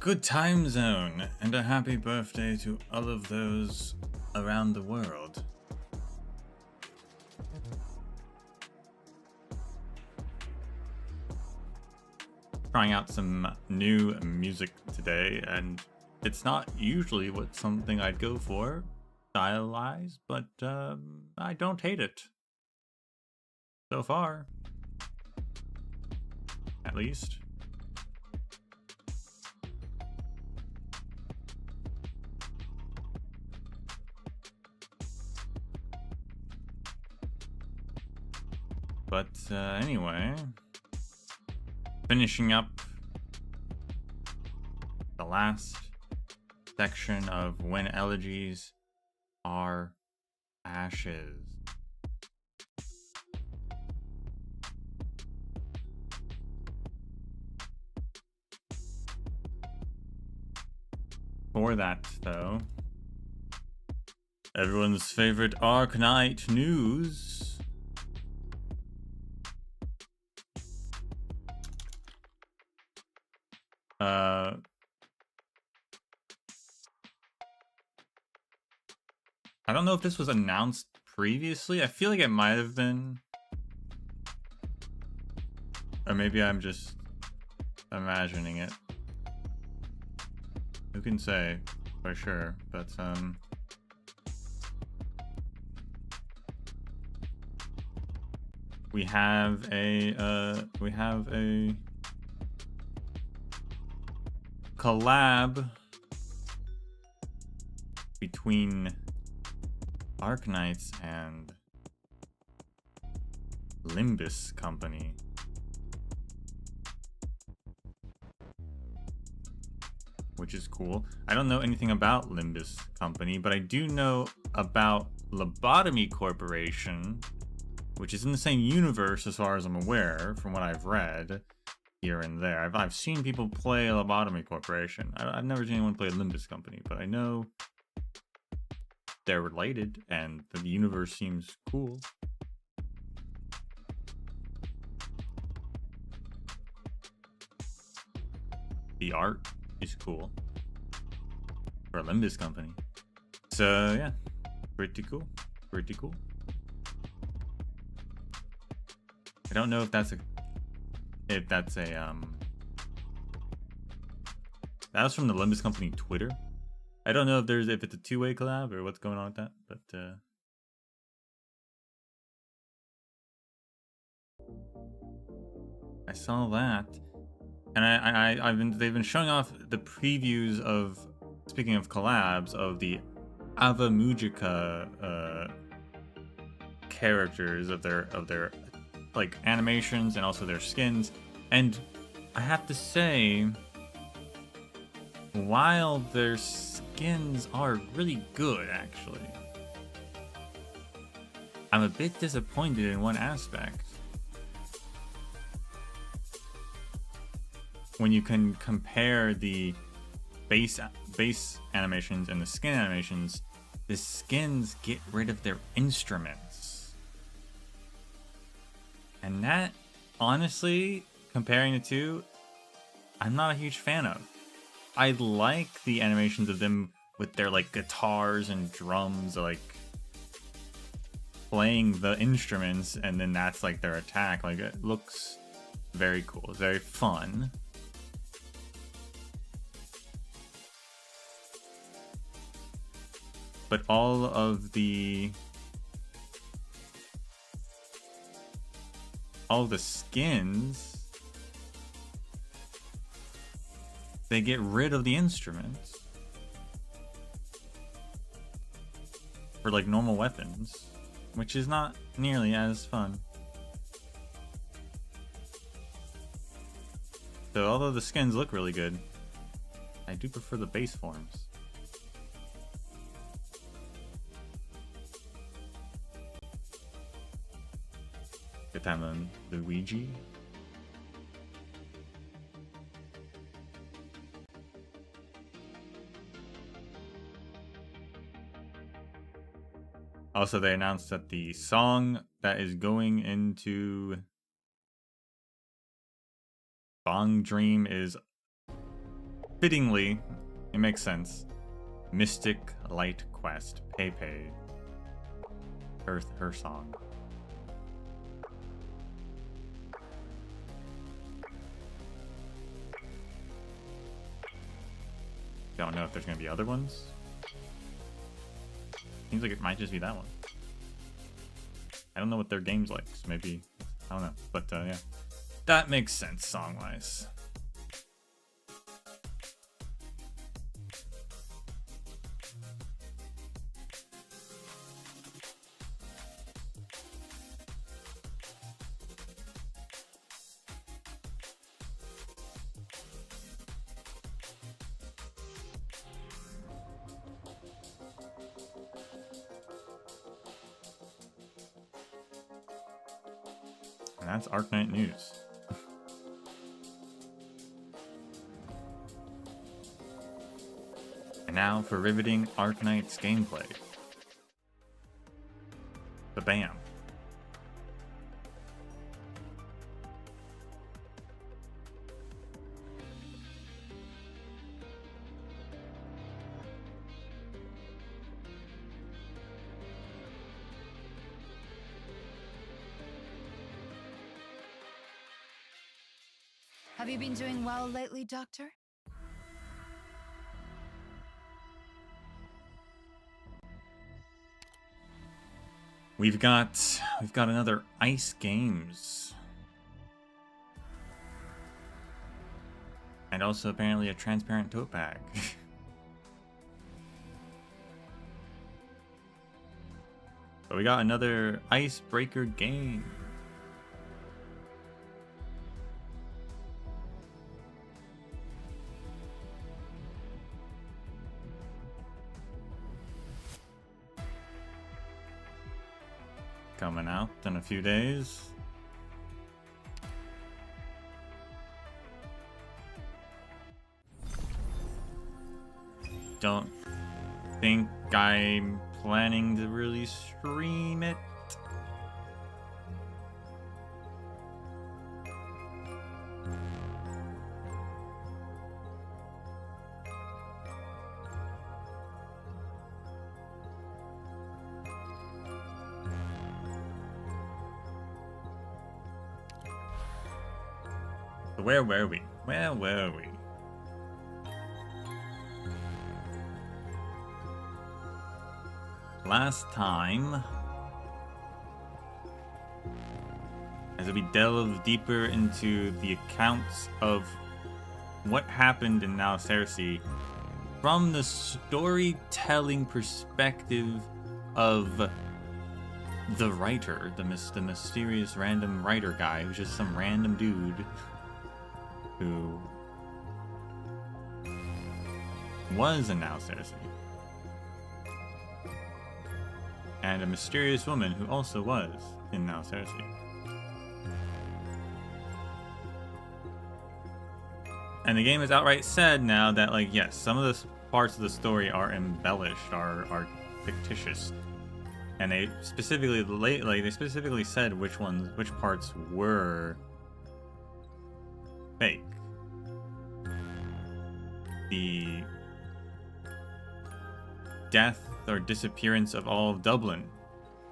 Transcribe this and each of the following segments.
good time zone, and a happy birthday to all of those around the world. Trying out some new music today, and it's not usually something I'd go for, style-wise, but I don't hate it. So far. At least. But anyway, finishing up the last section of when elegies are ashes. For that, though, everyone's favorite Arknight news. I don't know if this was announced previously. I feel like it might have been. Or maybe I'm just imagining it. Who can say for sure? But we have a collab between Arknights and Limbus Company. Which is cool. I don't know anything about Limbus Company, but I do know about Lobotomy Corporation, which is in the same universe as far as I'm aware, from what I've read here and there. I've seen people play Lobotomy Corporation. I've never seen anyone play Limbus Company, but I know they're related, and the universe seems cool. The art is cool for a Limbus Company. So yeah, pretty cool. Pretty cool. I don't know if that's a that was from the Limbus Company Twitter. I don't know if it's a two-way collab or what's going on with that, but I saw that, and they've been showing off the previews of, speaking of collabs, of the Ava Mujica characters of their like animations and also their skins, and I have to say, while their skins are really good, actually, I'm a bit disappointed in one aspect. When you can compare the base animations and the skin animations, the skins get rid of their instruments. And that, honestly, comparing the two, I'm not a huge fan of. I like the animations of them with their like guitars and drums, like playing the instruments, and then that's like their attack. Like, it looks very cool. It's very fun. But all of the skins, they get rid of the instruments for like normal weapons, which is not nearly as fun. So although the skins look really good, I do prefer the base forms. Good time on Luigi. Also, they announced that the song that is going into Bong Dream is fittingly, it makes sense. Mystic Light Quest, Pepe. Her song. Don't know if there's gonna be other ones. Seems like it might just be that one. I don't know what their game's like, so maybe, I don't know. But yeah, that makes sense song-wise. And that's Arknight news. And now for riveting Arknights gameplay. The bam. Have you been doing well lately, Doctor? We've got another Ice Games. And also apparently a transparent tote bag. But we got another icebreaker game. Coming out in a few days. Don't think I'm planning to really stream it. Where were we? Where were we? Last time, as we delve deeper into the accounts of what happened in Now Cersei from the storytelling perspective of the writer, the mysterious random writer guy who's just some random dude who was in Now Cersei, and a mysterious woman who also was in Now Cersei. And the game has outright said now that, like, yes, some of the parts of the story are embellished, are fictitious, and they specifically said which parts were fake. The death or disappearance of all of Dublin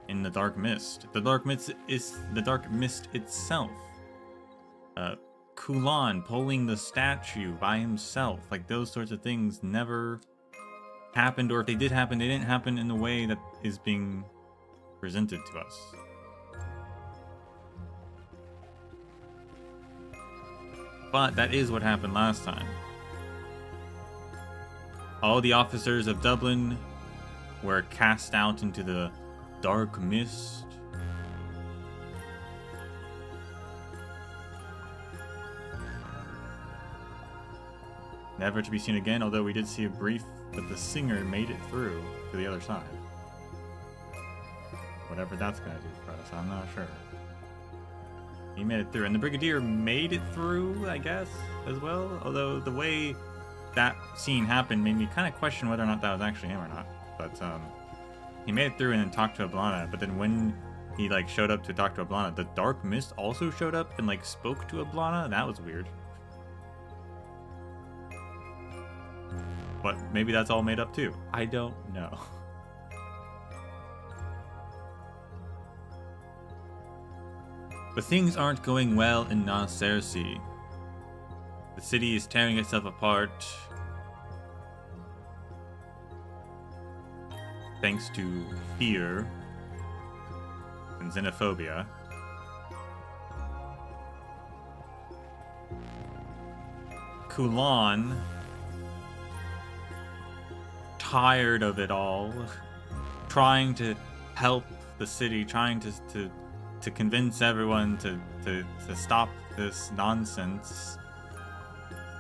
in the Dark Mist. The Dark Mist is the Dark Mist itself. Kulan pulling the statue by himself. Like, those sorts of things never happened, or if they did happen, they didn't happen in the way that is being presented to us. But that is what happened last time. All the officers of Dublin were cast out into the Dark Mist. Never to be seen again, although we did see a brief that the singer made it through to the other side. Whatever that's gonna do for us, I'm not sure. He made it through, and the Brigadier made it through, I guess, as well. Although the way that scene happened made me kind of question whether or not that was actually him or not. But he made it through and then talked to Eblana. But then when he like showed up to talk to Eblana, the Dark Mist also showed up and like spoke to Eblana. That was weird. But maybe that's all made up too. I don't know. But things aren't going well in Narration. The city is tearing itself apart thanks to fear and xenophobia. Kulan, tired of it all, trying to help the city, trying to convince everyone to stop this nonsense,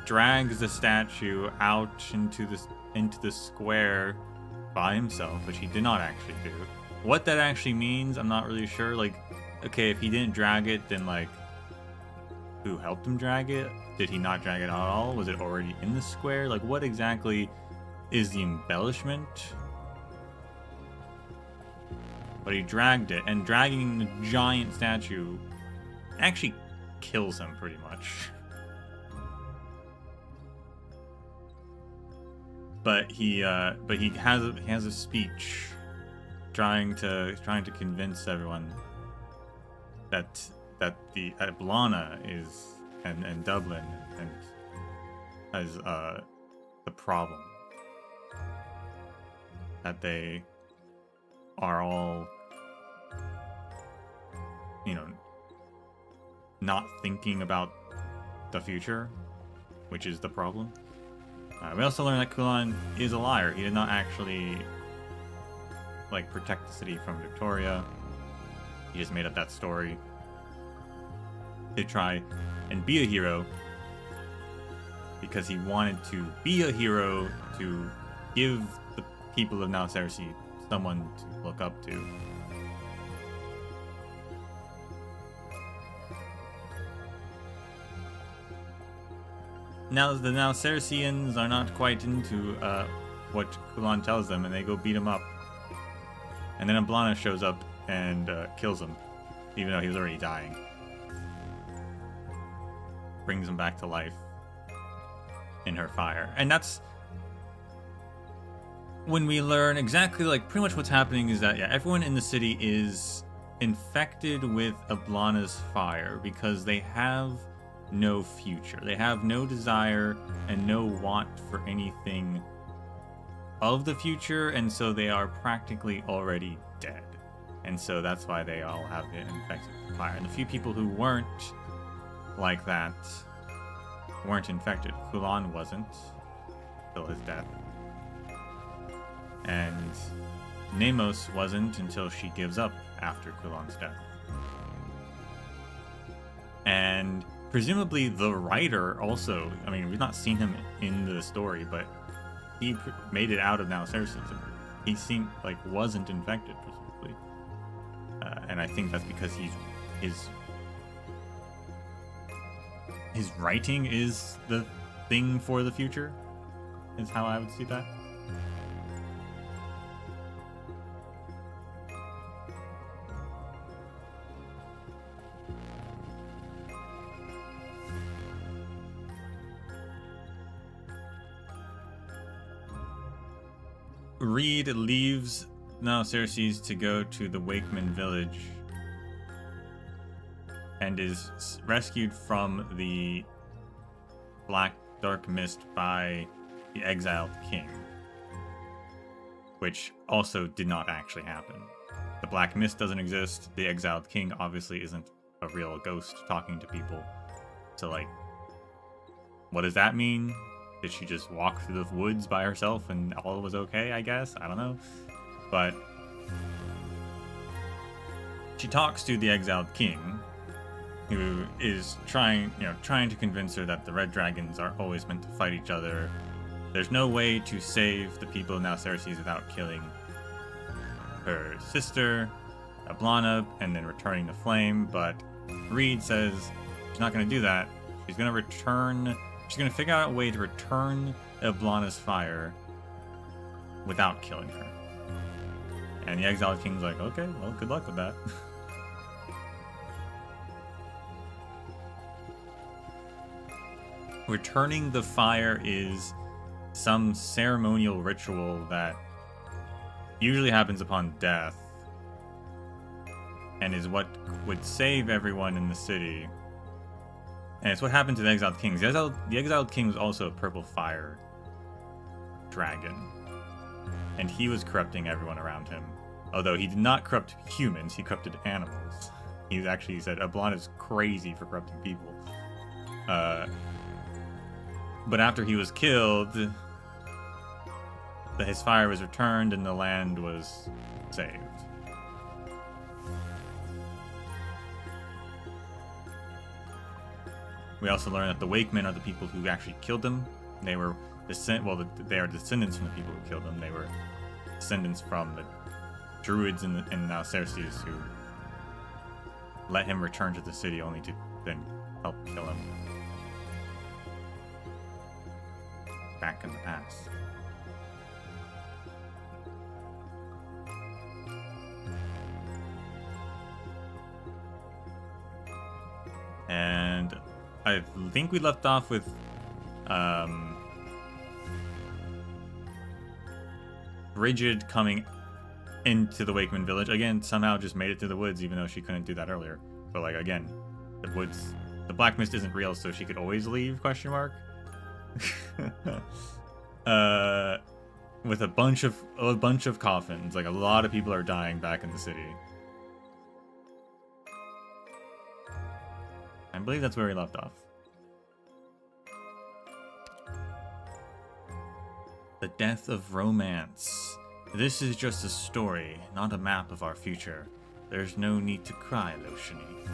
drags the statue out into the square by himself, which he did not actually do. What that actually means, I'm not really sure. Like, okay, if he didn't drag it, then like, who helped him drag it? Did he not drag it at all? Was it already in the square? Like, what exactly is the embellishment? But he dragged it, and dragging the giant statue actually kills him pretty much. But he has a speech trying to convince everyone that the Eblana is and Dublin and as the problem, that they are all, you know, not thinking about the future, which is the problem. We also learned that Kulan is a liar. He did not actually like protect the city from Victoria. He just made up that story to try and be a hero because he wanted to be a hero to give the people of Narration someone to look up to. Now the Narasians are not quite into what Kulan tells them, and they go beat him up. And then Eblana shows up and kills him, even though he was already dying. Brings him back to life in her fire. And that's when we learn exactly, like, pretty much what's happening is that, yeah, everyone in the city is infected with Eblana's fire because they have no future. They have no desire and no want for anything of the future, and so they are practically already dead. And so that's why they all have been infected with fire. And the few people who weren't like that weren't infected. Kulan wasn't till his death. And Nemos wasn't until she gives up after Kulan's death. And presumably the writer also, I mean, we've not seen him in the story, but he made it out of Narration. He seemed like wasn't infected, presumably. And I think that's because his writing is the thing for the future, is how I would see that. Reed leaves Narration to go to the Wakeman village and is rescued from the black dark mist by the exiled king, which also did not actually happen. The black mist doesn't exist. The exiled king obviously isn't a real ghost talking to people. So, like, what does that mean? Did she just walk through the woods by herself and all was okay, I guess? I don't know. But she talks to the exiled king, who is trying to convince her that the red dragons are always meant to fight each other. There's no way to save the people of Narration without killing her sister, Eblana, and then returning the flame. But Reed says she's not going to do that. She's going to figure out a way to return Eblana's fire without killing her. And the exiled king's like, okay, well, good luck with that. Returning the fire is some ceremonial ritual that usually happens upon death and is what would save everyone in the city. And it's what happened to the exiled kings. The exiled king was also a purple fire dragon, and he was corrupting everyone around him. Although he did not corrupt humans, he corrupted animals. He said Eblana is crazy for corrupting people. But after he was killed, his fire was returned and the land was saved. We also learned that the Wakemen are the people who actually killed them. They were they are descendants from the people who killed them. They were descendants from the druids in now Cerseus who let him return to the city only to then help kill him. Back in the past. And I think we left off with Brigid coming into the Wakeman village. Again, somehow just made it through the woods, even though she couldn't do that earlier. But like, again, the woods, the black mist isn't real, so she could always leave, question mark. With a bunch of coffins. Like, a lot of people are dying back in the city. I believe that's where we left off. The death of romance. This is just a story, not a map of our future. There's no need to cry, Loshini.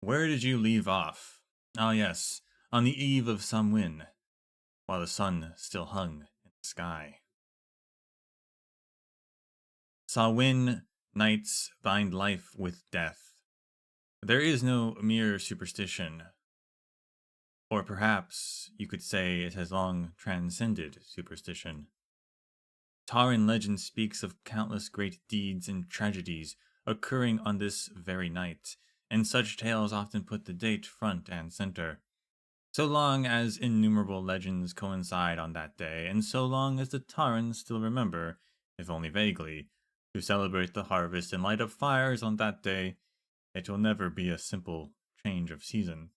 Where did you leave off? Ah yes, on the eve of Samhain, while the sun still hung in the sky. Samhain nights bind life with death. There is no mere superstition. Or perhaps you could say it has long transcended superstition. Taran legend speaks of countless great deeds and tragedies occurring on this very night, and such tales often put the date front and center. So long as innumerable legends coincide on that day, and so long as the Tarans still remember, if only vaguely, to celebrate the harvest and light up fires on that day, it will never be a simple change of season.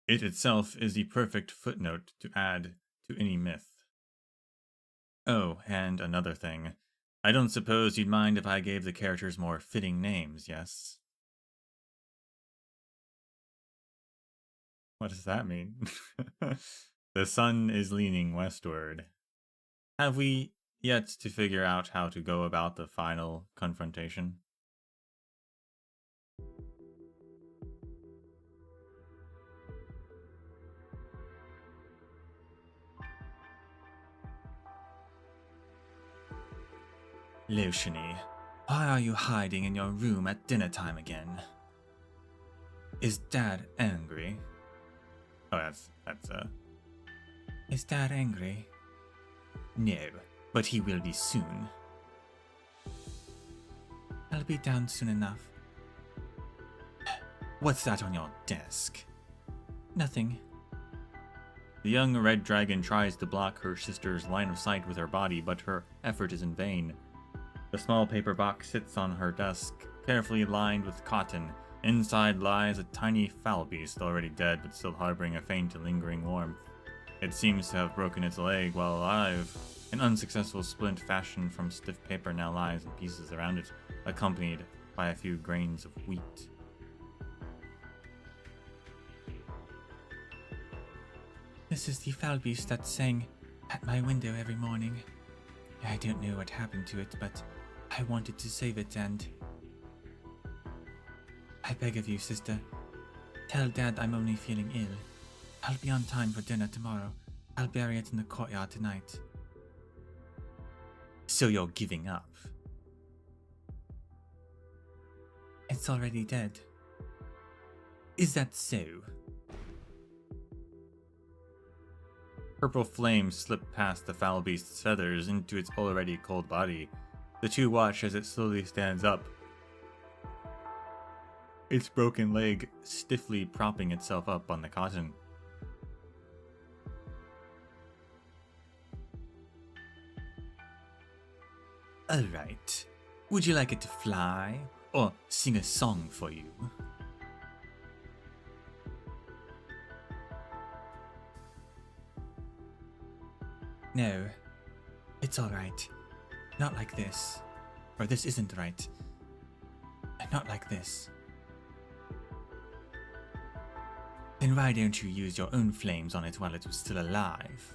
It itself is the perfect footnote to add to any myth. Oh, and another thing. I don't suppose you'd mind if I gave the characters more fitting names, yes? What does that mean? The sun is leaning westward. Have we yet to figure out how to go about the final confrontation? Loshini, why are you hiding in your room at dinner time again? Is Dad angry? Oh, that's Is Dad angry? No, but he will be soon. I'll be down soon enough. What's that on your desk? Nothing. The young red dragon tries to block her sister's line of sight with her body, but her effort is in vain. The small paper box sits on her desk, carefully lined with cotton. Inside lies a tiny foul beast, already dead but still harboring a faint and lingering warmth. It seems to have broken its leg while alive. An unsuccessful splint fashioned from stiff paper now lies in pieces around it, accompanied by a few grains of wheat. This is the foul beast that sang at my window every morning. I don't know what happened to it, but I wanted to save it, and I beg of you, sister, tell Dad I'm only feeling ill. I'll be on time for dinner tomorrow. I'll bury it in the courtyard tonight. So you're giving up? It's already dead. Is that so? Purple flames slip past the foul beast's feathers into its already cold body. The two watch as it slowly stands up, its broken leg stiffly propping itself up on the cotton. Alright, would you like it to fly, or sing a song for you? No, it's alright. Not like this. Or this isn't right. Not like this. Then why don't you use your own flames on it while it was still alive?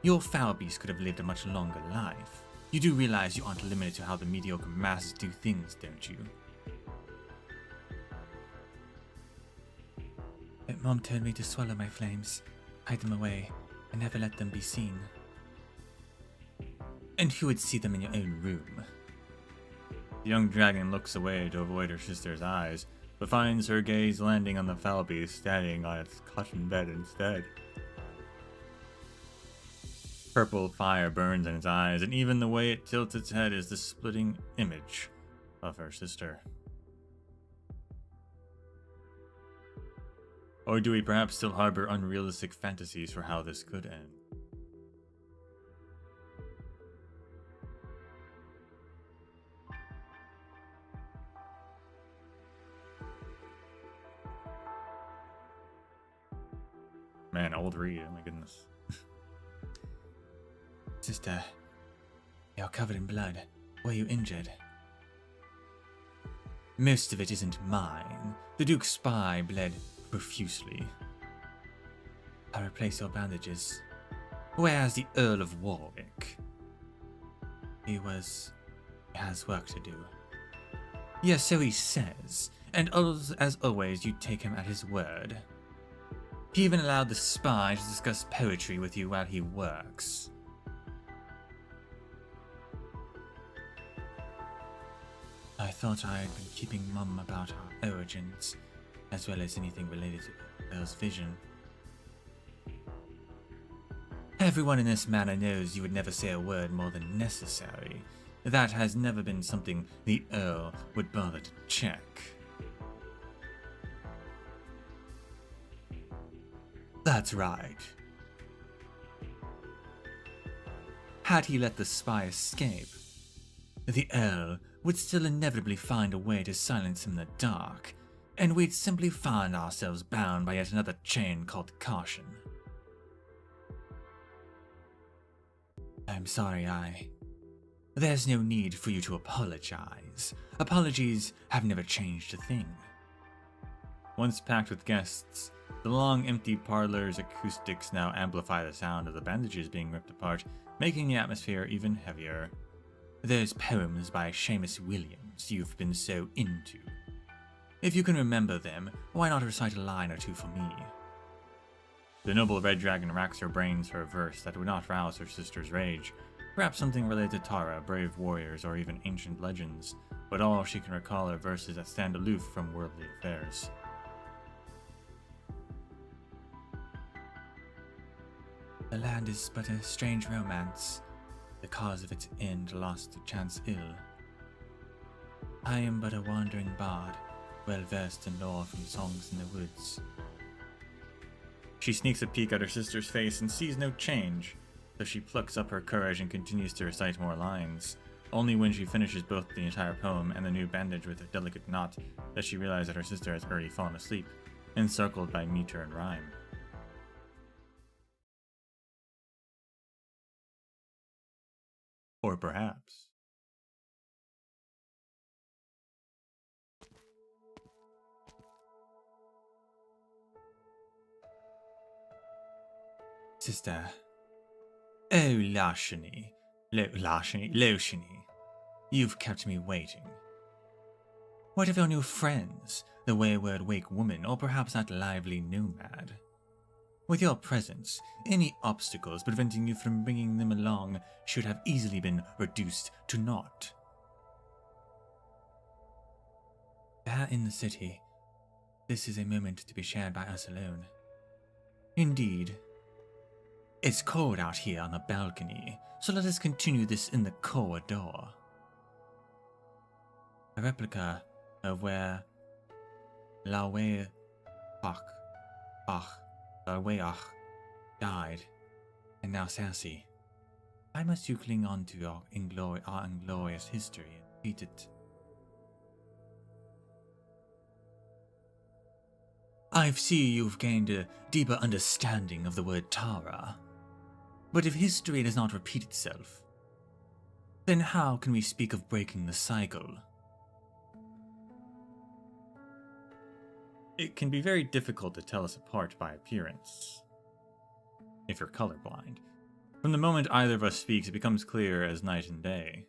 Your foul beast could have lived a much longer life. You do realize you aren't limited to how the mediocre masses do things, don't you? But Mom told me to swallow my flames, hide them away, and never let them be seen. And who would see them in your own room? The young dragon looks away to avoid her sister's eyes, but finds her gaze landing on the foul beast standing on its cotton bed instead. Purple fire burns in its eyes, and even the way it tilts its head is the splitting image of her sister. Or do we perhaps still harbor unrealistic fantasies for how this could end? Man, old read, oh my goodness. Sister, you're covered in blood. Were you injured? Most of it isn't mine. The Duke's spy bled profusely. I'll replace your bandages. Where's the Earl of Warwick? He has work to do. Yes, so he says. And as always, you take him at his word. He even allowed the spy to discuss poetry with you while he works. I thought I had been keeping mum about our origins, as well as anything related to Earl's vision. Everyone in this manor knows you would never say a word more than necessary. That has never been something the Earl would bother to check. That's right. Had he let the spy escape, the Earl would still inevitably find a way to silence him in the dark, and we'd simply find ourselves bound by yet another chain called caution. I'm sorry, There's no need for you to apologize. Apologies have never changed a thing. Once packed with guests, the long, empty parlor's acoustics now amplify the sound of the bandages being ripped apart, making the atmosphere even heavier. Those poems by Seamus Williams you've been so into. If you can remember them, why not recite a line or two for me? The noble red dragon racks her brains for a verse that would not rouse her sister's rage. Perhaps something related to Tara, brave warriors, or even ancient legends, but all she can recall are verses that stand aloof from worldly affairs. The land is but a strange romance, the cause of its end lost to chance ill. I am but a wandering bard, well versed in lore from songs in the woods. She sneaks a peek at her sister's face and sees no change, so she plucks up her courage and continues to recite more lines. Only when she finishes both the entire poem and the new bandage with a delicate knot does she realize that her sister has already fallen asleep, encircled by meter and rhyme. Or perhaps. Sister. Oh, Loshini. Loshini. You've kept me waiting. What of your new friends? The wayward wake woman, or perhaps that lively nomad? With your presence, any obstacles preventing you from bringing them along should have easily been reduced to naught. There in the city, this is a moment to be shared by us alone. Indeed. It's cold out here on the balcony, so let us continue this in the corridor. A replica of where Laweach died, and now Cersei. Why must you cling on to our inglorious history and repeat it? I see you've gained a deeper understanding of the word Tara. But if history does not repeat itself, then how can we speak of breaking the cycle? It can be very difficult to tell us apart by appearance, if you're colorblind. From the moment either of us speaks, it becomes clear as night and day.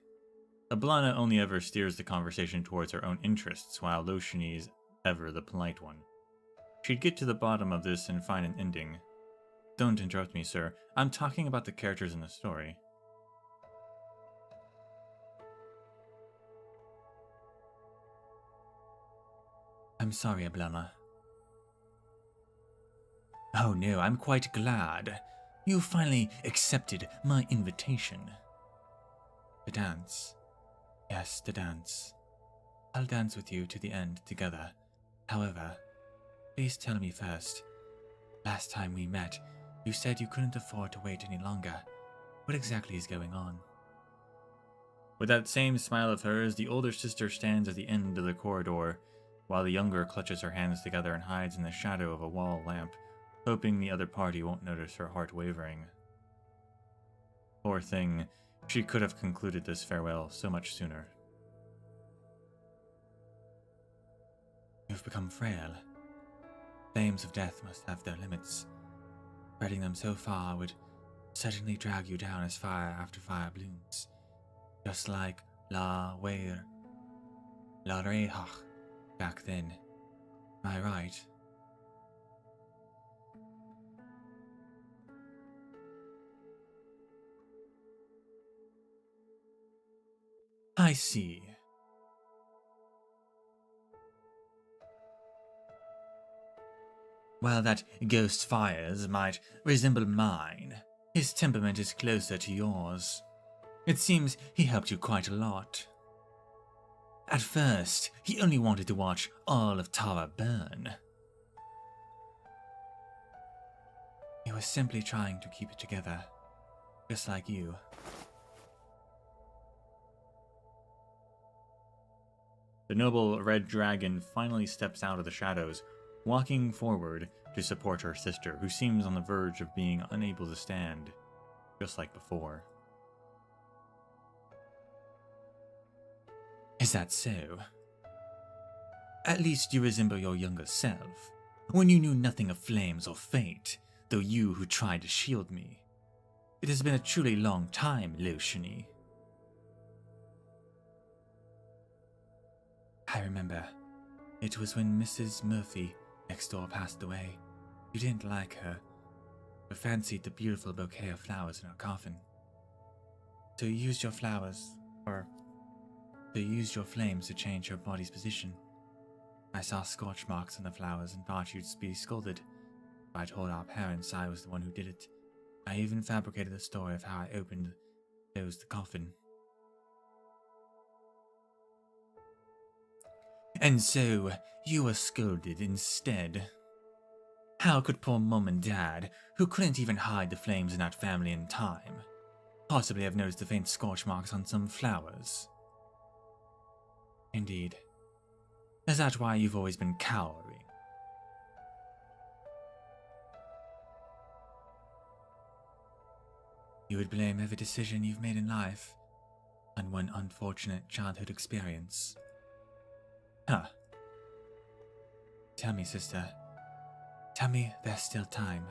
Eblana only ever steers the conversation towards her own interests, while Loshini is ever the polite one. She'd get to the bottom of this and find an ending. Don't interrupt me, sir. I'm talking about the characters in the story. I'm sorry, Eblana. Oh no, I'm quite glad. You finally accepted my invitation. The dance. Yes, the dance. I'll dance with you to the end together. However, please tell me first. Last time we met, you said you couldn't afford to wait any longer. What exactly is going on? With that same smile of hers, the older sister stands at the end of the corridor, while the younger clutches her hands together and hides in the shadow of a wall lamp, hoping the other party won't notice her heart wavering. Poor thing, she could have concluded this farewell so much sooner. You've become frail. Flames of death must have their limits. Spreading them so far would certainly drag you down as fire after fire blooms, just like Laweach back then. Am I right? I see. While that ghost's fires might resemble mine, his temperament is closer to yours. It seems he helped you quite a lot. At first, he only wanted to watch all of Tara burn. He was simply trying to keep it together, just like you. The noble red dragon finally steps out of the shadows, walking forward to support her sister, who seems on the verge of being unable to stand, just like before. Is that so? At least you resemble your younger self, when you knew nothing of flames or fate, though you who tried to shield me. It has been a truly long time, Loshini. I remember. It was when Mrs. Murphy next door passed away. You didn't like her, but fancied the beautiful bouquet of flowers in her coffin. So you used your flames to change her body's position. I saw scorch marks on the flowers and thought you'd be scolded. I told our parents I was the one who did it. I even fabricated the story of how I opened and closed the coffin. And so, you were scolded instead. How could poor Mum and Dad, who couldn't even hide the flames in that family in time, possibly have noticed the faint scorch marks on some flowers? Indeed. Is that why you've always been cowering? You would blame every decision you've made in life on one unfortunate childhood experience. Huh. Tell me, sister. Tell me there's still time.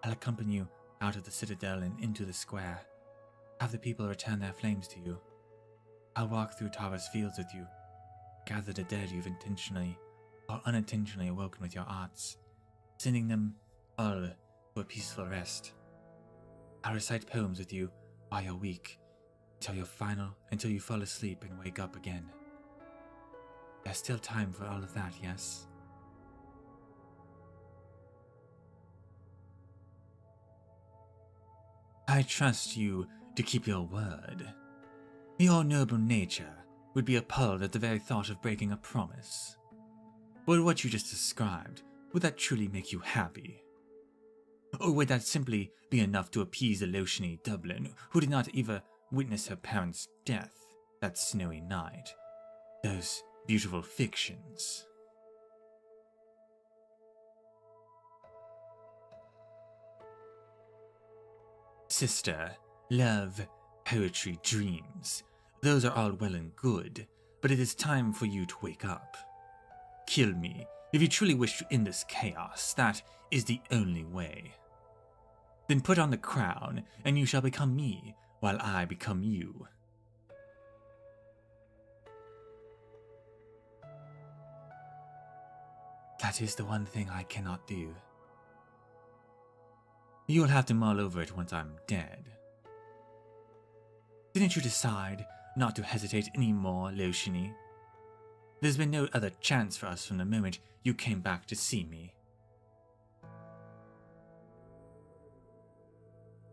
I'll accompany you out of the citadel and into the square. Have the people return their flames to you. I'll walk through Tara's fields with you. Gather the dead you've intentionally or unintentionally awoken with your arts, sending them all to a peaceful rest. I'll recite poems with you while you're weak, until you fall asleep and wake up again. There's still time for all of that, yes? I trust you to keep your word. Your noble nature would be appalled at the very thought of breaking a promise. But what you just described, would that truly make you happy? Or would that simply be enough to appease the Lotiany Dublin, who did not even witness her parents' death that snowy night? Those beautiful fictions. Sister, love, poetry, dreams. Those are all well and good, but it is time for you to wake up. Kill me. If you truly wish to end this chaos, that is the only way. Then put on the crown, and you shall become me, while I become you. That is the one thing I cannot do. You will have to mull over it once I'm dead. Didn't you decide not to hesitate any more, Lotiany? There's been no other chance for us from the moment you came back to see me.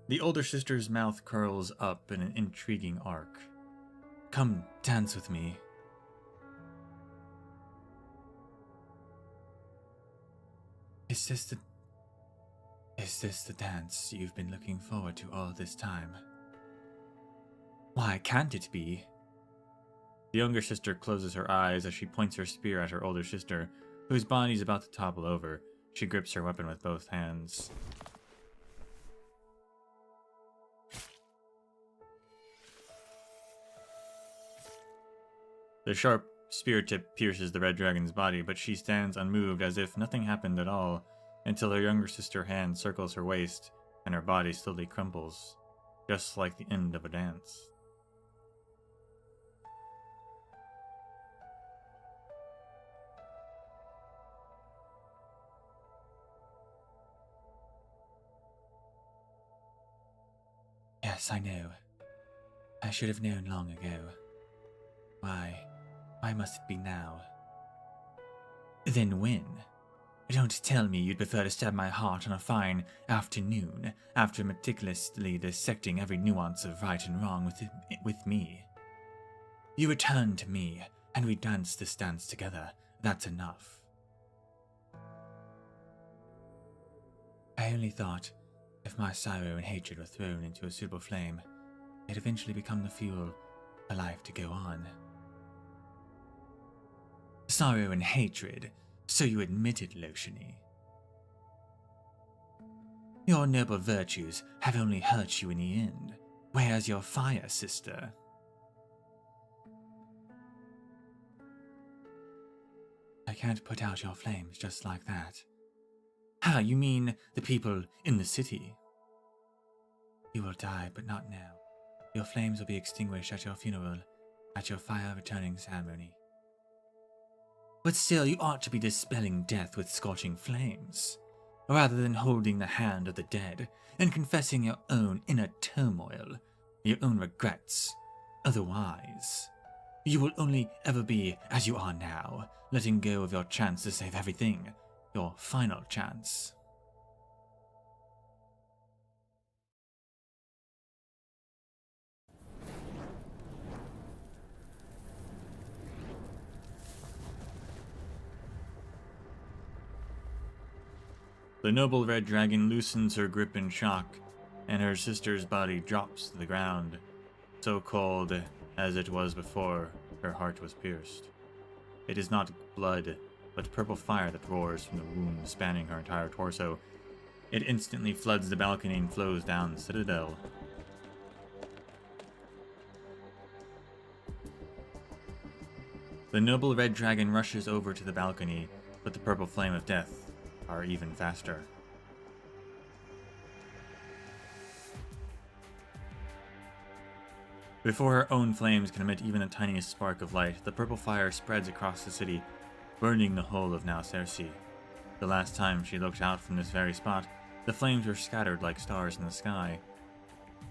The older sister's mouth curls up in an intriguing arc. Come dance with me. Is this the dance you've been looking forward to all this time? Why can't it be? The younger sister closes her eyes as she points her spear at her older sister, whose body is about to topple over. She grips her weapon with both hands. The sharp spear tip pierces the red dragon's body, but she stands unmoved as if nothing happened at all, until her younger sister's hand circles her waist and her body slowly crumples, just like the end of a dance. Yes, I know. I should have known long ago. Why must it be now? Then when? Don't tell me you'd prefer to stab my heart on a fine afternoon after meticulously dissecting every nuance of right and wrong with me. You return to me, and we dance this dance together. That's enough. I only thought if my sorrow and hatred were thrown into a suitable flame, it'd eventually become the fuel for life to go on. Sorrow and hatred, so you admitted, Lotiany. Your noble virtues have only hurt you in the end. Where's your fire, sister? I can't put out your flames just like that. Ah, you mean the people in the city? You will die, but not now. Your flames will be extinguished at your funeral, at your fire-returning ceremony. But still, you ought to be dispelling death with scorching flames, rather than holding the hand of the dead and confessing your own inner turmoil, your own regrets. Otherwise, you will only ever be as you are now, letting go of your chance to save everything, your final chance. The noble red dragon loosens her grip in shock, and her sister's body drops to the ground, so cold as it was before her heart was pierced. It is not blood, but purple fire that roars from the wound spanning her entire torso. It instantly floods the balcony and flows down the citadel. The noble red dragon rushes over to the balcony, but the purple flame of death are even faster. Before her own flames can emit even the tiniest spark of light, the purple fire spreads across the city, burning the whole of Now Cersei. The last time she looked out from this very spot, the flames were scattered like stars in the sky.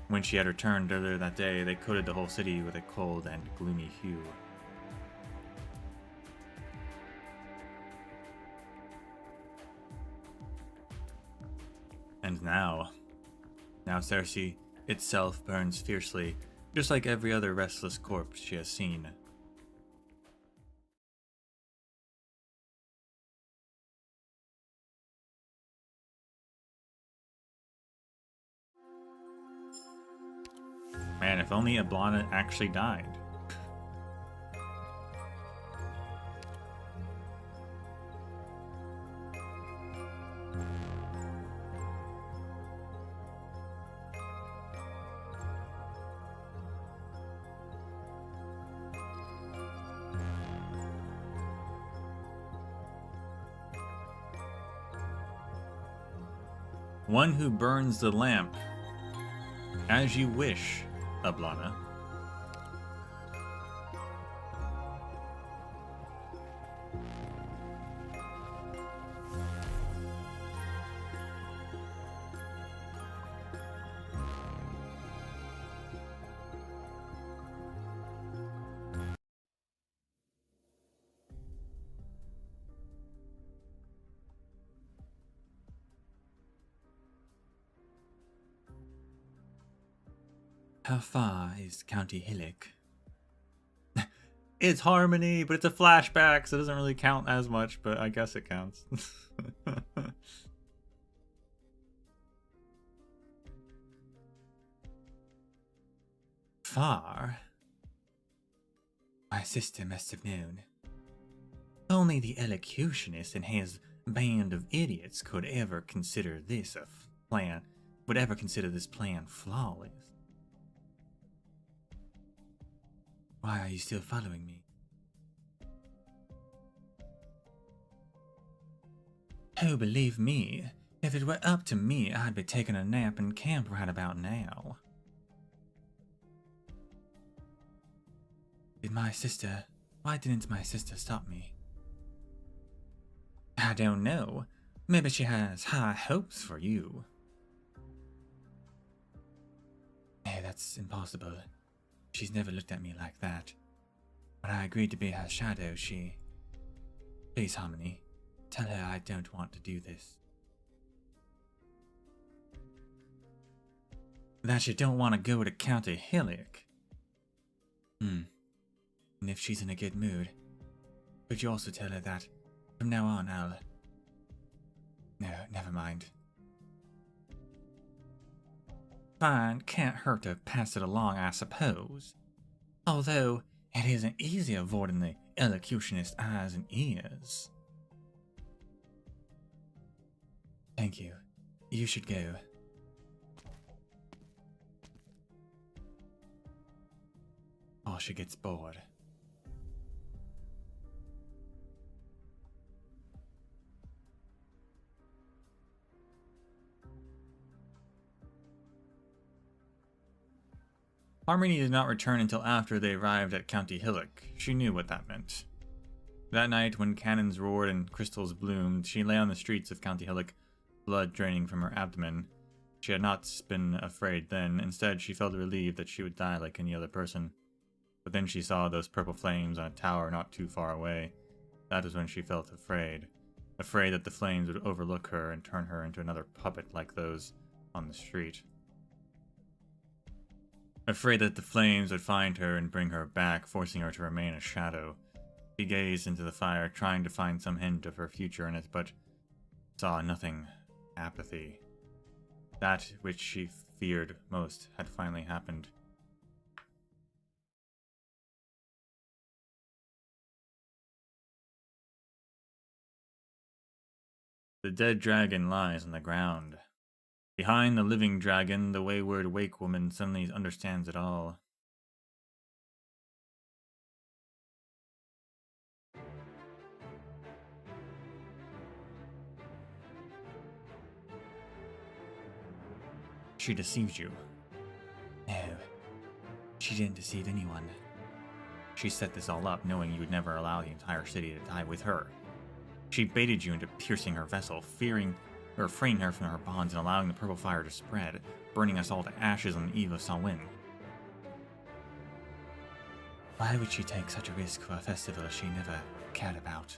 When she had returned earlier that day, they coated the whole city with a cold and gloomy hue. And now Cersei itself burns fiercely, just like every other restless corpse she has seen. Man, if only Eblana actually died. One who burns the lamp. As you wish, Eblana. How far is County Hillock? It's Harmony, but it's a flashback, so it doesn't really count as much, but I guess it counts. Far? My sister must have known. Only the elocutionist and his band of idiots could ever consider this a plan, would ever consider this plan flawless. Why are you still following me? Oh, believe me, if it were up to me, I'd be taking a nap in camp right about now. Why didn't my sister stop me? I don't know. Maybe she has high hopes for you. Hey, that's impossible. She's never looked at me like that. When I agreed to be her shadow, Please, Harmony, tell her I don't want to do this. That you don't want to go to County Hillock? And if she's in a good mood, could you also tell her that from now on No, never mind. Fine, can't hurt to pass it along, I suppose. Although, it isn't easy avoiding the elocutionist's eyes and ears. Thank you. You should go. Or she gets bored. Harmony did not return until after they arrived at County Hillock. She knew what that meant. That night, when cannons roared and crystals bloomed, she lay on the streets of County Hillock, blood draining from her abdomen. She had not been afraid then. Instead, she felt relieved that she would die like any other person. But then she saw those purple flames on a tower not too far away. That was when she felt afraid. Afraid that the flames would overlook her and turn her into another puppet like those on the street. Afraid that the flames would find her and bring her back, forcing her to remain a shadow. She gazed into the fire, trying to find some hint of her future in it, but saw nothing. Apathy. That which she feared most had finally happened. The dead dragon lies on the ground. Behind the living dragon, the wayward wake woman suddenly understands it all. She deceived you. No, she didn't deceive anyone. She set this all up knowing you would never allow the entire city to die with her. She baited you into piercing her vessel, freeing her from her bonds and allowing the purple fire to spread, burning us all to ashes on the eve of Samhain. Why would she take such a risk for a festival she never cared about?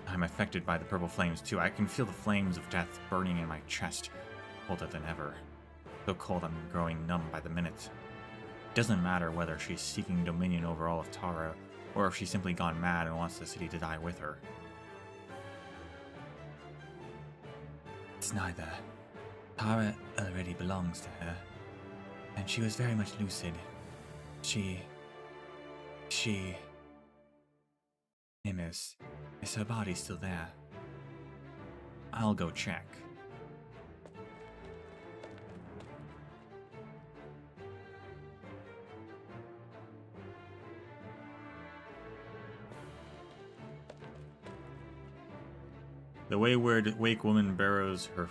I'm affected by the purple flames too. I can feel the flames of death burning in my chest, colder than ever. So cold I'm growing numb by the minute. It doesn't matter whether she's seeking dominion over all of Tara, or if she's simply gone mad and wants the city to die with her. It's neither. Tara already belongs to her, and she was very much lucid. Nimbus, is her body still there? I'll go check. The wayward awake woman burrows her,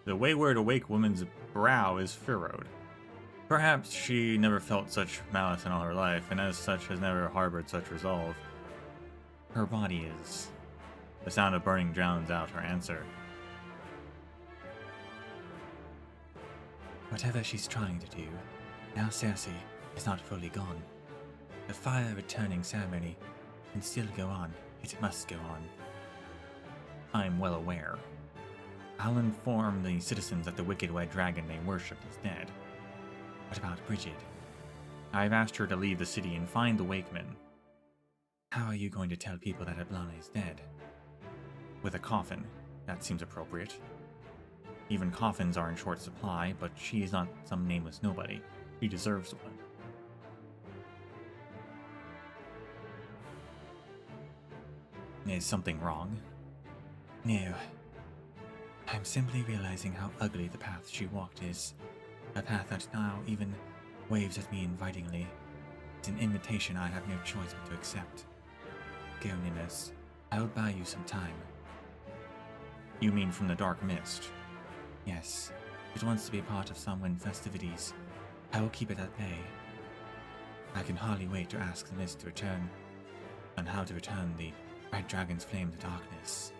the wayward awake woman's brow is furrowed. Perhaps she never felt such malice in all her life, and as such has never harbored such resolve. Her body is. The sound of burning drowns out her answer. Whatever she's trying to do, now Cersei is not fully gone. The fire returning ceremony can still go on. It must go on. I'm well aware. I'll inform the citizens that the wicked white dragon they worship is dead. What about Bridget? I've asked her to leave the city and find the Wakeman. How are you going to tell people that Eblana is dead? With a coffin. That seems appropriate. Even coffins are in short supply, but she is not some nameless nobody. She deserves one. Is something wrong? No. I'm simply realizing how ugly the path she walked is. A path that now even waves at me invitingly. It's an invitation I have no choice but to accept. Go, Nimbus. I will buy you some time. You mean from the dark mist? Yes. It wants to be part of someone festivities. I will keep it at bay. I can hardly wait to ask the mist to return, and how to return the Red Dragon's flame to darkness.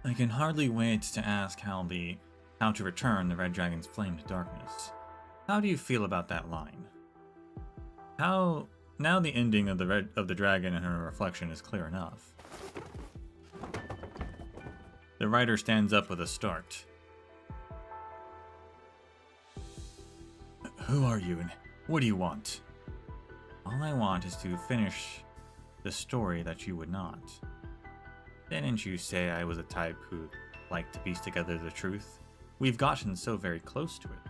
I can hardly wait to ask how to return the Red Dragon's flame to darkness. How do you feel about that line? Now the ending of the dragon and her reflection is clear enough. The writer stands up with a start. Who are you and what do you want? All I want is to finish the story that you would not. Didn't you say I was a type who liked to piece together the truth? We've gotten so very close to it.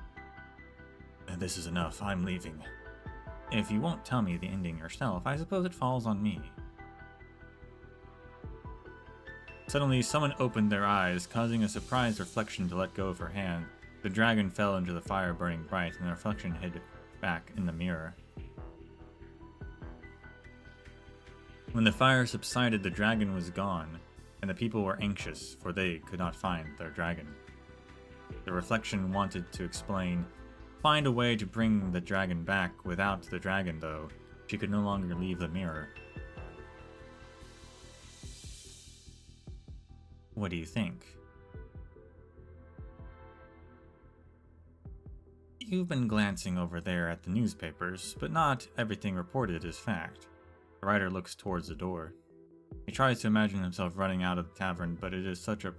And this is enough, I'm leaving. If you won't tell me the ending yourself, I suppose it falls on me. Suddenly, someone opened their eyes, causing a surprised reflection to let go of her hand. The dragon fell into the fire burning bright, and the reflection hid back in the mirror. When the fire subsided, the dragon was gone, and the people were anxious, for they could not find their dragon. The reflection wanted to find a way to bring the dragon back. Without the dragon, though, she could no longer leave the mirror. What do you think? You've been glancing over there at the newspapers, but not everything reported is fact. The writer looks towards the door. He tries to imagine himself running out of the tavern, but it is such a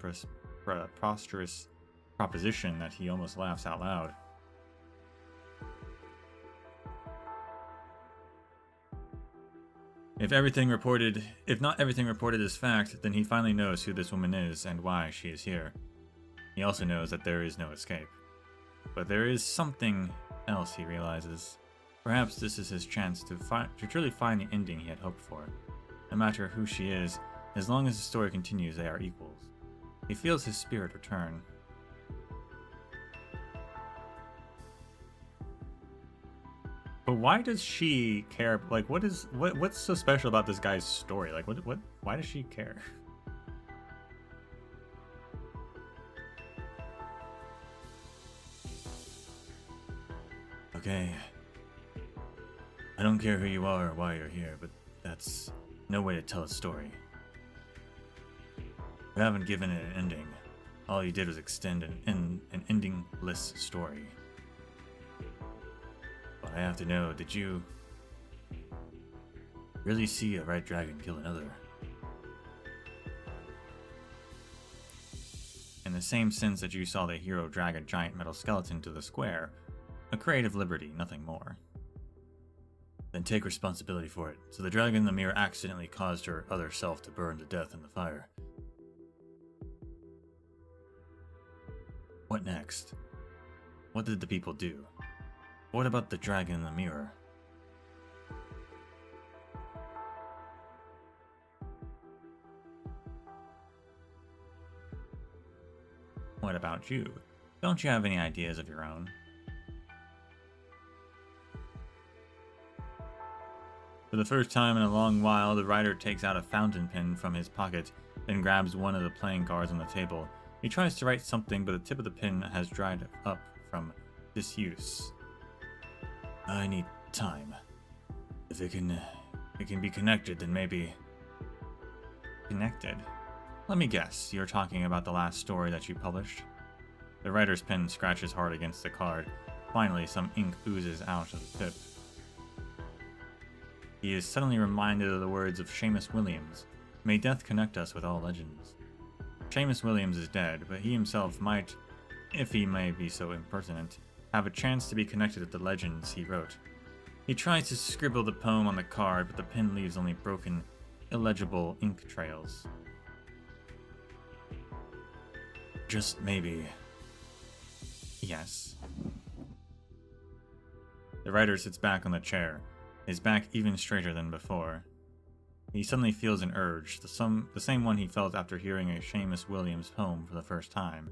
preposterous proposition that he almost laughs out loud. If not everything reported is fact, then he finally knows who this woman is and why she is here. He also knows that there is no escape. But there is something else he realizes. Perhaps this is his chance to truly find the ending he had hoped for. No matter who she is, as long as the story continues, they are equals. He feels his spirit return. But why does she care? Like, what's so special about this guy's story? Like, why does she care? Okay. I don't care who you are or why you're here, but that's no way to tell a story. You haven't given it an ending. All you did was extend an endingless story. But I have to know, did you Really see a red dragon kill another. In the same sense that you saw the hero drag a giant metal skeleton to the square, a creative liberty, nothing more. Then take responsibility for it. So the dragon in the mirror accidentally caused her other self to burn to death in the fire. What next? What did the people do? What about the dragon in the mirror? What about you? Don't you have any ideas of your own? For the first time in a long while, the writer takes out a fountain pen from his pocket, then grabs one of the playing cards on the table. He tries to write something, but the tip of the pen has dried up from disuse. I need time. If it can be connected, then maybe... Connected? Let me guess, you're talking about the last story that you published? The writer's pen scratches hard against the card. Finally, some ink oozes out of the tip. He is suddenly reminded of the words of Seamus Williams. May death connect us with all legends. Seamus Williams is dead, but he himself might, if he may be so impertinent, have a chance to be connected with the legends he wrote. He tries to scribble the poem on the card, but the pen leaves only broken, illegible ink trails. Just maybe. Yes. The writer sits back on the chair, his back even straighter than before. He suddenly feels an urge, the same one he felt after hearing a Seamus Williams poem for the first time.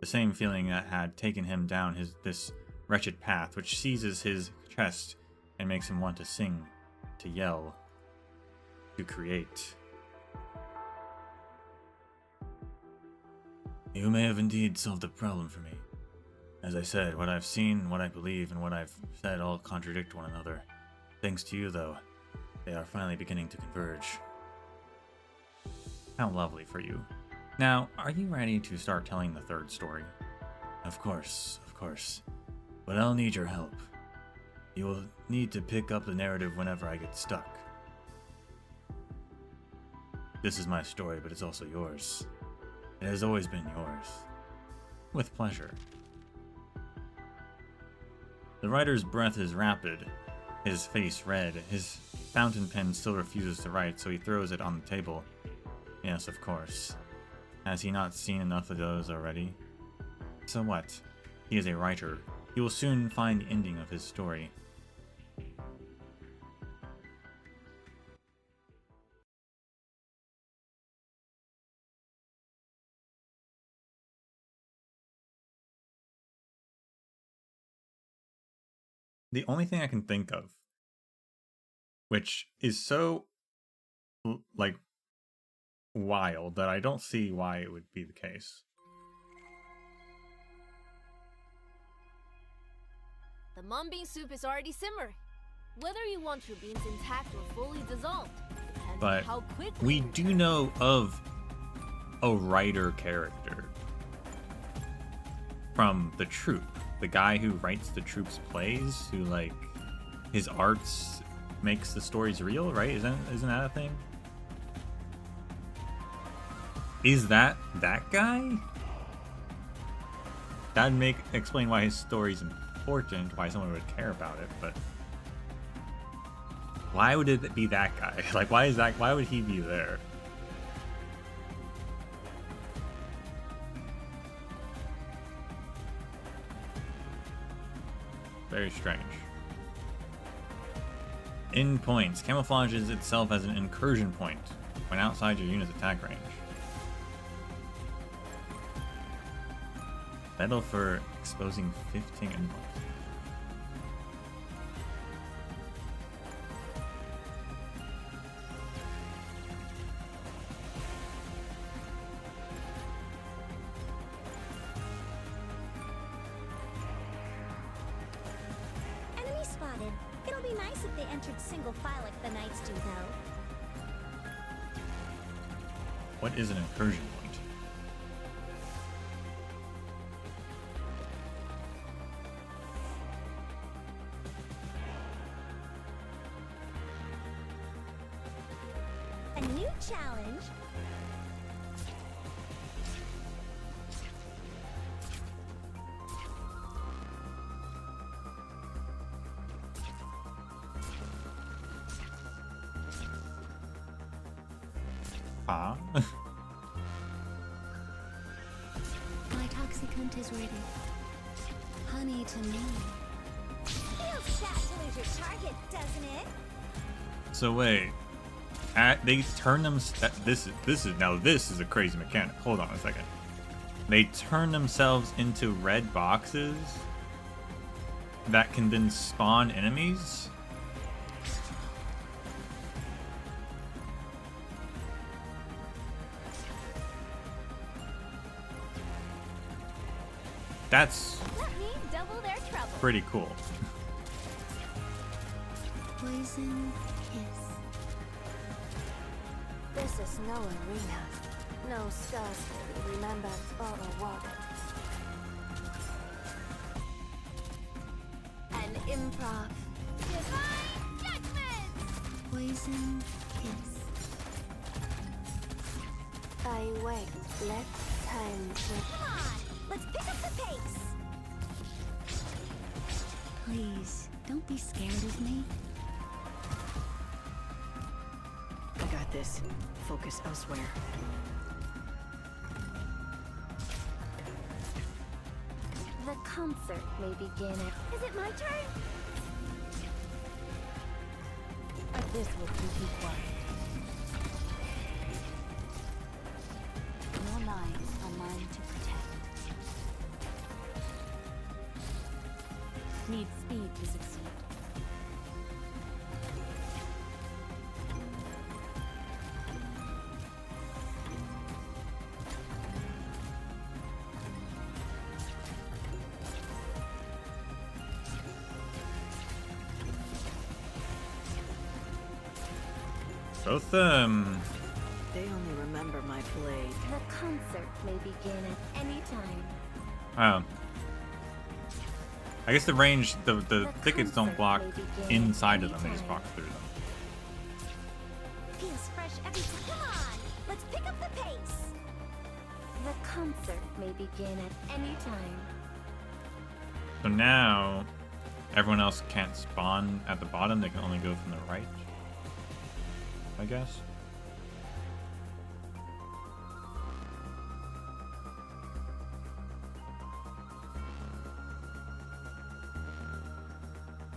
The same feeling that had taken him down this wretched path, which seizes his chest and makes him want to sing, to yell, to create. You may have indeed solved the problem for me. As I said, what I've seen, what I believe, and what I've said all contradict one another. Thanks to you, though, they are finally beginning to converge. How lovely for you. Now, are you ready to start telling the third story? Of course. But I'll need your help. You will need to pick up the narrative whenever I get stuck. This is my story, but it's also yours. It has always been yours. With pleasure. The writer's breath is rapid, his face red. His fountain pen still refuses to write, so he throws it on the table. Yes, of course. Has he not seen enough of those already? So what? He is a writer. He will soon find the ending of his story. The only thing I can think of, which is so, like, wild that I don't see why it would be the case. The mung bean soup is already simmering. Whether you want your beans intact or fully dissolved depends on how quickly we do know of a writer character from the troupe. The guy who writes the troupe's plays, who, like, his arts makes the stories real, right? Isn't that a thing? Is that guy? That'd explain why his story's important, why someone would care about it, but why would it be that guy? Like, why would he be there? Very strange. In points. Camouflages itself as an incursion point when outside your unit's attack range. Battle for exposing 15 endpoints. Spotted. It'll be nice if they entered single file like the Knights do, though. What is an incursion point? new challenge. Huh? My toxicant is ready. Honey to me. Feels sad to lose your target, doesn't it? So wait, they turn them. This is a crazy mechanic. Hold on a second. They turn themselves into red boxes that can then spawn enemies. That's Let me double their trouble. pretty cool. Poison kiss. This is no arena. No stars will be remembered or awarded. An improv. Divine judgment! Poison kiss. I wait. Let time to... Come on, let's pick up the pace. Please, don't be scared of me. I got this. Focus elsewhere. The concert may begin at... Is it my turn? This will keep you quiet. Your lives are mine to protect. Need speed to succeed. Both They only remember my blade. The concert may begin at any time. Oh. I guess the range, the thickets don't block inside of them, they just block through them. Feels fresh every time. Come on, let's pick up the pace. The concert may begin at any time. So now, everyone else can't spawn at the bottom, they can only go from the right, I guess.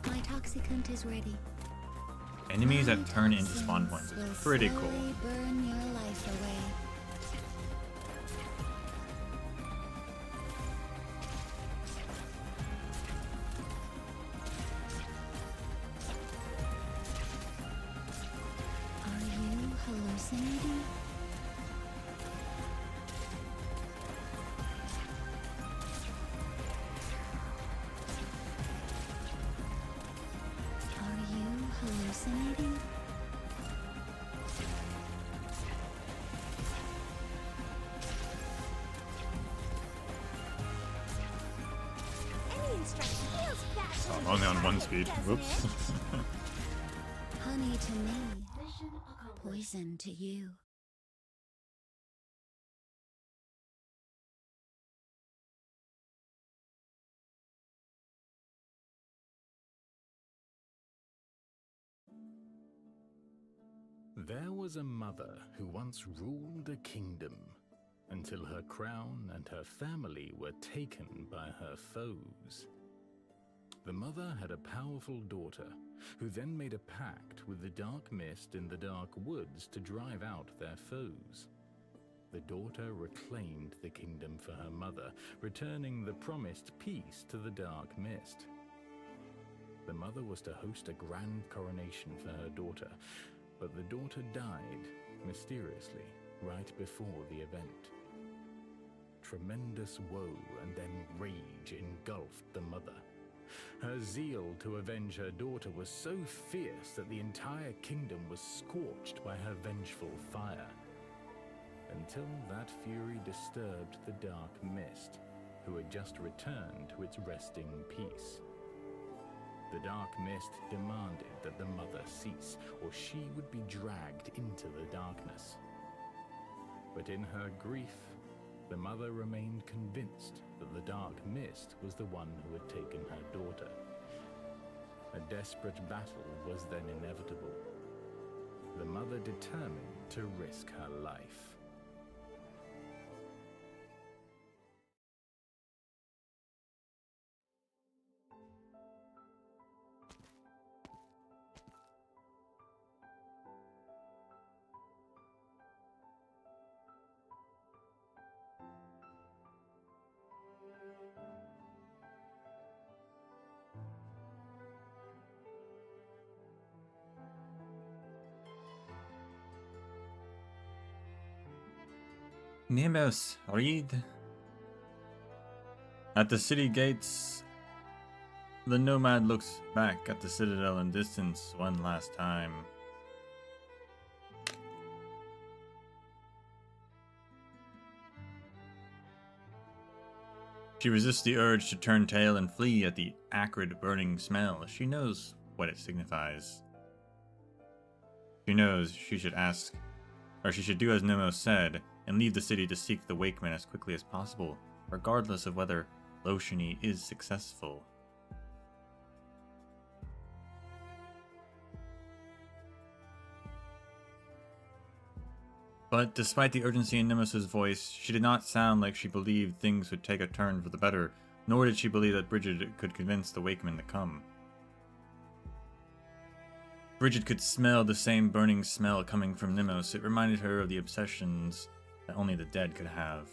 My toxicant is ready. Enemies that turn into spawn points Will is pretty cool. slowly burn your life away. Are you hallucinating? Are you hallucinating? Any instruction feels fast. Oh, only on one speed. Whoops. Honey to me, poison to you. There was a mother who once ruled a kingdom until her crown and her family were taken by her foes. The mother had a powerful daughter who then made a pact with the dark mist in the dark woods to drive out their foes. The daughter reclaimed the kingdom for her mother, returning the promised peace to the dark mist. The mother was to host a grand coronation for her daughter, but the daughter died mysteriously right before the event. Tremendous woe and then rage engulfed the mother. Her zeal to avenge her daughter was so fierce that the entire kingdom was scorched by her vengeful fire. Until that fury disturbed the dark mist, who had just returned to its resting peace. The dark mist demanded that the mother cease, or she would be dragged into the darkness. But in her grief, the mother remained convinced that the dark mist was the one who had taken her daughter. A desperate battle was then inevitable. The mother determined to risk her life. Nemos, read. At the city gates, the nomad looks back at the citadel in distance one last time. She resists the urge to turn tail and flee at the acrid burning smell. She knows what it signifies. She knows she should ask, or she should do as Nemo said, and leave the city to seek the Wakeman as quickly as possible, regardless of whether Loshini is successful. But despite the urgency in Nemos's voice, she did not sound like she believed things would take a turn for the better, nor did she believe that Bridget could convince the Wakeman to come. Bridget could smell the same burning smell coming from Nemos. It reminded her of the obsessions that only the dead could have.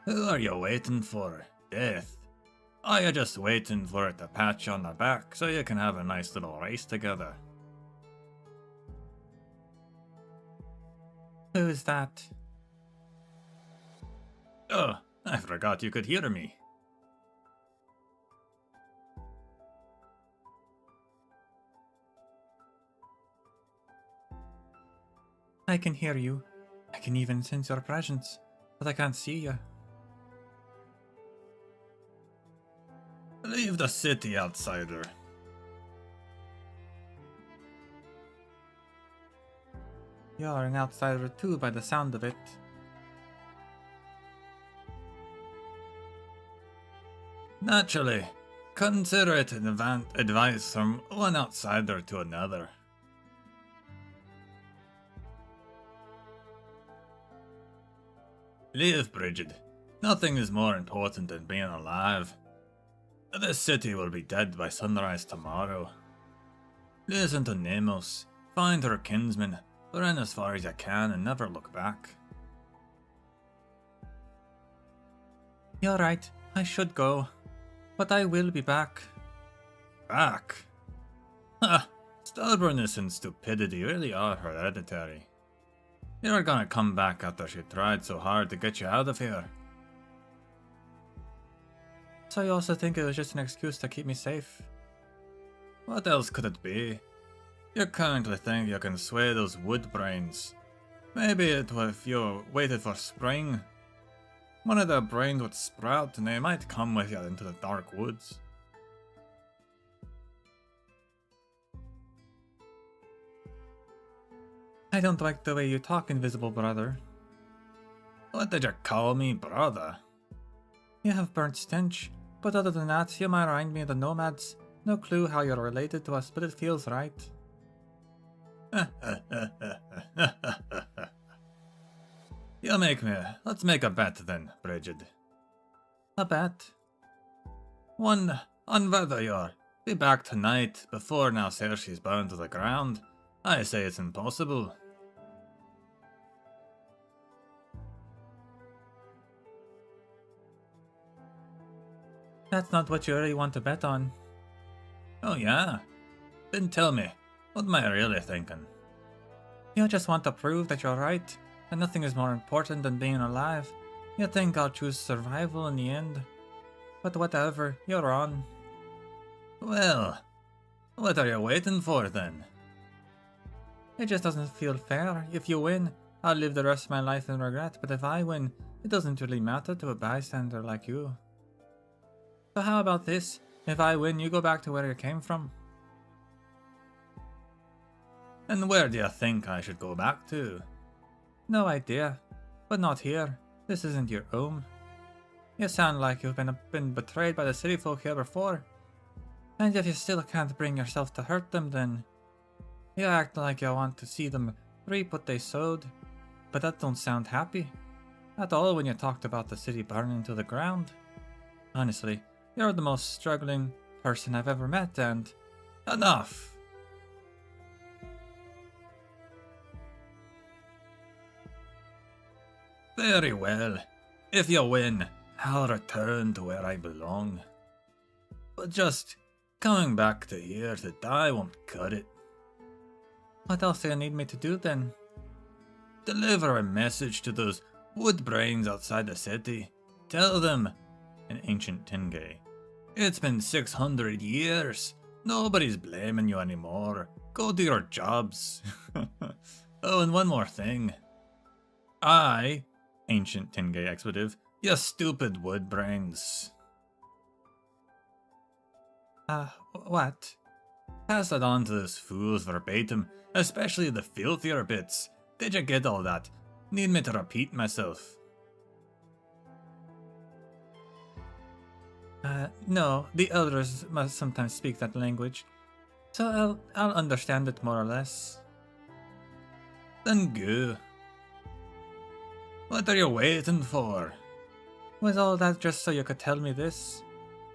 Who are you waiting for? Death? Are you just waiting for it to pat you on the back so you can have a nice little race together? Who is that? Oh, I forgot you could hear me. I can hear you. I can even sense your presence, but I can't see you. Leave the city, outsider. You're an outsider too, by the sound of it. Naturally. Consider it an advice from one outsider to another. Live, Bridget. Nothing is more important than being alive. This city will be dead by sunrise tomorrow. Listen to Nemos. Find her kinsman. Run as far as you can and never look back. You're right. I should go. But I will be back. Back? Ha! Stubbornness and stupidity really are hereditary. You're gonna come back after she tried so hard to get you out of here. So you also think it was just an excuse to keep me safe? What else could it be? You currently think you can sway those wood brains. Maybe it was if you waited for spring. One of their brains would sprout and they might come with you into the dark woods. I don't like the way you talk, Invisible Brother. What did you call me, brother? You have burnt stench, but other than that, you might remind me of the nomads. No clue how you're related to us, but it feels right. You make me. Let's make a bet then, Bridget. A bet? One on whether you'll be back tonight before now Cersei's burned to the ground. I say it's impossible. That's not what you really want to bet on. Oh yeah? Then tell me, what am I really thinking? You just want to prove that you're right, and nothing is more important than being alive. You think I'll choose survival in the end? But whatever, you're on. Well, what are you waiting for then? It just doesn't feel fair. If you win, I'll live the rest of my life in regret, but if I win, it doesn't really matter to a bystander like you. So how about this? If I win, you go back to where you came from. And where do you think I should go back to? No idea, but not here. This isn't your home. You sound like you've been betrayed by the city folk here before. And if you still can't bring yourself to hurt them, then you act like you want to see them reap what they sowed. But that don't sound happy at all when you talked about the city burning to the ground. Honestly, you're the most struggling person I've ever met, and enough! Very well. If you win, I'll return to where I belong. But just coming back to here to die won't cut it. What else do you need me to do then? Deliver a message to those wood brains outside the city. Tell them, in ancient Tenge, it's been 600 years. Nobody's blaming you anymore. Go do your jobs. Oh, and one more thing. Ancient Tenge expletive, you stupid wood brains. What? Pass that on to those fools verbatim, especially the filthier bits. Did you get all that? Need me to repeat myself? No, the elders must sometimes speak that language, so I'll understand it more or less. Then go. What are you waiting for? Was all that just so you could tell me this?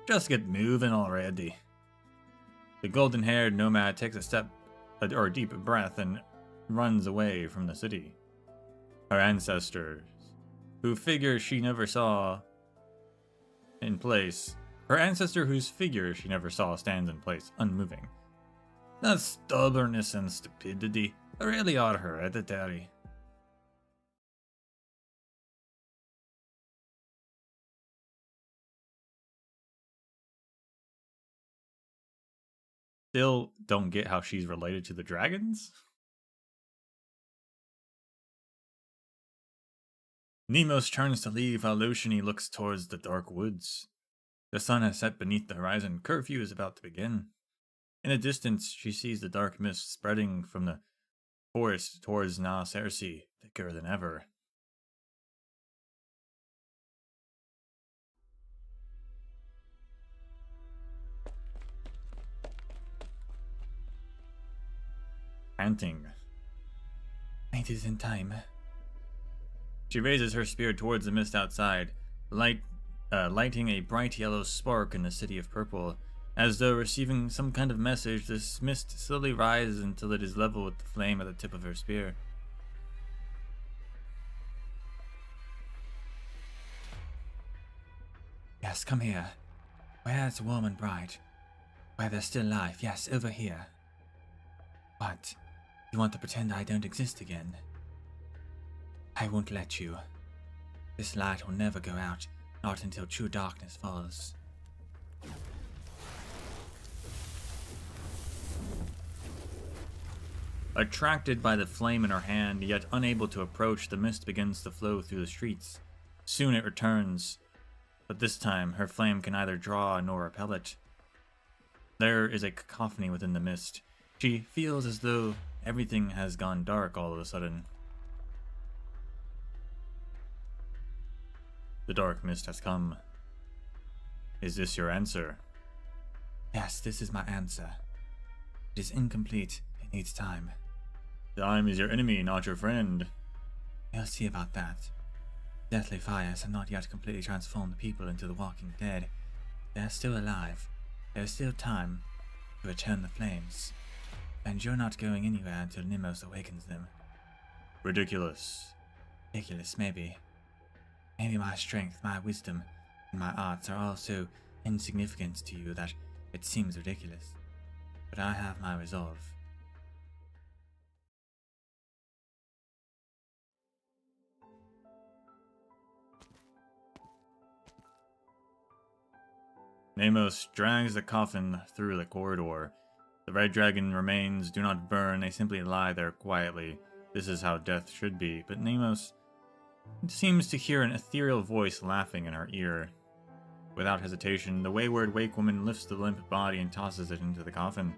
Just get moving already. The golden-haired nomad takes a step, or a deep breath, and runs away from the city. Her ancestors, whose figure she never saw stands in place, unmoving. That stubbornness and stupidity really are hereditary. Still don't get how she's related to the dragons? Nemos turns to leave while Luciany looks towards the dark woods. The sun has set beneath the horizon. Curfew is about to begin. In the distance, she sees the dark mist spreading from the forest towards Na Cersei, thicker than ever. Panting. It is in time. She raises her spear towards the mist outside, lighting a bright yellow spark in the city of purple. As though receiving some kind of message, this mist slowly rises until it is level with the flame at the tip of her spear. Yes, come here. Where it's warm and bright. Where there's still life. Yes, over here. What? You want to pretend I don't exist again? I won't let you. This light will never go out, not until true darkness falls. Attracted by the flame in her hand, yet unable to approach, the mist begins to flow through the streets. Soon it returns, but this time her flame can neither draw nor repel it. There is a cacophony within the mist. She feels as though everything has gone dark all of a sudden. The dark mist has come. Is this your answer? Yes, this is my answer. It is incomplete. It needs time. Time is your enemy, not your friend. You'll see about that. Deathly fires have not yet completely transformed the people into the walking dead. They are still alive. There is still time to return the flames. And you're not going anywhere until Nemos awakens them. Ridiculous. Ridiculous, maybe. Maybe my strength, my wisdom, and my arts are all so insignificant to you that it seems ridiculous. But I have my resolve. Nemos drags the coffin through the corridor. The red dragon remains do not burn, they simply lie there quietly. This is how death should be, but Nemos seems to hear an ethereal voice laughing in her ear. Without hesitation, the wayward wake woman lifts the limp body and tosses it into the coffin.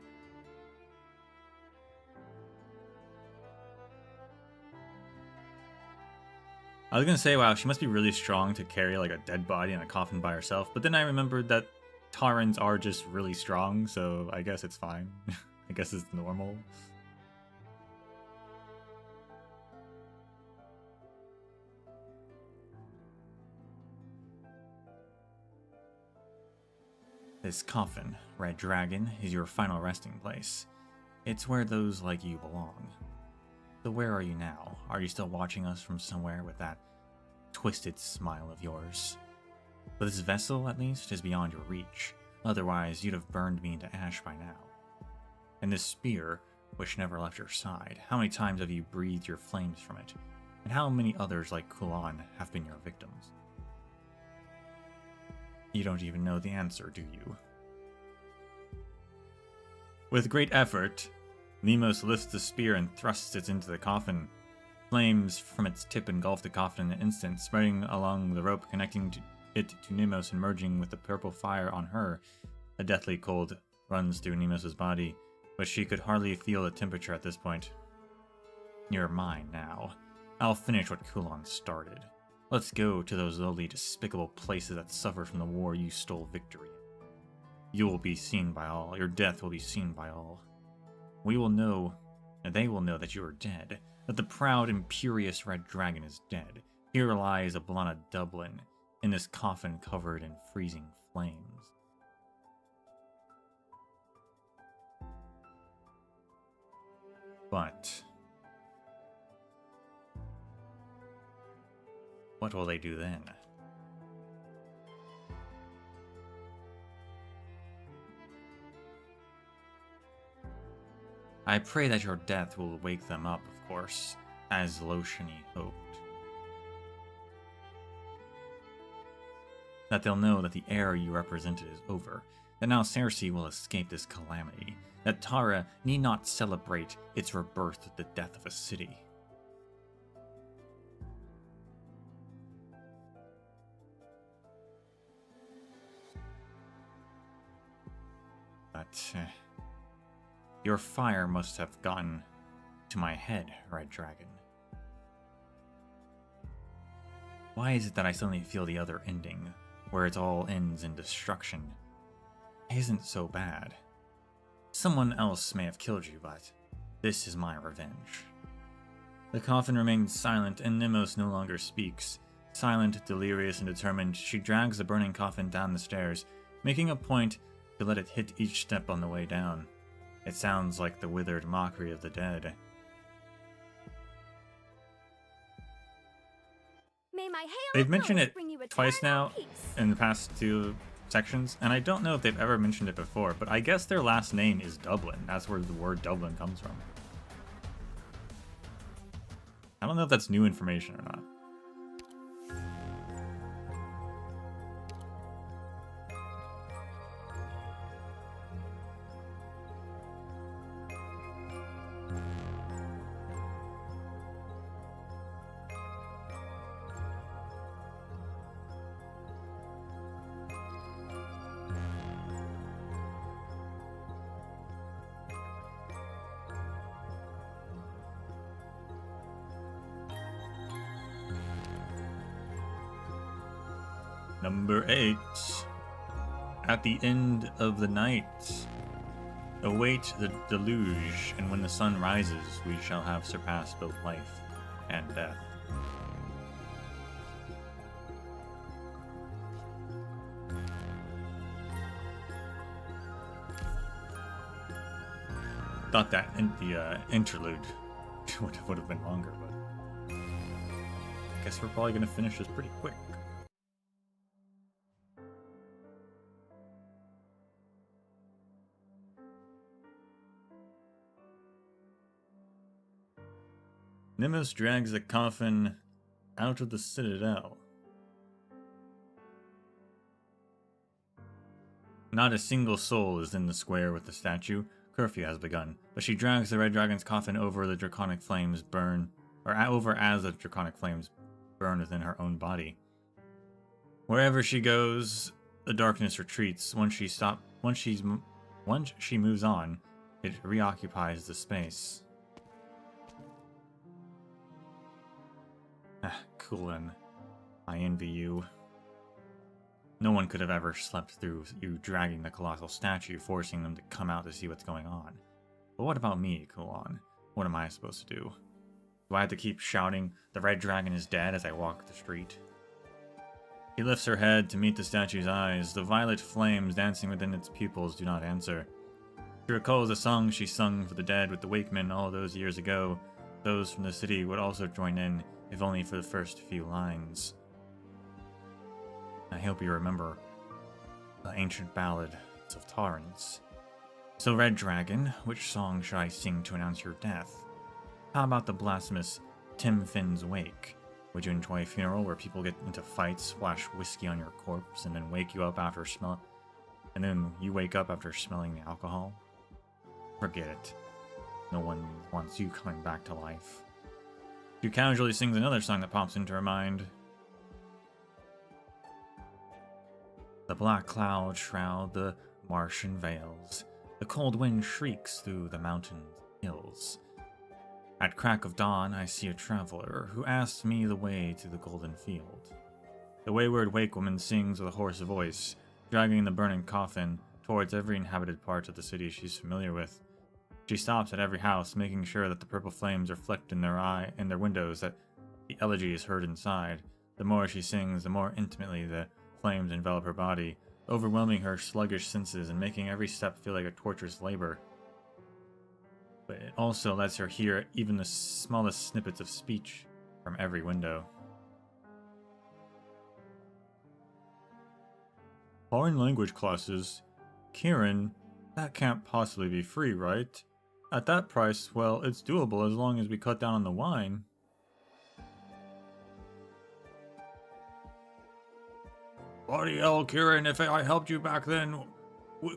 I was gonna say, wow, she must be really strong to carry like a dead body in a coffin by herself, but then I remembered that Taurens are just really strong, so I guess it's fine. I guess it's normal. This coffin, Red Dragon, is your final resting place. It's where those like you belong. So where are you now? Are you still watching us from somewhere with that twisted smile of yours? But this vessel, at least, is beyond your reach. Otherwise, you'd have burned me into ash by now. And this spear, which never left your side, how many times have you breathed your flames from it? And how many others like Kulan have been your victims? You don't even know the answer, do you? With great effort, Nemos lifts the spear and thrusts it into the coffin. Flames from its tip engulf the coffin in an instant, spreading along the rope connecting it to Nemos and merging with the purple fire on her. A deathly cold runs through Nemos's body, but she could hardly feel the temperature at this point. You're mine now. I'll finish what Kulan started. Let's go to those lowly, despicable places that suffer from the war you stole victory in. You will be seen by all. Your death will be seen by all. We will know, and they will know that you are dead, that the proud, imperious Red Dragon is dead. Here lies Eblana Dublin, in this coffin covered in freezing flames. But what will they do then? I pray that your death will wake them up, of course, as Loshani hoped. That they'll know that the era you represented is over, that now Cersei will escape this calamity, that Tara need not celebrate its rebirth at the death of a city. But your fire must have gotten to my head, Red Dragon. Why is it that I suddenly feel the other ending, where it all ends in destruction, isn't so bad? Someone else may have killed you, but this is my revenge. The coffin remains silent, and Nemos no longer speaks. Silent, delirious, and determined, she drags the burning coffin down the stairs, making a point to let it hit each step on the way down. It sounds like the withered mockery of the dead. May my They've mentioned it bring you twice now peace. in the past two sections, and I don't know if they've ever mentioned it before, but I guess their last name is Dublin. That's where the word Dublin comes from. I don't know if that's new information or not. Number 8. At the end of the night. Await the deluge, and when the sun rises, we shall have surpassed both life and death. Thought that the interlude would have been longer, but I guess we're probably going to finish this pretty quick. Nemos drags the coffin out of the citadel. Not a single soul is in the square with the statue. Curfew has begun, but she drags the red dragon's coffin over the draconic flames burn, or over as the draconic flames burn within her own body. Wherever she goes, the darkness retreats. Once she moves on, it reoccupies the space. Coolin, I envy you. No one could have ever slept through you dragging the colossal statue, forcing them to come out to see what's going on. But what about me, Kulon? What am I supposed to do? Do I have to keep shouting, "The red dragon is dead," as I walk the street? He lifts her head to meet the statue's eyes. The violet flames dancing within its pupils do not answer. She recalls a song she sung for the dead with the Wakemen all those years ago. Those from the city would also join in, if only for the first few lines. I hope you remember the ancient ballads of Torrance. So, Red Dragon, which song should I sing to announce your death? How about the blasphemous Tim Finn's Wake? Would you enjoy a funeral where people get into fights, splash whiskey on your corpse, and then wake you up after you wake up after smelling the alcohol? Forget it. No one wants you coming back to life. She casually sings another song that pops into her mind. The black clouds shroud the Martian vales. The cold wind shrieks through the mountain hills. At crack of dawn, I see a traveler who asks me the way to the golden field. The wayward wake woman sings with a hoarse voice, dragging the burning coffin towards every inhabited part of the city she's familiar with. She stops at every house, making sure that the purple flames reflect in their windows, that the elegy is heard inside. The more she sings, the more intimately the flames envelop her body, overwhelming her sluggish senses and making every step feel like a torturous labor. But it also lets her hear even the smallest snippets of speech from every window. Foreign language classes? Kieran, that can't possibly be free, right? At that price, well, it's doable as long as we cut down on the wine. Bloody hell, Kieran, if I helped you back then,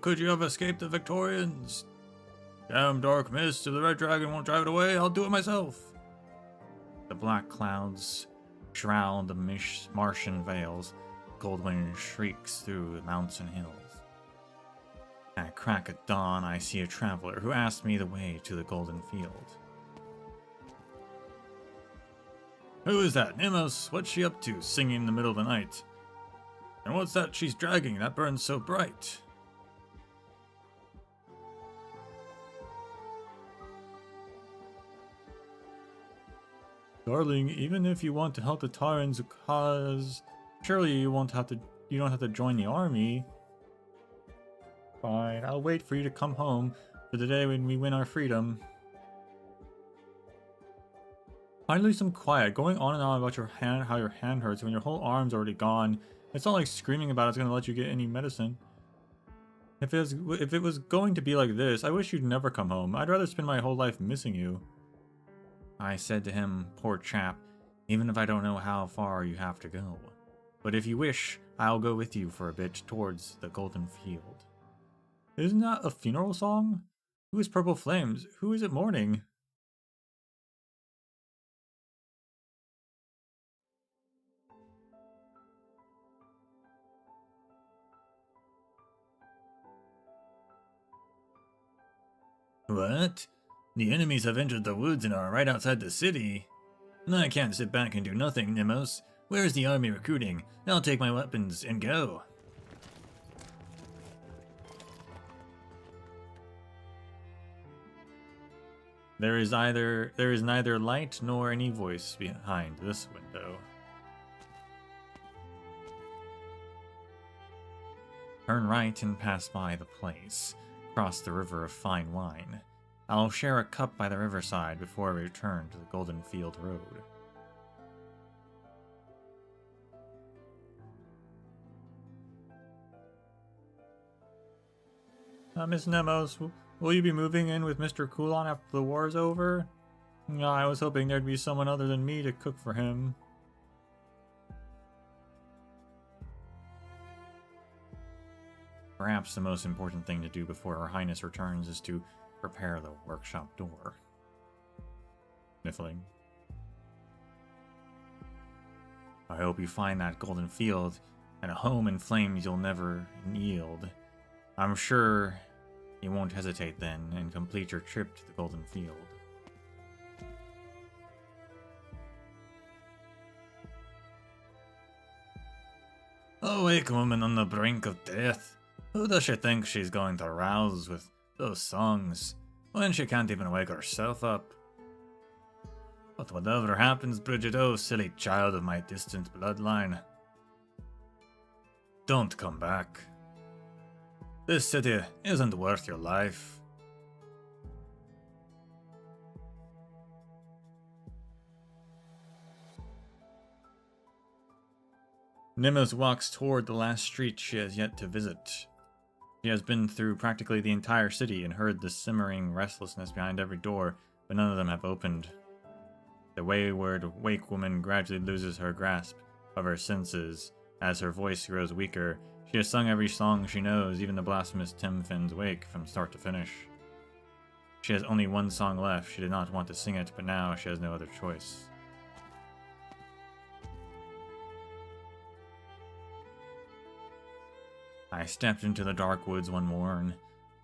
could you have escaped the Victorians? Damn dark mist, if the Red Dragon won't drive it away, I'll do it myself. The black clouds shroud the Martian vales. Cold wind shrieks through the mountains and hills. At crack of dawn, I see a traveler who asks me the way to the golden field. Who is that? Nemos? What's she up to, singing in the middle of the night? And what's that she's dragging that burns so bright? Darling, even if you want to help the Tyrants cause, surely you don't have to join the army. Fine, I'll wait for you to come home for the day when we win our freedom. Finally some quiet, going on and on about your hand, how your hand hurts when your whole arm's already gone. It's not like screaming about it's gonna let you get any medicine. If it was going to be like this, I wish you'd never come home. I'd rather spend my whole life missing you. I said to him, poor chap, even if I don't know how far you have to go. But if you wish, I'll go with you for a bit towards the golden field. Isn't that a funeral song? Who is Purple Flames? Who is it mourning? What? The enemies have entered the woods and are right outside the city. I can't sit back and do nothing, Nemos. Where's the army recruiting? I'll take my weapons and go. There is neither light nor any voice behind this window. Turn right and pass by the place. Cross the river of fine wine. I'll share a cup by the riverside before we return to the Golden Field Road. Miss Nemos, will you be moving in with Mr. Kulon after the war is over? I was hoping there'd be someone other than me to cook for him. Perhaps the most important thing to do before Her Highness returns is to prepare the workshop door. Sniffling. I hope you find that golden field and a home in flames you'll never yield. I'm sure you won't hesitate then and complete your trip to the golden field. Awake woman on the brink of death. Who does she think she's going to rouse with those songs when she can't even wake herself up? But whatever happens, Bridget, oh silly child of my distant bloodline, don't come back. This city isn't worth your life. Nemoth walks toward the last street she has yet to visit. She has been through practically the entire city and heard the simmering restlessness behind every door, but none of them have opened. The wayward wake woman gradually loses her grasp of her senses as her voice grows weaker. She has sung every song she knows, even the blasphemous Tim Finn's Wake, from start to finish. She has only one song left. She did not want to sing it, but now she has no other choice. I stepped into the dark woods one morn,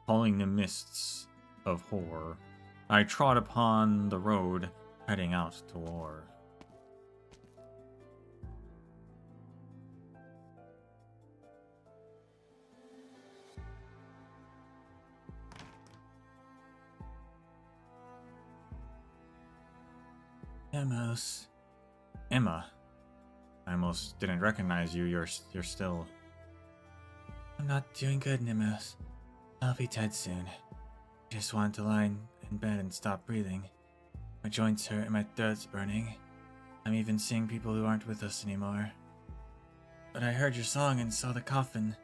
calling the mists of horror. I trod upon the road, heading out to war. Emma. I almost didn't recognize you. You're still... I'm not doing good, Nimos. I'll be dead soon. I just want to lie in bed and stop breathing. My joints hurt and my throat's burning. I'm even seeing people who aren't with us anymore. But I heard your song and saw the coffin.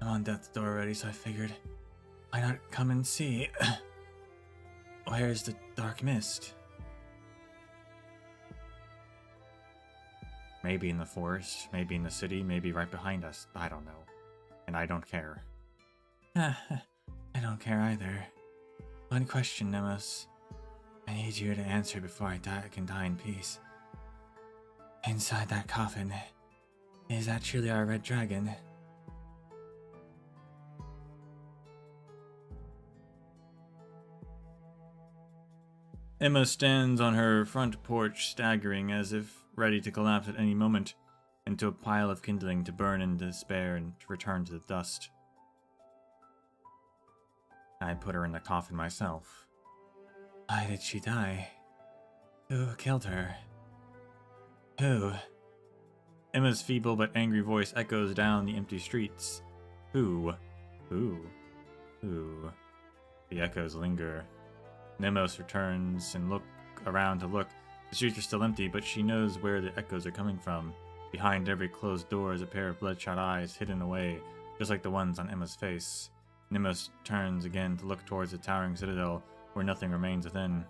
I'm on death's door already, so I figured, why not come and see? Where's the dark mist? Maybe in the forest, maybe in the city, maybe right behind us. I don't know. And I don't care. I don't care either. One question, Nemos. I need you to answer before I can die in peace. Inside that coffin, is that truly our red dragon? Emma stands on her front porch, staggering as if ready to collapse at any moment into a pile of kindling to burn in despair and to return to the dust. I put her in the coffin myself. Why did she die? Who killed her? Who? Emma's feeble but angry voice echoes down the empty streets. Who? Who? Who? The echoes linger. Nemos returns and look around to look. The streets are still empty, but she knows where the echoes are coming from. Behind every closed door is a pair of bloodshot eyes hidden away, just like the ones on Emma's face. Nemos turns again to look towards the towering citadel, where nothing remains within.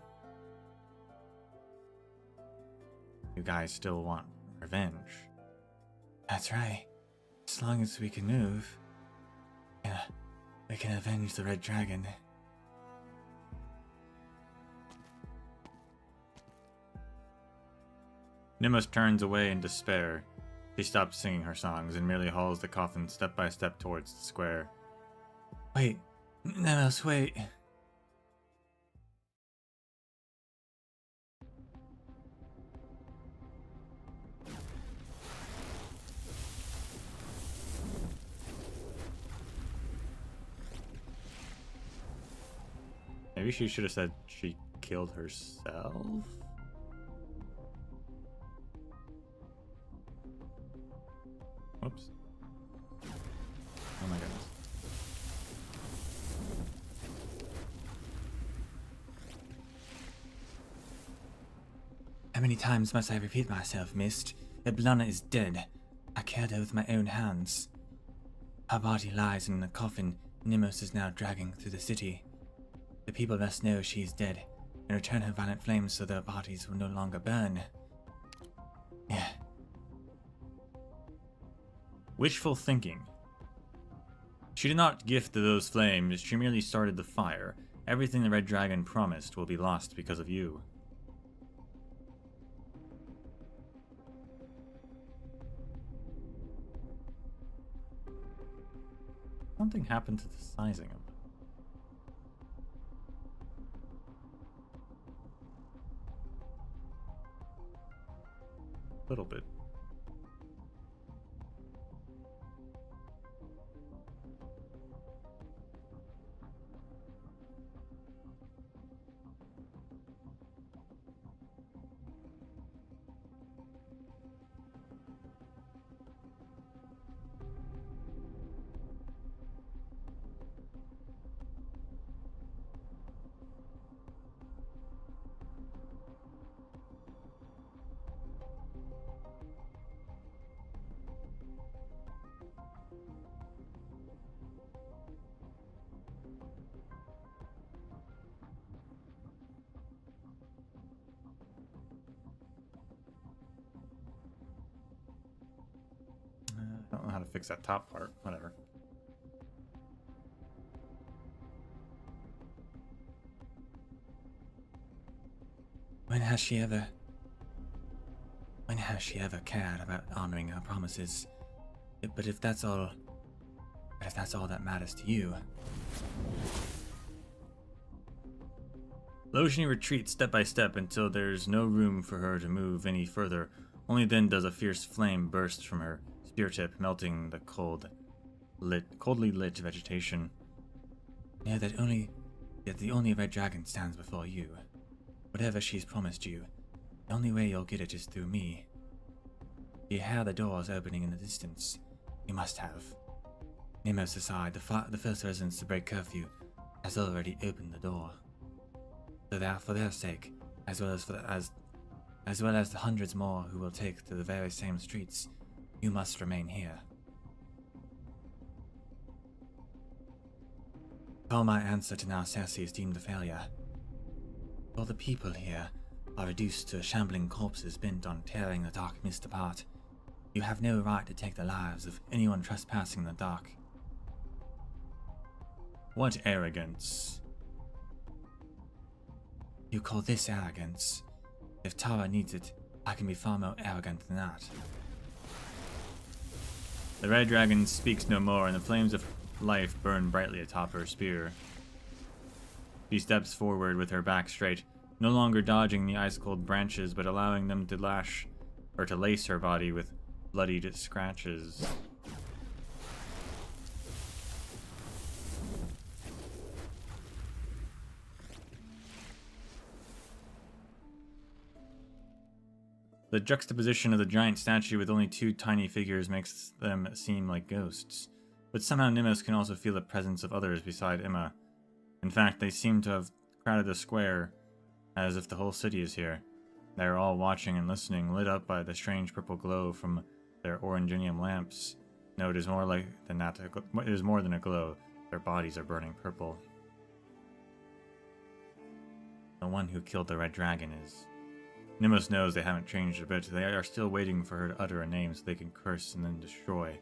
You guys still want revenge? That's right. As long as we can move, we can avenge the red dragon. Nemos turns away in despair. She stops singing her songs and merely hauls the coffin step by step towards the square. Wait, Nemos, wait. Maybe she should have said she killed herself? Whoops. Oh my goodness. How many times must I repeat myself, Misc? Eblana is dead. I killed her with my own hands. Her body lies in the coffin Nemos is now dragging through the city. The people must know she is dead and return her violent flames so their bodies will no longer burn. Yeah. Wishful thinking. She did not gift those flames, she merely started the fire. Everything the Red Dragon promised will be lost because of you. Something happened to the sizing of it. A little bit. I don't know how to fix that top part. Whatever. When has she ever cared about honoring her promises? But if that's all that matters to you. Loshini retreats step by step until there's no room for her to move any further. Only then does a fierce flame burst from her spear tip, melting the coldly lit vegetation. Know that the only red dragon stands before you. Whatever she's promised you, the only way you'll get it is through me. You hear the doors opening in the distance. You must have. Nemo's aside, the first residents to break curfew has already opened the door. So that, for their sake, as well as the hundreds more who will take to the very same streets, you must remain here. All my answer to now Cersei is deemed a failure. All the people here are reduced to shambling corpses bent on tearing the dark mist apart. You have no right to take the lives of anyone trespassing in the dark. What arrogance. You call this arrogance? If Tara needs it, I can be far more arrogant than that. The Red Dragon speaks no more, and the flames of life burn brightly atop her spear. She steps forward with her back straight, no longer dodging the ice-cold branches, but allowing them to lace her body with bloodied scratches. The juxtaposition of the giant statue with only two tiny figures makes them seem like ghosts. But somehow Nemo's can also feel the presence of others beside Emma. In fact, they seem to have crowded the square, as if the whole city is here. They are all watching and listening, lit up by the strange purple glow from their oranginium lamps. No, it is more than a glow. Their bodies are burning purple. The one who killed the Red Dragon is... Nemo's knows they haven't changed a bit. They are still waiting for her to utter a name so they can curse and then destroy.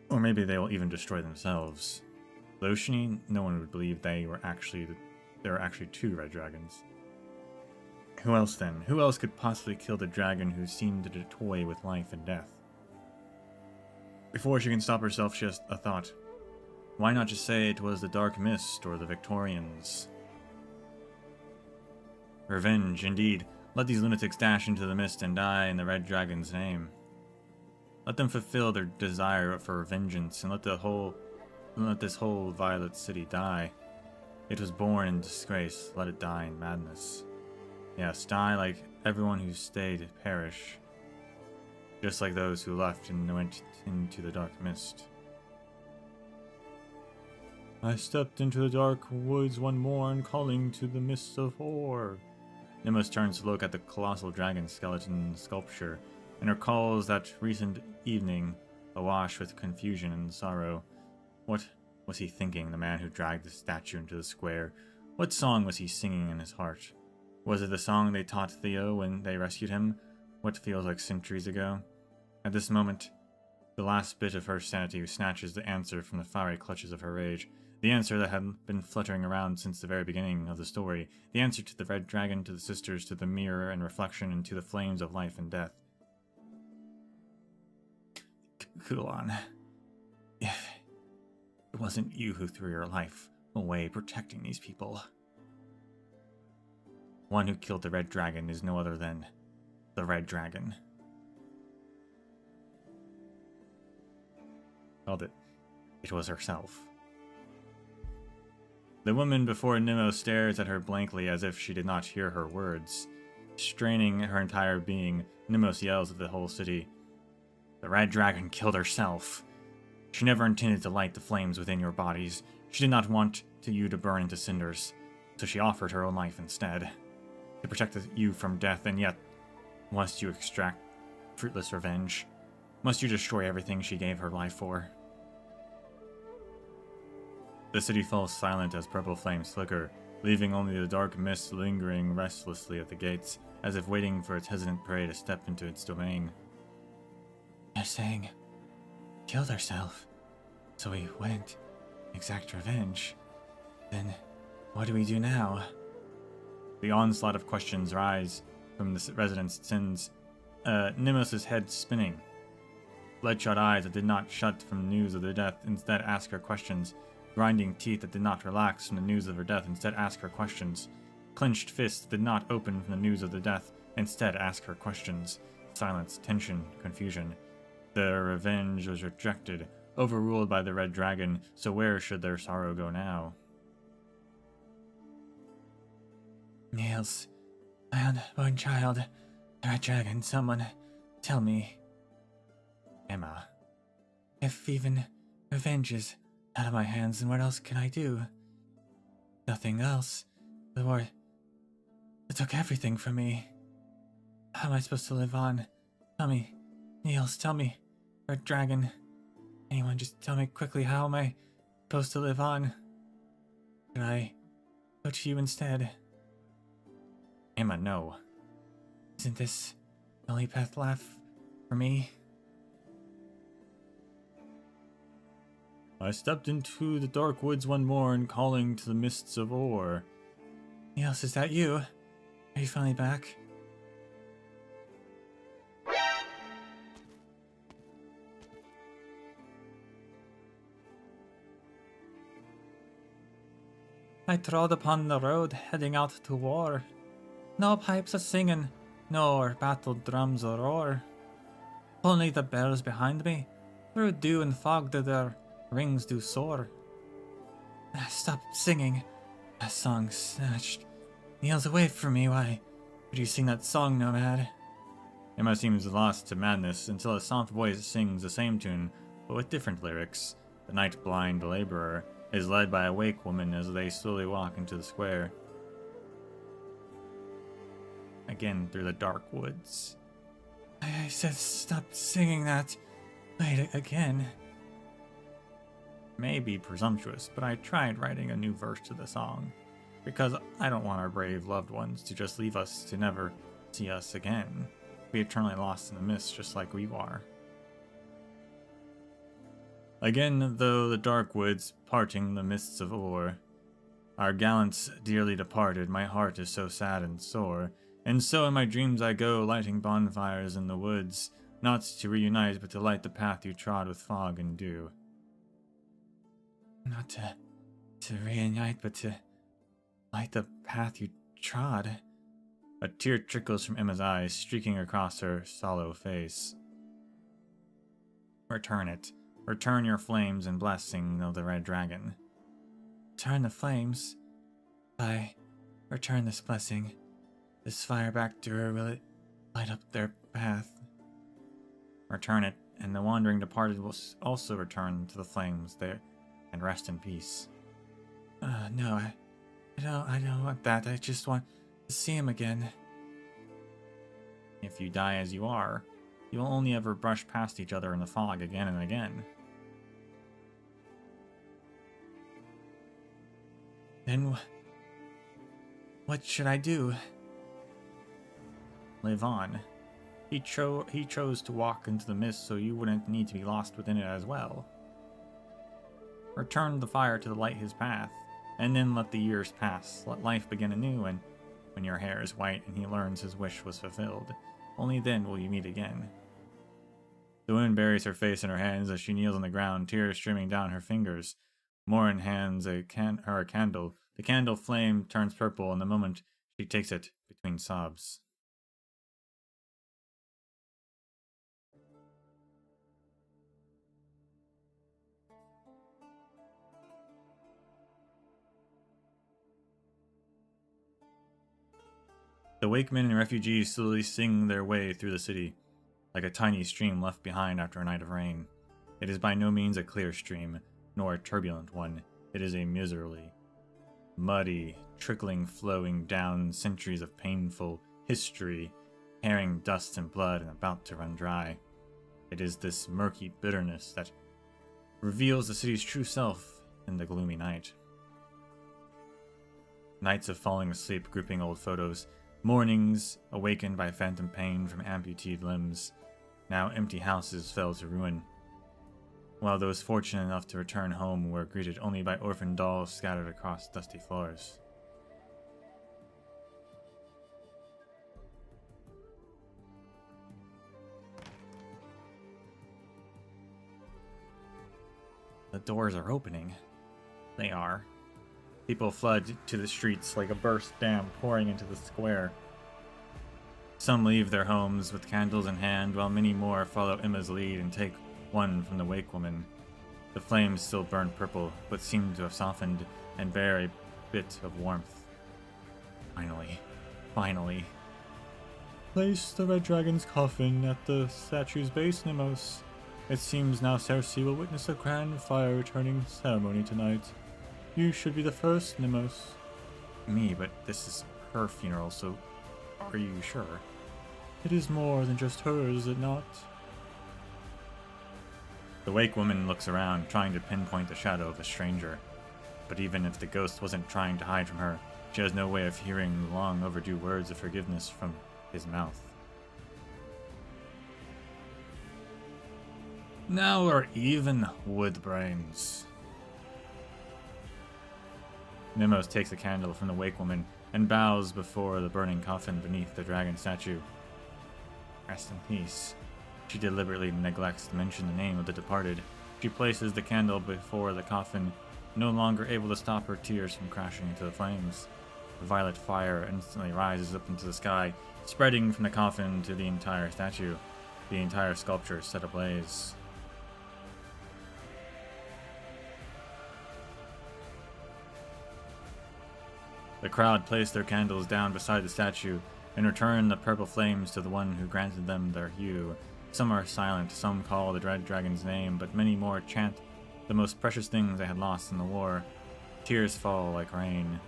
Or maybe they will even destroy themselves. Loshini, no one would believe there were actually two Red Dragons. Who else then? Who else could possibly kill the dragon who seemed to toy with life and death? Before she can stop herself, she has a thought. Why not just say it was the Dark Mist or the Victorians? Revenge, indeed. Let these lunatics dash into the mist and die in the Red Dragon's name. Let them fulfill their desire for vengeance, and let this whole Violet City die. It was born in disgrace. Let it die in madness. Yes, die like everyone who stayed perish. Just like those who left and went into the dark mist. I stepped into the dark woods one morn, calling to the mists of horror. Nemo's turns to look at the colossal dragon skeleton sculpture, and recalls that recent evening, awash with confusion and sorrow. What was he thinking, the man who dragged the statue into the square? What song was he singing in his heart? Was it the song they taught Theo when they rescued him? What feels like centuries ago? At this moment, The last bit of her sanity snatches the answer from the fiery clutches of her rage. The answer that had been fluttering around since the very beginning of the story. The answer to the red dragon, to the sisters, to the mirror and reflection, and to the flames of life and death. Kulan, if it wasn't you who threw your life away protecting these people, one who killed the red dragon is no other than the red dragon. Called it. It was herself. The woman before Nemo stares at her blankly as if she did not hear her words. Straining her entire being, Nimos yells at the whole city. The red dragon killed herself. She never intended to light the flames within your bodies. She did not want you to burn into cinders, so she offered her own life instead. To protect you from death, and yet must you extract fruitless revenge? Must you destroy everything she gave her life for? The city falls silent as purple flames flicker, leaving only the dark mist lingering restlessly at the gates, as if waiting for its hesitant prey to step into its domain. You're saying killed herself, so we wouldn't exact revenge. Then what do we do now? The onslaught of questions rise from the residents' sins, Nimos' head spinning. Bloodshot eyes that did not shut from news of their death instead ask her questions. Grinding teeth that did not relax from the news of her death instead ask her questions. Clenched fists that did not open from the news of the death instead ask her questions. Silence, tension, confusion. Their revenge was rejected, overruled by the red dragon, so where should their sorrow go now? Niels, my unborn child, the red dragon, someone, tell me. Emma. If even revenge is out of my hands, then what else can I do? Nothing else. The war, it took everything from me. How am I supposed to live on? Tell me, Niels, tell me, red dragon. Anyone, just tell me quickly, how am I supposed to live on? Should I go to you instead? Emma, no. Isn't this the only path left for me? I stepped into the dark woods one morn, calling to the mists of ore. Niels, is that you? Are you finally back? I trod upon the road, heading out to war. No pipes a singing, nor battle drums a roar. Only the bells behind me, through dew and fog did their rings do soar. Stop singing. That song snatched Niels away from me. Why would you sing that song, Nomad? Emma seems lost to madness until a soft voice sings the same tune, but with different lyrics. The night-blind laborer is led by a wake woman as they slowly walk into the square. Again through the dark woods. I said stop singing that. Wait, again. May be presumptuous, but I tried writing a new verse to the song, because I don't want our brave loved ones to just leave us to never see us again, be eternally lost in the mist just like we are. Again, though the dark woods, parting the mists of ore, our gallants dearly departed, my heart is so sad and sore, and so in my dreams I go, lighting bonfires in the woods, not to reunite, but to light the path you trod with fog and dew. Not to reunite, but to light the path you trod. A tear trickles from Emma's eyes, streaking across her sallow face. Return it. Return your flames and blessing of the red dragon. Return the flames? I return this blessing. This fire back to her, will it light up their path? Return it, and the wandering departed will also return to the flames there and rest in peace. No, I don't want that. I just want to see him again. If you die as you are, you will only ever brush past each other in the fog again and again. Then what should I do? Live on. He chose to walk into the mist so you wouldn't need to be lost within it as well. Return the fire to light his path, and then let the years pass. Let life begin anew, and when your hair is white and he learns his wish was fulfilled, only then will you meet again. The woman buries her face in her hands as she kneels on the ground, tears streaming down her fingers. Morin hands her a candle. The candle flame turns purple, and the moment she takes it between sobs. The wakemen and refugees slowly sing their way through the city, like a tiny stream left behind after a night of rain. It is by no means a clear stream, nor a turbulent one. It is a miserably muddy, trickling, flowing down centuries of painful history, carrying dust and blood and about to run dry. It is this murky bitterness that reveals the city's true self in the gloomy night. Nights of falling asleep, grouping old photos, mornings awakened by phantom pain from amputated limbs. Now empty houses fell to ruin, while those fortunate enough to return home were greeted only by orphan dolls scattered across dusty floors. The doors are opening. They are. People flood to the streets like a burst dam pouring into the square. Some leave their homes with candles in hand, while many more follow Emma's lead and take one from the wake woman. The flames still burn purple, but seem to have softened and bear a bit of warmth. Finally. Place the red dragon's coffin at the statue's base, Nemos. It seems now Cersei will witness a grand fire-returning ceremony tonight. You should be the first, Nemos. Me, but this is her funeral, so are you sure? It is more than just hers, is it not? The wake woman looks around, trying to pinpoint the shadow of a stranger. But even if the ghost wasn't trying to hide from her, she has no way of hearing the long overdue words of forgiveness from his mouth. Now we're even, Woodbrains. Nemos takes a candle from the wake woman and bows before the burning coffin beneath the dragon statue. Rest in peace. She deliberately neglects to mention the name of the departed. She places the candle before the coffin, no longer able to stop her tears from crashing into the flames. The violet fire instantly rises up into the sky, spreading from the coffin to the entire statue. The entire sculpture is set ablaze. The crowd place their candles down beside the statue and return the purple flames to the one who granted them their hue. Some are silent, some call the dread dragon's name, but many more chant the most precious things they had lost in the war. Tears fall like rain.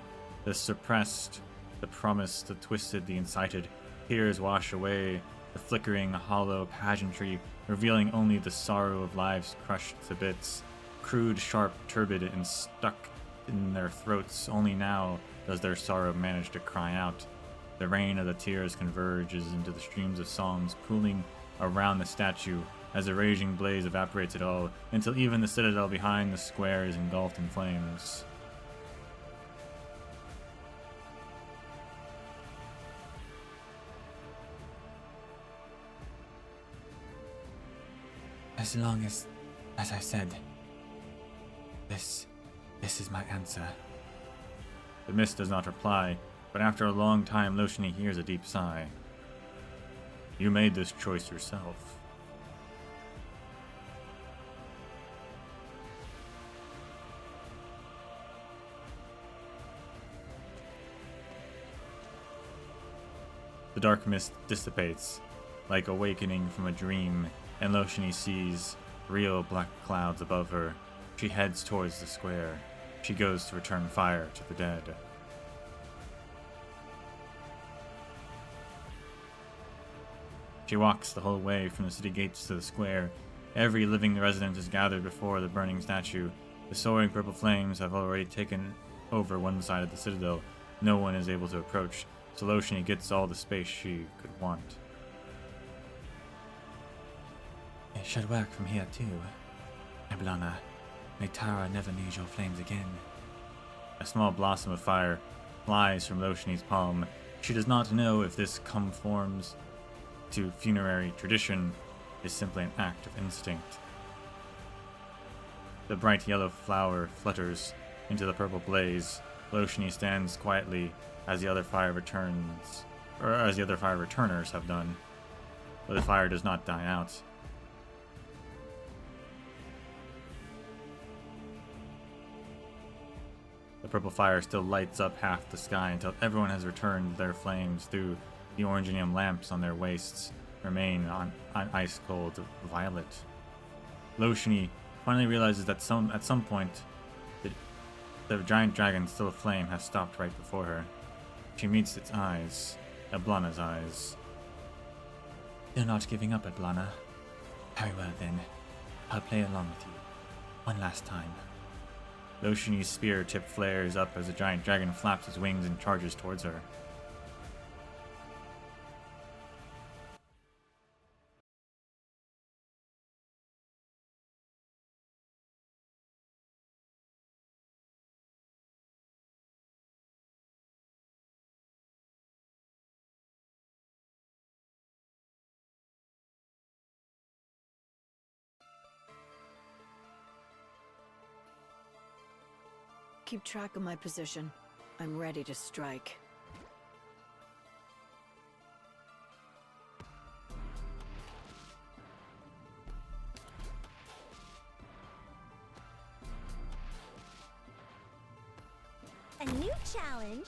The suppressed, the promised, the twisted, the incited. Tears wash away the flickering, hollow pageantry, revealing only the sorrow of lives crushed to bits. Crude, sharp, turbid, and stuck in their throats. Only now does their sorrow manage to cry out. The rain of the tears converges into the streams of songs pooling around the statue as a raging blaze evaporates it all, until even the citadel behind the square is engulfed in flames. As long as I said, this is my answer. The mist does not reply, but after a long time Loshini hears a deep sigh. You made this choice yourself. The dark mist dissipates, like awakening from a dream, and Loshini sees real black clouds above her. She heads towards the square. She goes to return fire to the dead. She walks the whole way from the city gates to the square. Every living resident is gathered before the burning statue. The soaring purple flames have already taken over one side of the citadel. No one is able to approach, so Loshini gets all the space she could want. It should work from here too. Eblana, may Tara never need your flames again. A small blossom of fire flies from Loshini's palm. She does not know if this conforms to funerary tradition, is simply an act of instinct. The bright yellow flower flutters into the purple blaze. Loshini stands quietly as the other fire returners have done, but the fire does not die out. The purple fire still lights up half the sky until everyone has returned their flames through the oranginium lamps on their waists remain on ice-cold violet. Loshini finally realizes that at some point the giant dragon still aflame has stopped right before her. She meets its eyes, Eblana's eyes. You're not giving up, Eblana. Very well then. I'll play along with you. One last time. Loshini's spear tip flares up as the giant dragon flaps its wings and charges towards her. Keep track of my position. I'm ready to strike. A new challenge.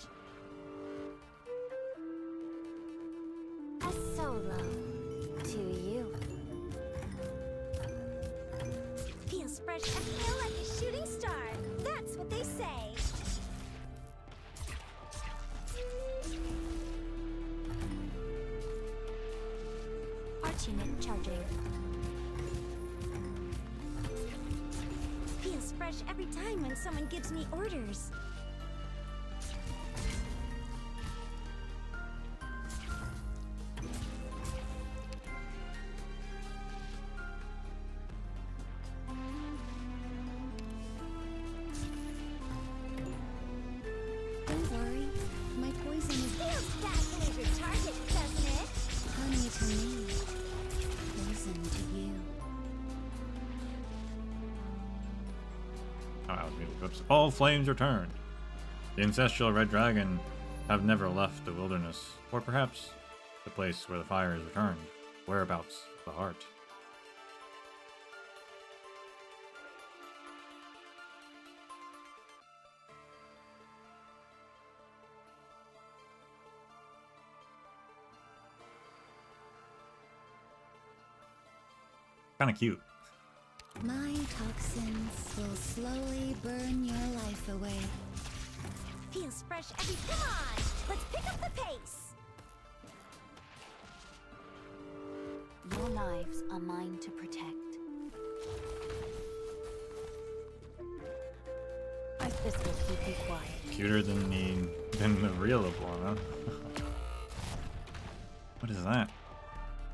A solo. To you. Feels fresh and feel like a shooting star. That's what they say. Archunit charging. Feels fresh every time when someone gives me orders. Don't worry, my poison is Feels fascinating your target, doesn't it? honey to me, poison to you. Oh, that was beautiful. Whoops. All flames returned. The ancestral red dragon have never left the wilderness, or perhaps the place where the fire is returned. Whereabouts the heart? Kind of cute. My toxins will slowly burn your life away. Feels fresh every. Come on! Let's pick up the pace! Your lives are mine to protect. This will keep you quiet. Cuter than the real Eblana. What is that?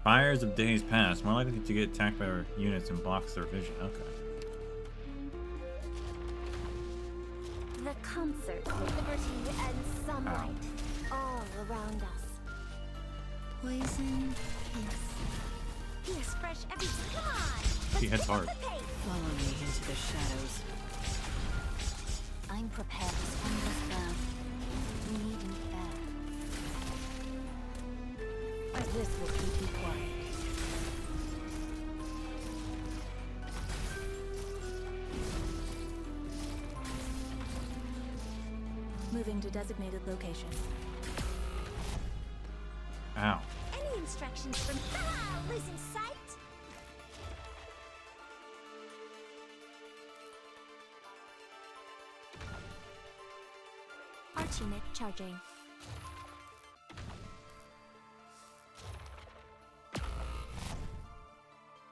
Fires of days past, more likely to get attacked by our units and blocks their vision. Okay. The concert, liberty, and sunlight all around us. Poison kiss. Feels fresh every. Come on! She hits hard. Follow me into the shadows. I'm prepared to swing this ground. You needn't fear. This will keep you quiet. Moving to designated location. Ow. Any instructions from losing sight? Archunit charging.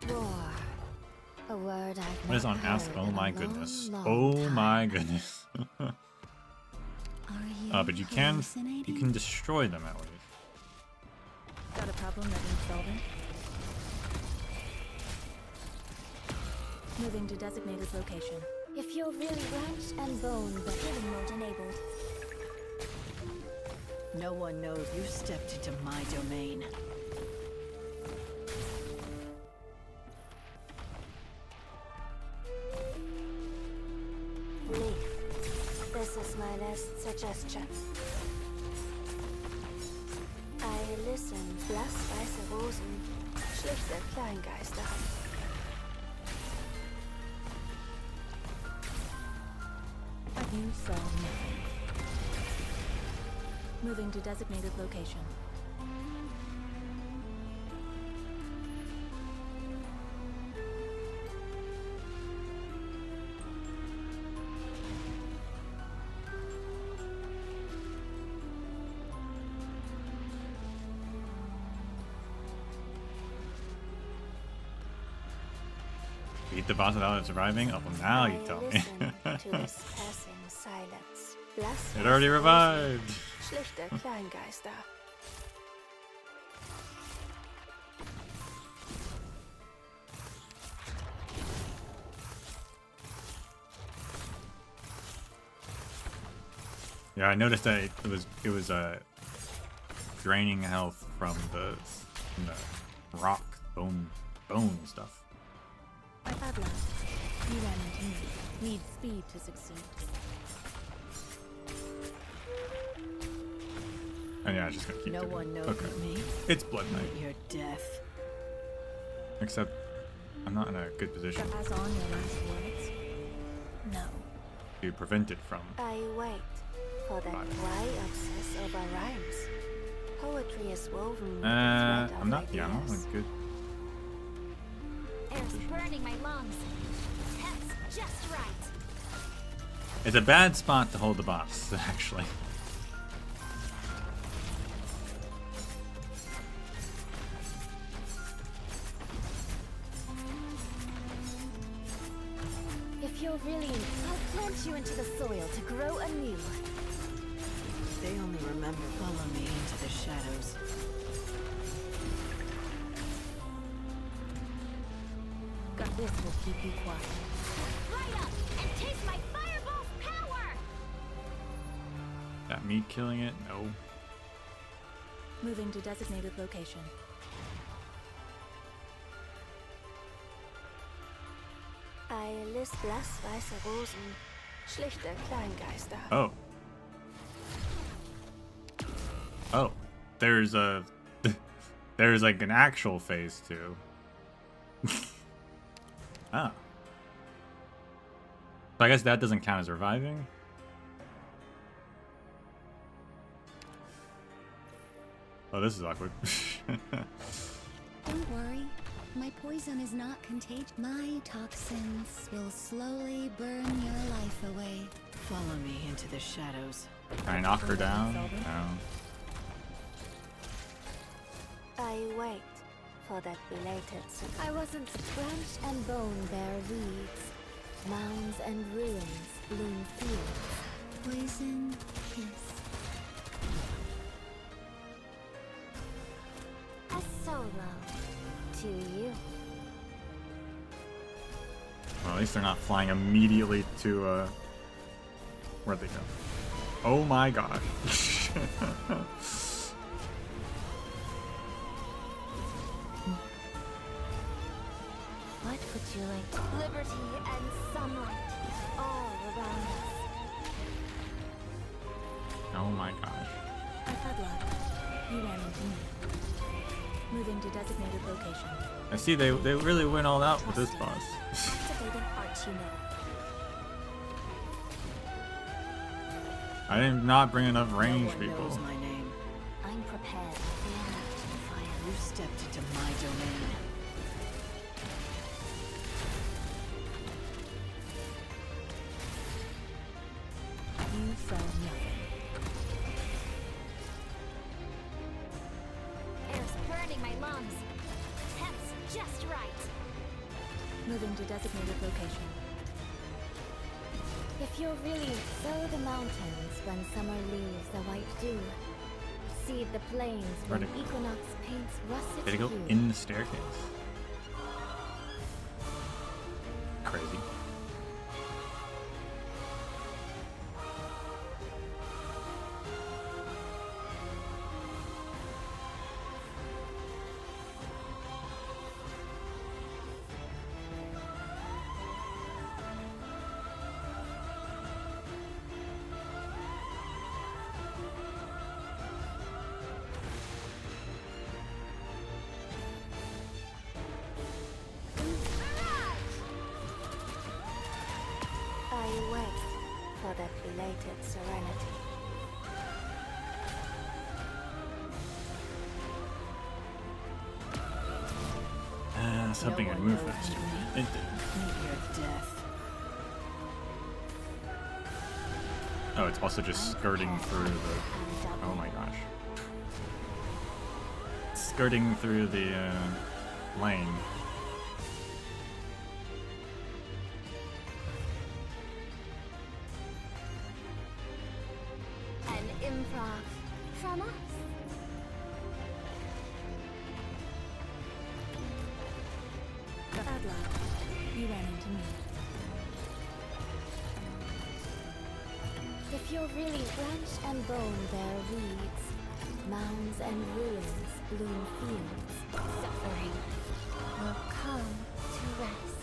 Roar. A word I've What is on not ask? heard Oh in a my long, goodness. long Oh time. my goodness. Are you But you can hallucinating? destroy them at least. Got a problem that needs solving? Moving to designated location. If you're really wrenched and boned, the healing mode enabled. No one knows you stepped into my domain. Leaf. This is my last suggestion. I listen, blassweiße Rosen, schlichte Kleingeister. You saw nothing. Moving to designated location. Beat the boss without surviving? Oh, well, now you tell me. To this passing silence. It already revived. Schlichte Kleingeister. Yeah, I noticed that it was draining health from the rock bone stuff. I thought last. You ran into me. Need speed to succeed. Oh yeah, I'm just gonna keep No doing one it. knows Okay. but me. It's Blood Knight. Your death. Except I'm not in a good position Pass on your last words? No. to prevent it from. I wait for that why obsess over rhymes. Poetry is woven with the thread of I'm not. Yeah, I'm not ideas. in good. Air's burning my lungs. Temps just right. It's a bad spot to hold the boss, actually. If you're really, I'll plant you into the soil to grow anew. They only remember follow me into the shadows. Got this will keep you quiet. Right up and taste my fireball power! That me killing it? No. Moving to designated location. Eiles blassweiße Rosen, schlichte Kleingeister. Oh. Oh. There's a. There's like an actual phase too. Ah. So I guess that doesn't count as reviving. Oh, this is awkward. Don't worry. My poison is not contagious. My toxins will slowly burn your life away. Follow me into the shadows. Can I knock her down? No. I wait for that belated surprise. I wasn't branch and bone bear weeds. Mounds and ruins bloom fields. Poison kiss. A solo to you. Well, at least they're not flying immediately to, where'd they go? Oh my god. What would you like? Liberty and sunlight all around us. Oh my gosh. I had luck. You ran into me. Moving to designated location. I see they really went all out with this boss. Activating arch unit. I did not bring enough range No one people. knows my name. I'm prepared. Fire. You stepped into my domain. You saw nothing. Air's burning my lungs. Temps just right. Moving to designated location. If you're really sow the mountains when summer leaves the white dew. Seed the plains when Where'd it go? equinox paints russet Did it go hue. in the staircase? crazy. I wait for that belated serenity. I was hoping it'd move faster. It did. Meet your death. Oh, it's also just skirting through the... Oh my gosh. Skirting through the lane. An improv from us. Bad luck. You ran into me. If you're really branch and bone bear weeds, mounds and ruins bloom fields, suffering will come to rest.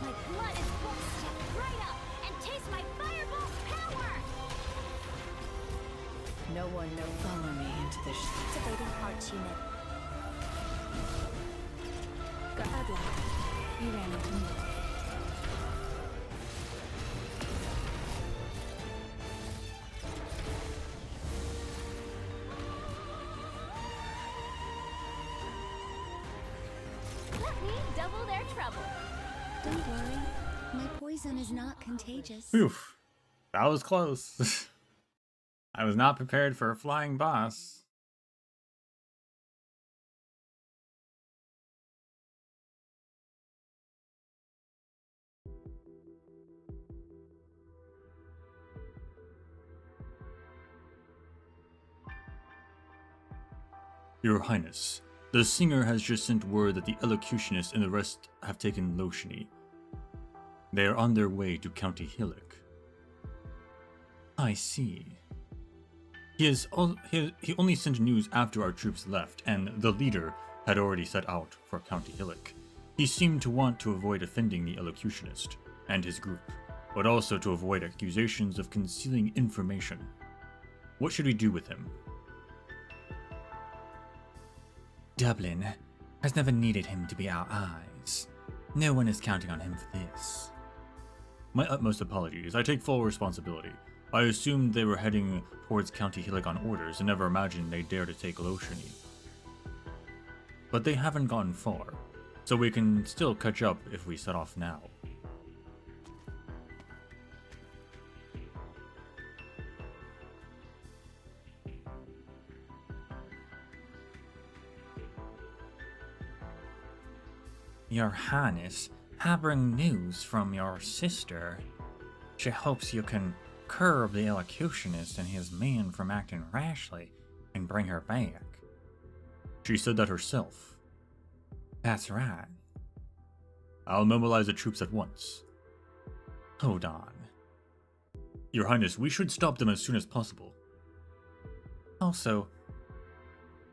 My blood is boiling right up and taste my fireball power! No one knows. Follow me into the Activating heart unit. Bad luck. You ran into me. Let me double their trouble. Don't worry. My poison is not contagious. Phew. That was close. I was not prepared for a flying boss. Your Highness, the singer has just sent word that the elocutionist and the rest have taken Loshini. They are on their way to County Hillock. I see. He only sent news after our troops left, and the leader had already set out for County Hillock. He seemed to want to avoid offending the elocutionist and his group, but also to avoid accusations of concealing information. What should we do with him? Dublin has never needed him to be our eyes. No one is counting on him for this. My utmost apologies. I take full responsibility. I assumed they were heading towards County Hillock on orders and never imagined they'd dare to take Loshini. But they haven't gone far, so we can still catch up if we set off now. Your Highness, I bring news from your sister. She hopes you can curb the elocutionist and his men from acting rashly and bring her back. She said that herself. That's right. I'll mobilize the troops at once. Hold on. Your Highness, we should stop them as soon as possible. Also,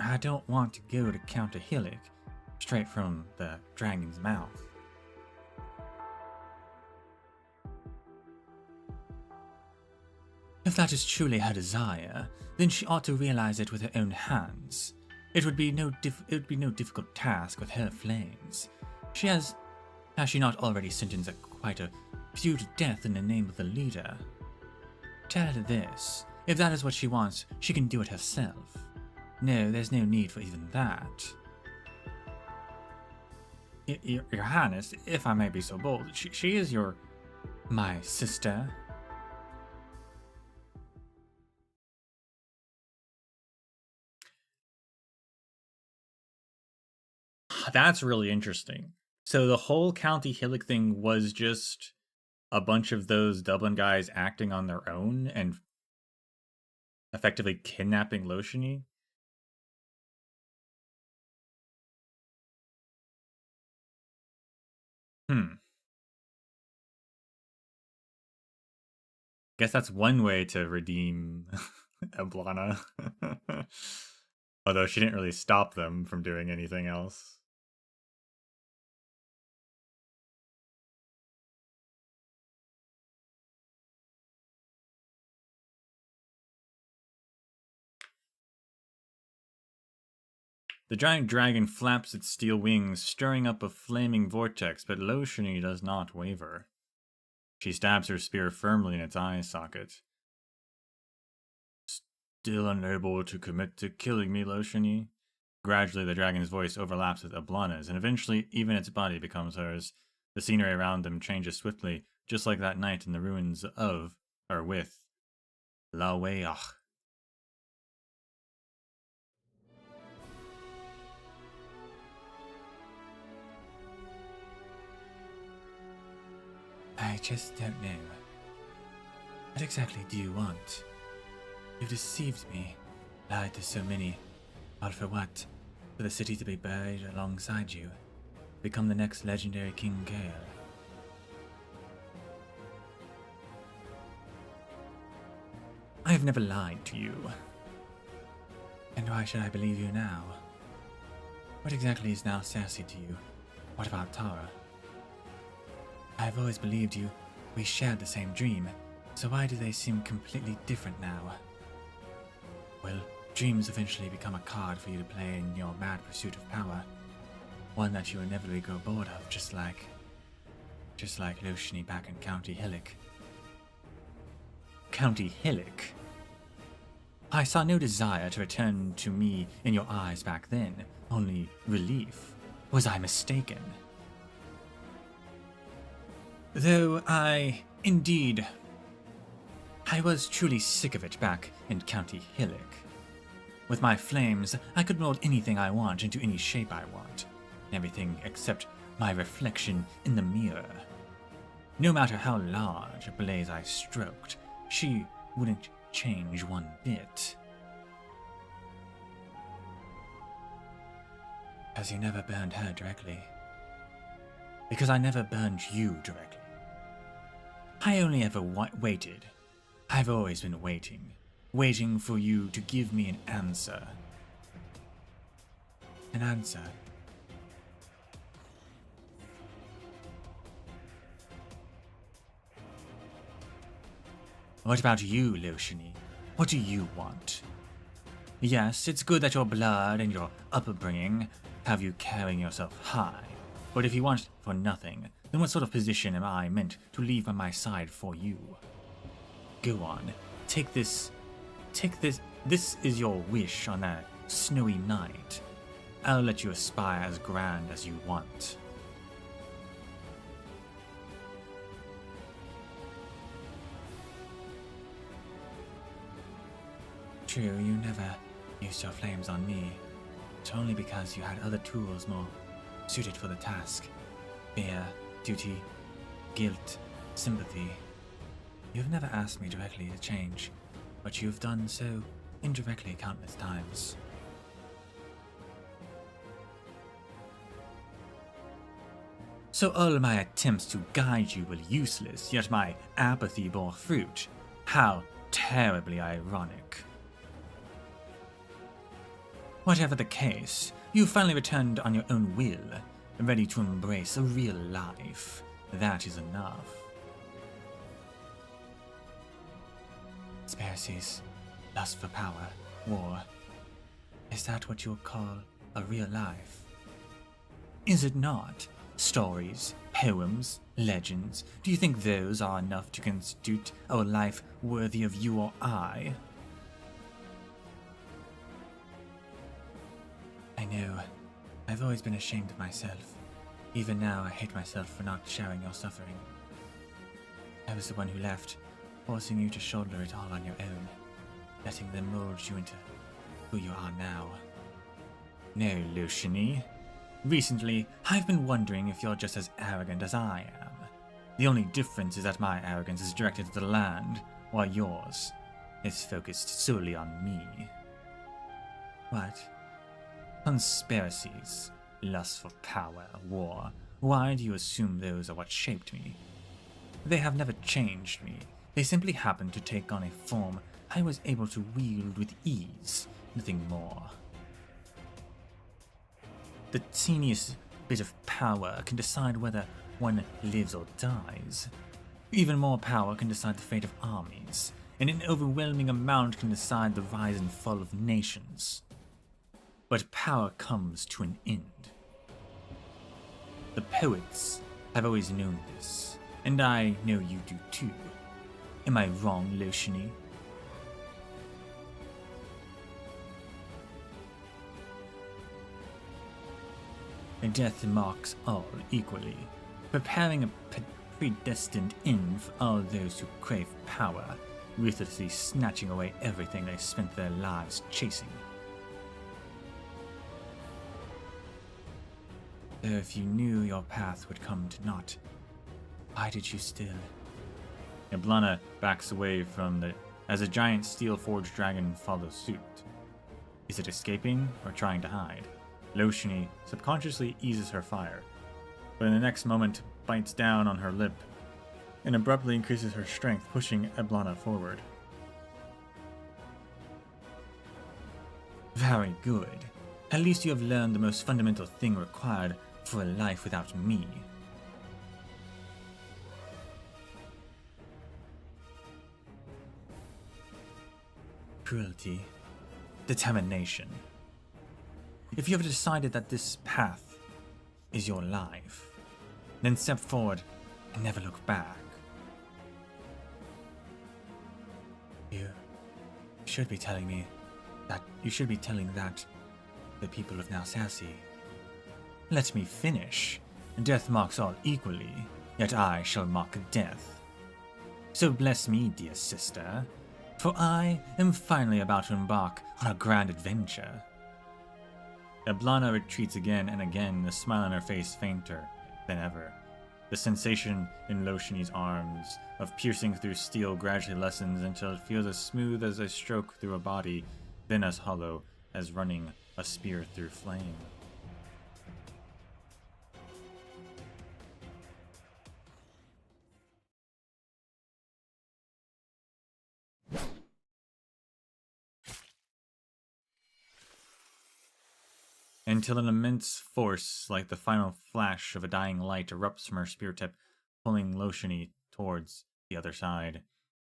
I don't want to go to County Hillock straight from the dragon's mouth. If that is truly her desire, then she ought to realize it with her own hands. It would be no difficult task with her flames. Has she not already sentenced quite a few to death in the name of the leader? Tell her this. If that is what she wants, she can do it herself. No, there's no need for even that. Your Highness, if I may be so bold, she is my sister. That's really interesting. So the whole County Hillock thing was just a bunch of those Dublin guys acting on their own and effectively kidnapping Loshini? Guess that's one way to redeem Eblana. Although she didn't really stop them from doing anything else. The giant dragon flaps its steel wings, stirring up a flaming vortex, but Loshini does not waver. She stabs her spear firmly in its eye socket. Still unable to commit to killing me, Loshini? Gradually, the dragon's voice overlaps with Eblana's, and eventually, even its body becomes hers. The scenery around them changes swiftly, just like that night in the ruins of, or with, Laweach. I just don't know. What exactly do you want? You've deceived me, lied to so many. All for what? For the city to be buried alongside you? Become the next legendary King Gale? I have never lied to you. And why should I believe you now? What exactly is now Cersei to you? What about Tara? I have always believed you. We shared the same dream, so why do they seem completely different now? Well, dreams eventually become a card for you to play in your mad pursuit of power. One that you will never grow bored of, just like Loshini back in County Hillock. County Hillock? I saw no desire to return to me in your eyes back then, only relief. Was I mistaken? Though I was truly sick of it back in County Hillock. With my flames, I could mold anything I want into any shape I want. Everything except my reflection in the mirror. No matter how large a blaze I stroked, she wouldn't change one bit. Because you never burned her directly. Because I never burned you directly. I only ever waited. I've always been waiting. Waiting for you to give me an answer. An answer? What about you, Loshini? What do you want? Yes, it's good that your blood and your upbringing have you carrying yourself high. But if you want for nothing, then what sort of position am I meant to leave by my side for you? Go on, take this. This is your wish on that snowy night. I'll let you aspire as grand as you want. True, you never used your flames on me. It's only because you had other tools more suited for the task. Fear, duty, guilt, sympathy. You've never asked me directly to change, but you've done so indirectly countless times. So all my attempts to guide you were useless, yet my apathy bore fruit. How terribly ironic. Whatever the case, you finally returned on your own will, ready to embrace a real life. That is enough. Conspiracies, lust for power, war. Is that what you'll call a real life? Is it not? Stories, poems, legends. Do you think those are enough to constitute a life worthy of you or I? I know. I've always been ashamed of myself. Even now, I hate myself for not sharing your suffering. I was the one who left, forcing you to shoulder it all on your own, letting them mold you into who you are now. No, Loshini. Recently, I've been wondering if you're just as arrogant as I am. The only difference is that my arrogance is directed at the land, while yours is focused solely on me. What? Conspiracies, lust for power, war, Why do you assume those are what shaped me? They have never changed me. They simply happened to take on a form I was able to wield with ease, nothing more. The teeniest bit of power can decide whether one lives or dies. Even more power can decide the fate of armies, and an overwhelming amount can decide the rise and fall of nations. But power comes to an end. The poets have always known this, and I know you do too. Am I wrong, Loshini? Death marks all equally, preparing a predestined end for all those who crave power, ruthlessly snatching away everything they spent their lives chasing. Though if you knew your path would come to naught, why did you still? Eblana backs away as a giant steel-forged dragon follows suit. Is it escaping or trying to hide? Loshini subconsciously eases her fire, but in the next moment bites down on her lip and abruptly increases her strength, pushing Eblana forward. Very good. At least you have learned the most fundamental thing required for a life without me. Cruelty. Determination. If you have decided that this path is your life, then step forward and never look back. You should be telling me that the people of Nalsassy. Let me finish. Death marks all equally, yet I shall mark death. So bless me, dear sister, for I am finally about to embark on a grand adventure. Eblana retreats again and again, the smile on her face fainter than ever. The sensation in Loshini's arms of piercing through steel gradually lessens until it feels as smooth as a stroke through a body, then as hollow as running a spear through flame. Until an immense force, like the final flash of a dying light, erupts from her spear tip, pulling Loshini towards the other side.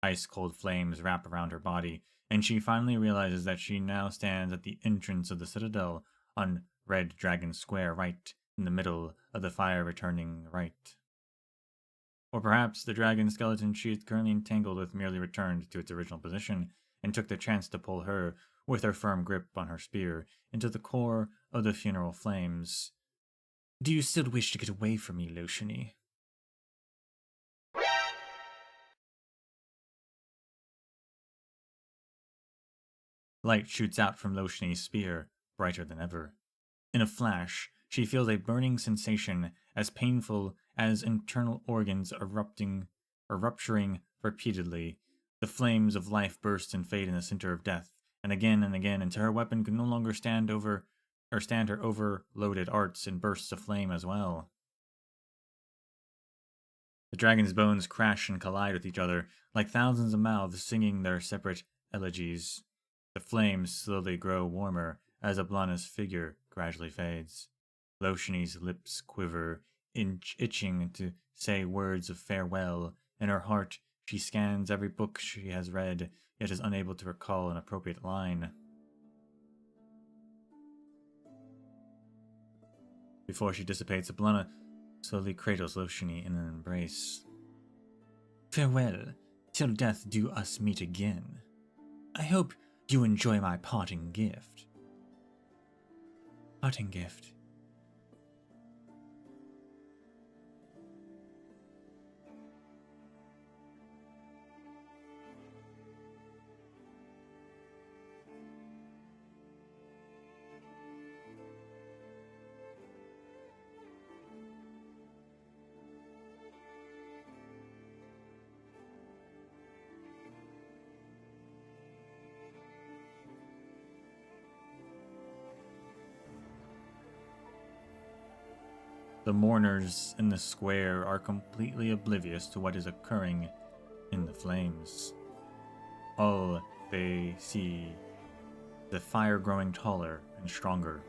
Ice-cold flames wrap around her body, and she finally realizes that she now stands at the entrance of the citadel on Red Dragon Square, right in the middle of the fire returning right. Or perhaps the dragon skeleton she is currently entangled with merely returned to its original position and took the chance to pull her, with her firm grip on her spear, into the core of the funeral flames. Do you still wish to get away from me, Loshini? Light shoots out from Loshini's spear, brighter than ever. In a flash, she feels a burning sensation as painful as internal organs rupturing repeatedly. The flames of life burst and fade in the center of death, and again until her weapon could no longer stand her overloaded arts in bursts of flame as well. The dragon's bones crash and collide with each other, like thousands of mouths singing their separate elegies. The flames slowly grow warmer as Eblana's figure gradually fades. Loshini's lips quiver, itching to say words of farewell. In her heart, she scans every book she has read, yet is unable to recall an appropriate line. Before she dissipates, Eblana slowly cradles Loshini in an embrace. Farewell, till death do us meet again. I hope you enjoy my parting gift. Parting gift. The mourners in the square are completely oblivious to what is occurring in the flames. All they see the fire growing taller and stronger,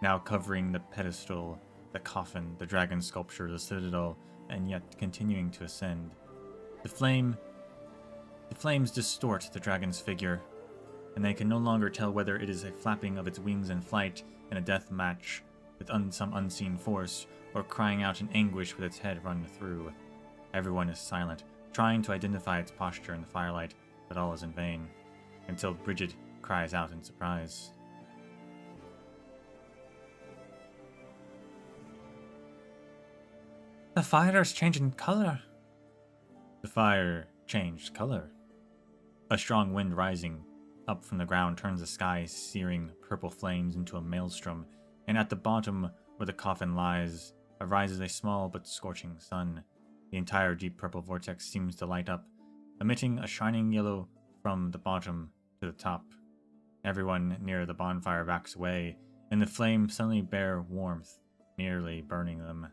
now covering the pedestal, the coffin, the dragon sculpture, the citadel, and yet continuing to ascend. The flames distort the dragon's figure, and they can no longer tell whether it is a flapping of its wings in flight in a death match with some unseen force, or crying out in anguish with its head run through. Everyone is silent, trying to identify its posture in the firelight, but all is in vain, until Bridget cries out in surprise. The fire is changing color. The fire changed color. A strong wind rising up from the ground turns the sky searing purple flames into a maelstrom, and at the bottom where the coffin lies arises a small but scorching sun. The entire deep purple vortex seems to light up, emitting a shining yellow from the bottom to the top. Everyone near the bonfire backs away, and the flames suddenly bear warmth, nearly burning them.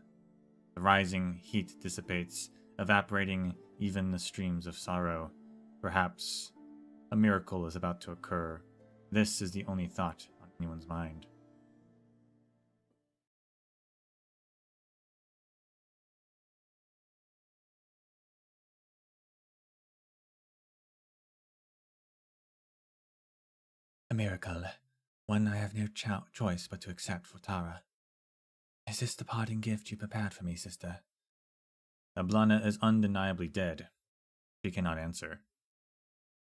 The rising heat dissipates, evaporating even the streams of sorrow. Perhaps a miracle is about to occur. This is the only thought on anyone's mind. A miracle, one I have no choice but to accept for Tara. Is this the parting gift you prepared for me, sister? Eblana is undeniably dead. She cannot answer.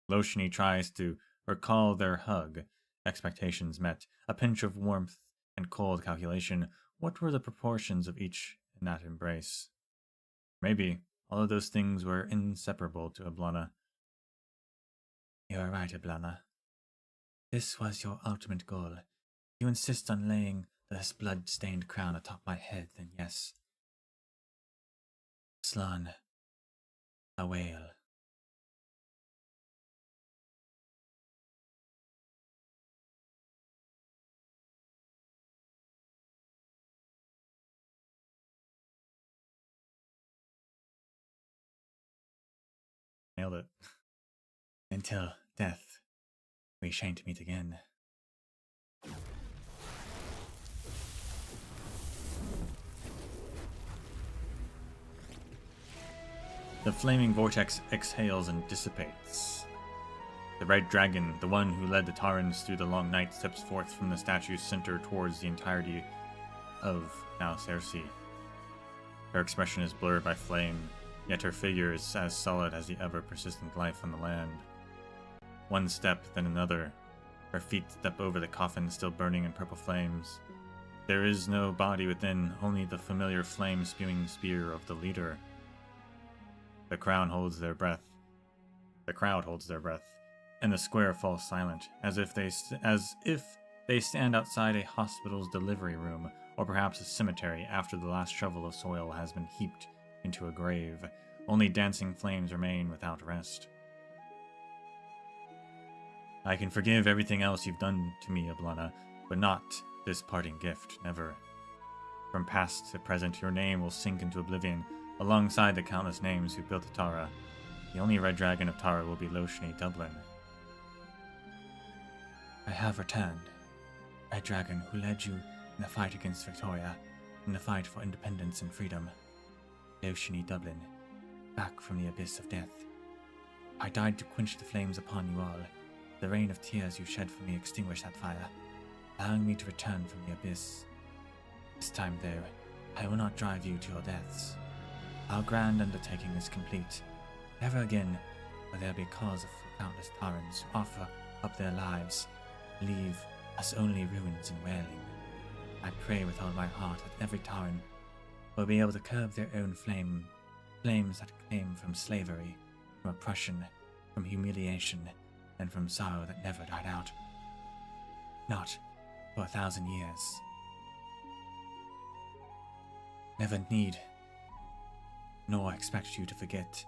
Loshni tries to recall their hug, expectations met, a pinch of warmth and cold calculation. What were the proportions of each in that embrace? Maybe all of those things were inseparable to Eblana. You are right, Eblana. This was your ultimate goal. You insist on laying this blood-stained crown atop my head, then yes. Slan, a whale. Nailed it. Until death, we shan't meet again. The flaming vortex exhales and dissipates. The red dragon, the one who led the Tarans through the long night, steps forth from the statue's center towards the entirety of now Cersei. Her expression is blurred by flame, yet her figure is as solid as the ever-persistent life on the land. One step, then another. Her feet step over the coffin still burning in purple flames. There is no body within, only the familiar flame-spewing spear of the leader. The crowd holds their breath, and the square falls silent, as if they stand outside a hospital's delivery room, or perhaps a cemetery after the last shovel of soil has been heaped into a grave. Only dancing flames remain without rest. I can forgive everything else you've done to me, Eblana, but not this parting gift, never. From past to present, your name will sink into oblivion, alongside the countless names who built Tara. The only red dragon of Tara will be Loshni Dublin. I have returned. Red dragon who led you in the fight against Victoria, in the fight for independence and freedom. Loshni Dublin, back from the abyss of death. I died to quench the flames upon you all. The rain of tears you shed for me extinguished that fire, allowing me to return from the abyss. This time, though, I will not drive you to your deaths. Our grand undertaking is complete. Never again will there be cause for countless Tarans who offer up their lives, leave us only ruins and wailing. I pray with all my heart that every Taran will be able to curb their own flames that came from slavery, from oppression, from humiliation, and from sorrow that never died out. Not for 1,000 years. Never need nor expect you to forget.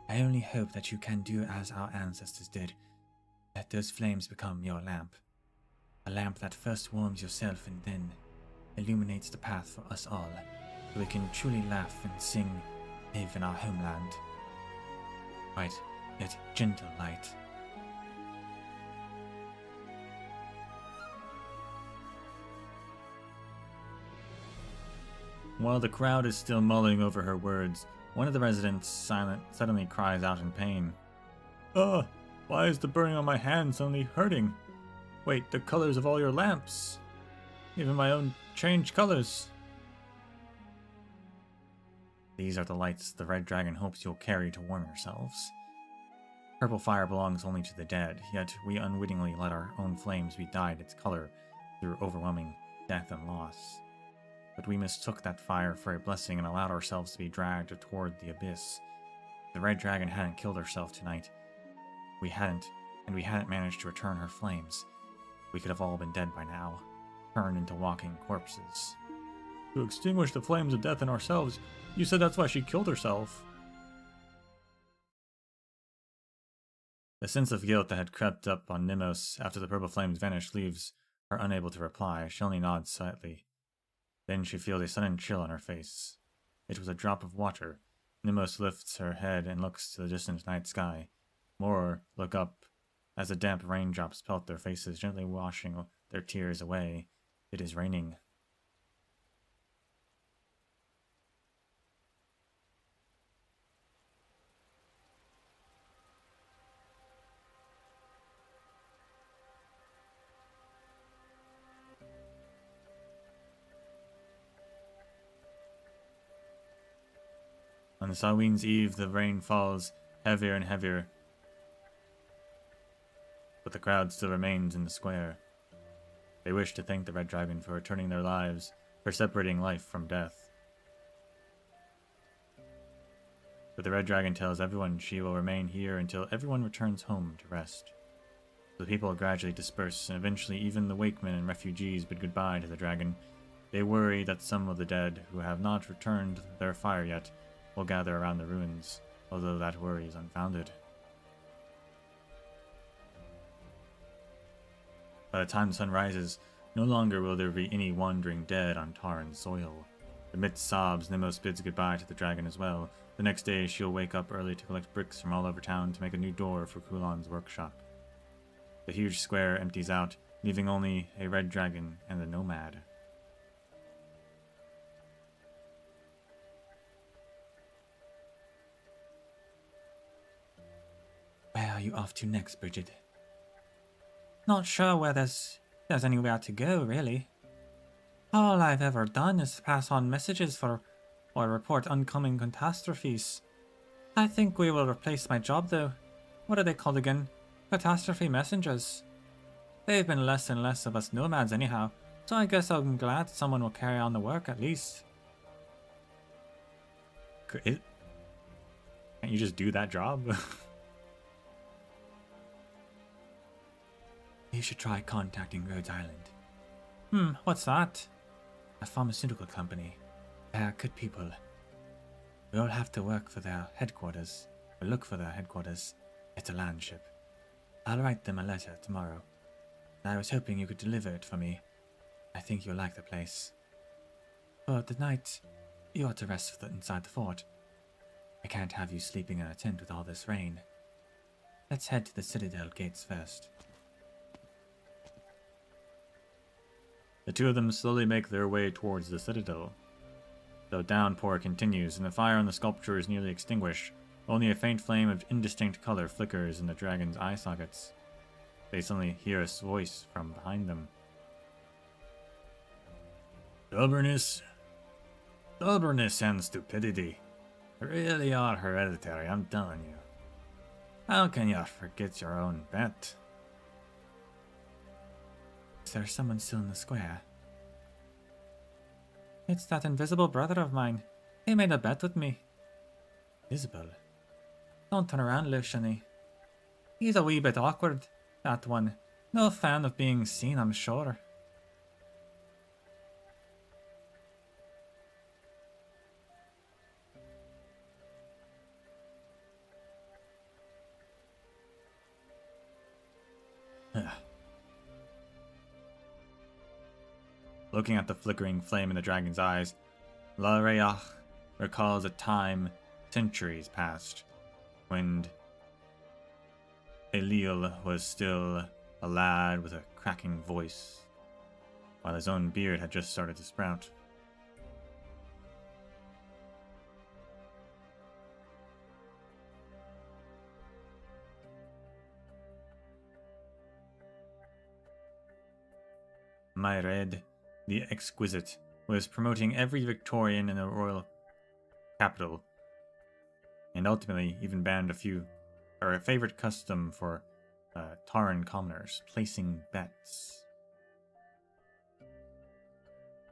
I only hope that you can do as our ancestors did. Let those flames become your lamp. A lamp that first warms yourself and then illuminates the path for us all, so we can truly laugh and sing, live in our homeland. Bright, yet gentle light. While the crowd is still mulling over her words, one of the residents suddenly cries out in pain. "Ugh! Why is the burning on my hand suddenly hurting? Wait, the colors of all your lamps! Even my own changed colors!" These are the lights the Red Dragon hopes you'll carry to warm yourselves. Purple fire belongs only to the dead, yet we unwittingly let our own flames be dyed its color through overwhelming death and loss. But we mistook that fire for a blessing and allowed ourselves to be dragged toward the abyss. If the Red Dragon hadn't killed herself tonight, we hadn't managed to return her flames, we could have all been dead by now, turned into walking corpses. To extinguish the flames of death in ourselves, you said that's why she killed herself. The sense of guilt that had crept up on Nimos after the purple flames vanished leaves her unable to reply. She only nods slightly. Then she feels a sudden chill on her face. It was a drop of water. Nimos lifts her head and looks to the distant night sky. More look up as the damp raindrops pelt their faces, gently washing their tears away. It is raining. On Samhain's Eve, the rain falls heavier and heavier, but the crowd still remains in the square. They wish to thank the Red Dragon for returning their lives, for separating life from death. But the Red Dragon tells everyone she will remain here until everyone returns home to rest. The people gradually disperse, and eventually even the wakemen and refugees bid goodbye to the dragon. They worry that some of the dead who have not returned their fire yet will gather around the ruins, although that worry is unfounded. By the time the sun rises, no longer will there be any wandering dead on Taran's soil. Amidst sobs, Nimos bids goodbye to the dragon as well. The next day, she'll wake up early to collect bricks from all over town to make a new door for Kulan's workshop. The huge square empties out, leaving only a red dragon and the nomad. Where are you off to next, Bridget? Not sure where there's anywhere to go, really. All I've ever done is pass on messages or report oncoming catastrophes. I think we will replace my job, though. What are they called again? Catastrophe messengers. They've been less and less of us nomads anyhow, so I guess I'm glad someone will carry on the work at least. Can't you just do that job? You should try contacting Rhodes Island. What's that? A pharmaceutical company. They are good people. We all have to work for their headquarters, or look for their headquarters. It's a land ship. I'll write them a letter tomorrow. I was hoping you could deliver it for me. I think you'll like the place. For the night, you ought to rest inside the fort. I can't have you sleeping in a tent with all this rain. Let's head to the Citadel gates first. The two of them slowly make their way towards the Citadel. The downpour continues, and the fire on the sculpture is nearly extinguished. Only a faint flame of indistinct color flickers in the dragon's eye sockets. They suddenly hear a voice from behind them. Stubbornness and stupidity really are hereditary, I'm telling you. How can you forget your own bet? Is there someone still in the square? It's that invisible brother of mine. He made a bet with me. Isabel? Don't turn around, Luciany. He's a wee bit awkward, that one. No fan of being seen, I'm sure. Looking at the flickering flame in the dragon's eyes, Lareach recalls a time centuries past, when Elil was still a lad with a cracking voice, while his own beard had just started to sprout. Myred, the Exquisite, was promoting every Victorian in the royal capital, and ultimately even banned a favorite custom for Taran commoners, placing bets.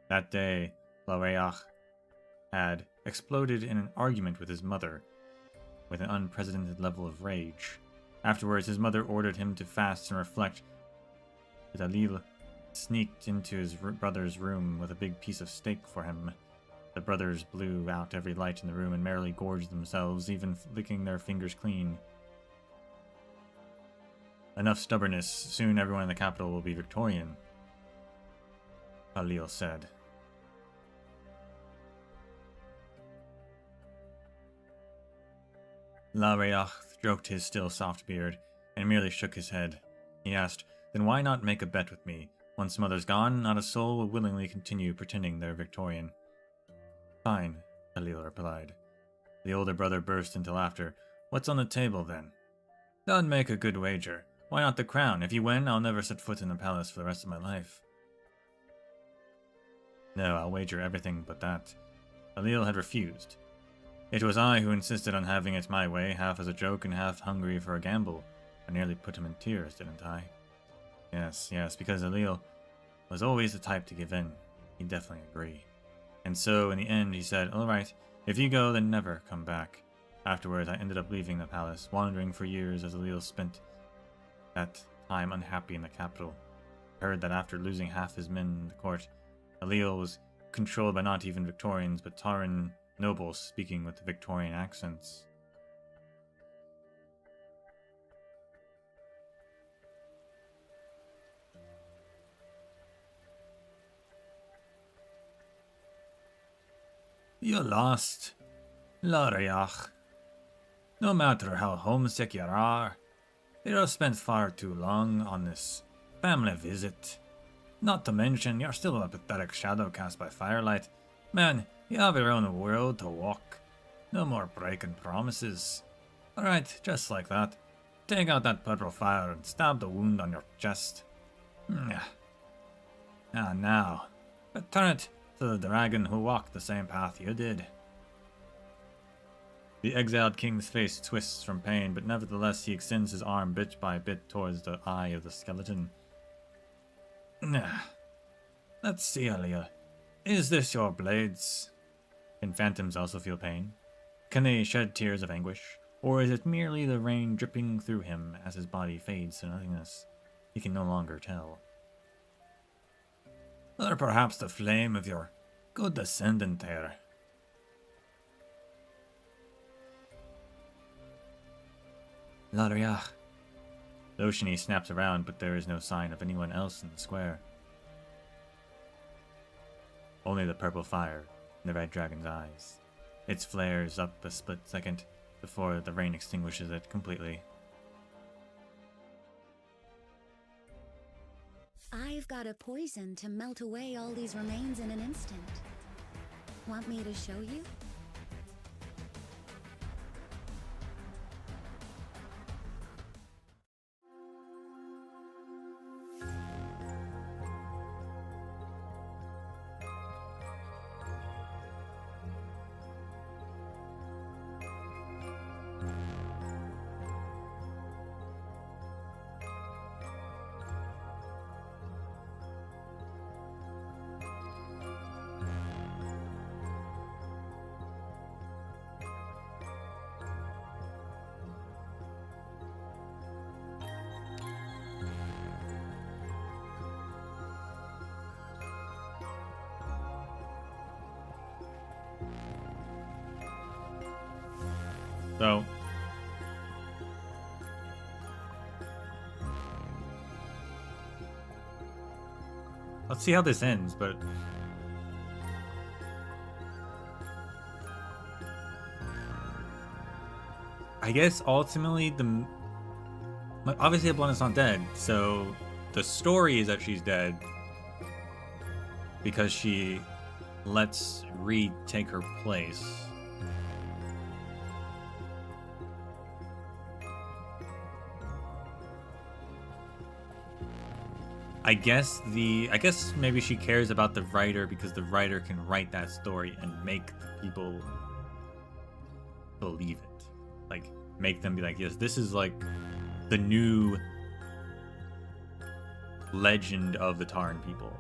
That day, Lareach had exploded in an argument with his mother, with an unprecedented level of rage. Afterwards, his mother ordered him to fast and reflect, but Alil sneaked into his brother's room with a big piece of steak for him. The brothers blew out every light in the room and merrily gorged themselves, even licking their fingers clean. Enough stubbornness, soon everyone in the capital will be Victorian, Alil said. Lareach stroked his still soft beard and merely shook his head. He asked, "Then why not make a bet with me? Once mother's gone, not a soul will willingly continue pretending they're Victorian." "Fine," Alil replied. The older brother burst into laughter. "What's on the table, then?" "Don't make a good wager. Why not the crown? If you win, I'll never set foot in the palace for the rest of my life." "No, I'll wager everything but that." Alil had refused. "It was I who insisted on having it my way, half as a joke and half hungry for a gamble. I nearly put him in tears, didn't I?" Yes, because Alil was always the type to give in. He'd definitely agree. And so, in the end, he said, "All right, if you go, then never come back." Afterwards, I ended up leaving the palace, wandering for years as Alil spent that time unhappy in the capital. I heard that after losing half his men in the court, Alil was controlled by not even Victorians, but Taran nobles speaking with Victorian accents. "You lost, Lareach. No matter how homesick you are, you have spent far too long on this family visit. Not to mention, you're still a pathetic shadow cast by firelight. Man, you have your own world to walk. No more breaking promises. Alright, just like that. Take out that purple fire and stab the wound on your chest. And now, return it to the dragon who walked the same path you did." The exiled king's face twists from pain, but nevertheless he extends his arm bit by bit towards the eye of the skeleton. "Let's see, Alil. Is this your blades?" Can phantoms also feel pain? Can they shed tears of anguish? Or is it merely the rain dripping through him as his body fades to nothingness? He can no longer tell. "Or perhaps the flame of your good descendant heir?" "Lareach." Loshini snaps around, but there is no sign of anyone else in the square. Only the purple fire in the red dragon's eyes. It flares up a split second before the rain extinguishes it completely. I've got a poison to melt away all these remains in an instant. Want me to show you? So, let's see how this ends, but I guess ultimately obviously Eblana's not dead, so the story is that she's dead because she lets Reed take her place. I guess maybe she cares about the writer because the writer can write that story and make the people believe it. Like, make them be like, yes, this is like the new legend of the Taran people,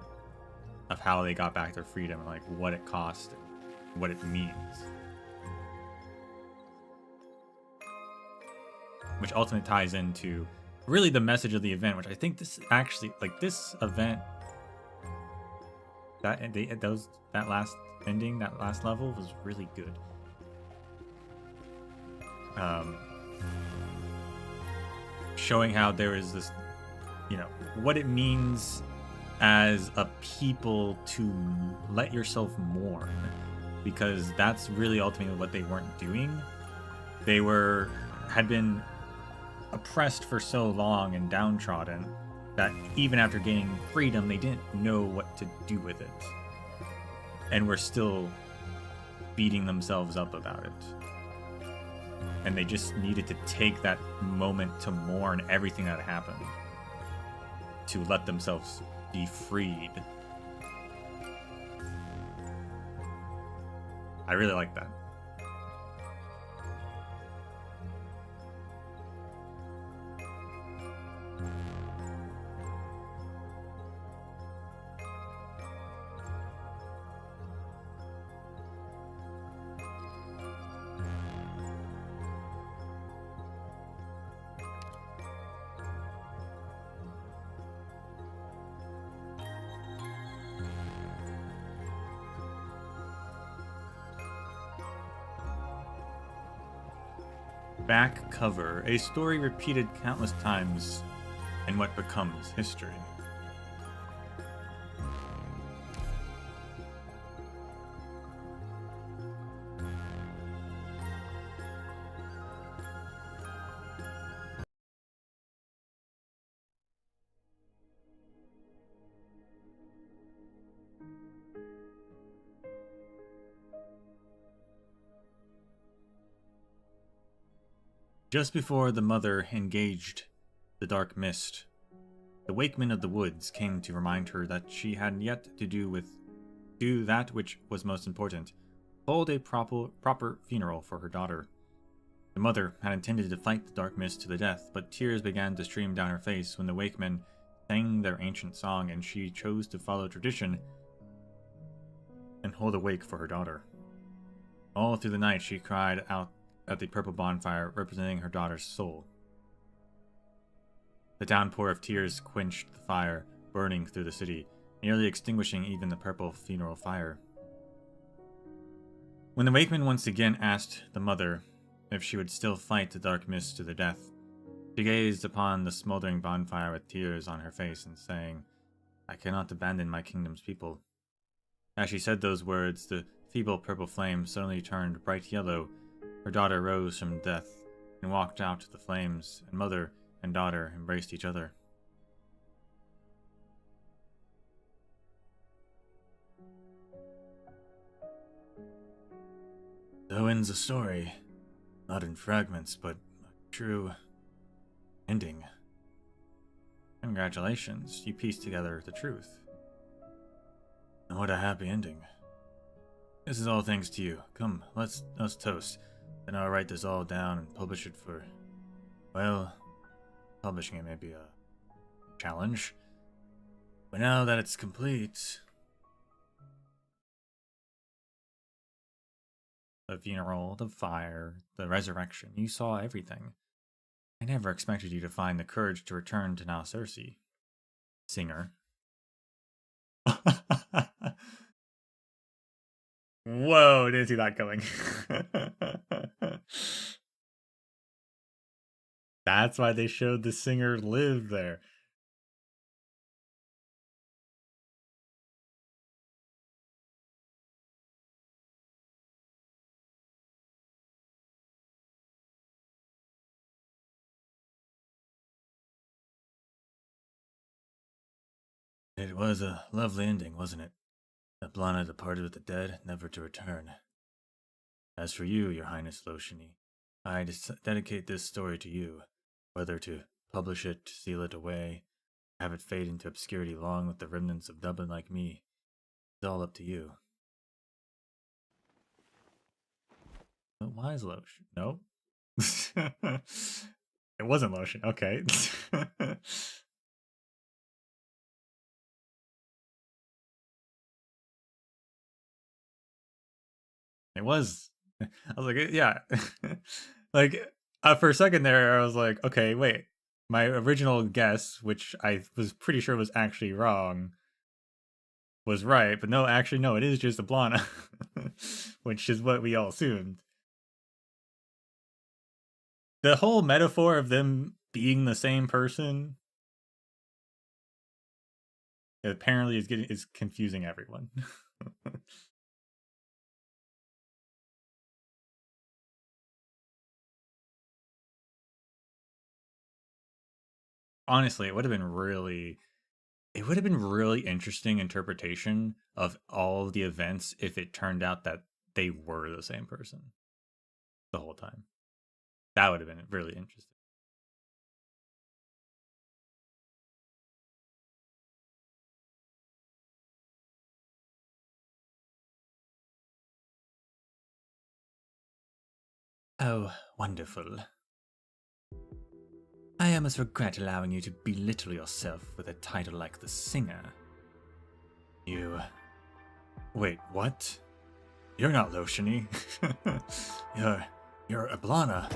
of how they got back their freedom and like what it cost, what it means. Which ultimately ties into really the message of the event, which I think this actually, like this event, that last ending, that last level was really good. Showing how there is this, you know, what it means as a people to let yourself mourn, because that's really ultimately what they weren't doing. They had been oppressed for so long and downtrodden that even after gaining freedom, they didn't know what to do with it, and were still beating themselves up about it. And they just needed to take that moment to mourn everything that happened, to let themselves be freed. I really like that. Back cover, a story repeated countless times in what becomes history. Just before the mother engaged the dark mist, the wakemen of the woods came to remind her that she had yet to do that which was most important: hold a proper funeral for her daughter. The mother had intended to fight the dark mist to the death, but tears began to stream down her face when the wakemen sang their ancient song, and she chose to follow tradition and hold a wake for her daughter. All through the night she cried out at the purple bonfire representing her daughter's soul. The downpour of tears quenched the fire burning through the city, nearly extinguishing even the purple funeral fire. When the wakeman once again asked the mother if she would still fight the dark mist to the death, she gazed upon the smoldering bonfire with tears on her face and saying, "I cannot abandon my kingdom's people." As she said those words, the feeble purple flame suddenly turned bright yellow. Her daughter rose from death and walked out to the flames, and mother and daughter embraced each other. So ends the story. Not in fragments, but a true ending. Congratulations, you pieced together the truth. And what a happy ending. This is all thanks to you. Come, let's toast. Then I'll write this all down and publish it for... Well, publishing it may be a challenge. But now that it's complete... The funeral, the fire, the resurrection, you saw everything. I never expected you to find the courage to return to Now Cersei. Singer. Whoa, didn't see that coming. That's why they showed the singer live there. It was a lovely ending, wasn't it? Eblana departed with the dead, never to return. As for you, Your Highness Loshini, I dedicate this story to you. Whether to publish it, seal it away, have it fade into obscurity along with the remnants of Dublin like me, it's all up to you. But why is lotion? Nope. It wasn't lotion. Okay. It was. I was like, yeah. Like, for a second there, I was like, okay, wait. My original guess, which I was pretty sure was actually wrong, was right. But no, actually, no, it is just Eblana, which is what we all assumed. The whole metaphor of them being the same person apparently is confusing everyone. Honestly, it would have been really interesting interpretation of all the events if it turned out that they were the same person the whole time. That would have been really interesting. Oh, wonderful. I almost regret allowing you to belittle yourself with a title like the Singer. You... Wait, what? You're not Loshini. You're Eblana.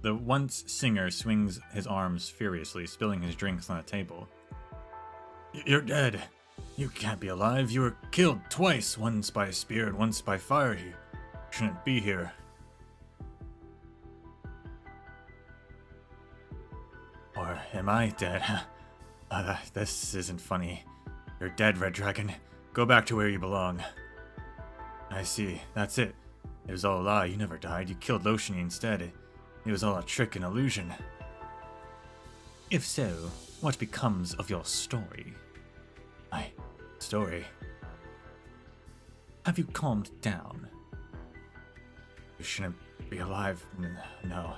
The once Singer swings his arms furiously, spilling his drinks on the table. You're dead. You can't be alive. You were killed twice, once by a spear and once by fire. You shouldn't be here. Or am I dead? This isn't funny. You're dead, Red Dragon. Go back to where you belong. I see. That's it. It was all a lie. You never died. You killed Loshini instead. It was all a trick and illusion. If so, what becomes of your story? My story? Have you calmed down? You shouldn't be alive. No.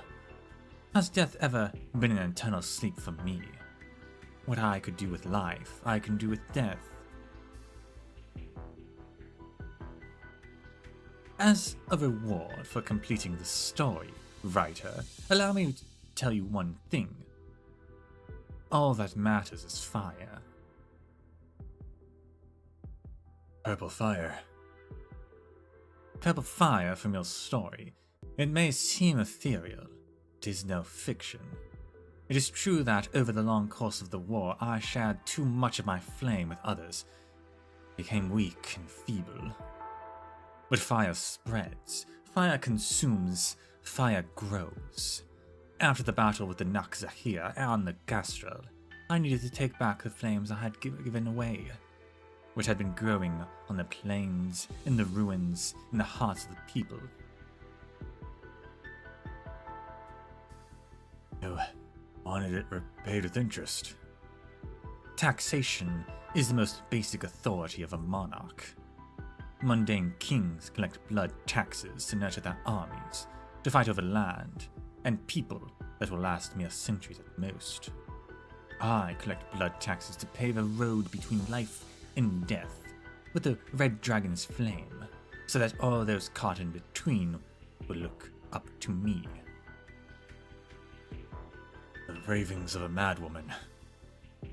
Has death ever been an eternal sleep for me? What I could do with life, I can do with death. As a reward for completing the story, writer, allow me to tell you one thing. All that matters is fire. Purple fire. Purple fire from your story. It may seem ethereal. It is no fiction. It is true that over the long course of the war, I shared too much of my flame with others, became weak and feeble. But fire spreads, fire consumes, fire grows. After the battle with the Nakzahir and the Gastral, I needed to take back the flames I had given away, which had been growing on the plains, in the ruins, in the hearts of the people. You wanted it repaid with interest. Taxation is the most basic authority of a monarch. Mundane kings collect blood taxes to nurture their armies, to fight over land and people that will last mere centuries at most. I collect blood taxes to pave a road between life and death with the red dragon's flame, so that all those caught in between will look up to me. The ravings of a madwoman.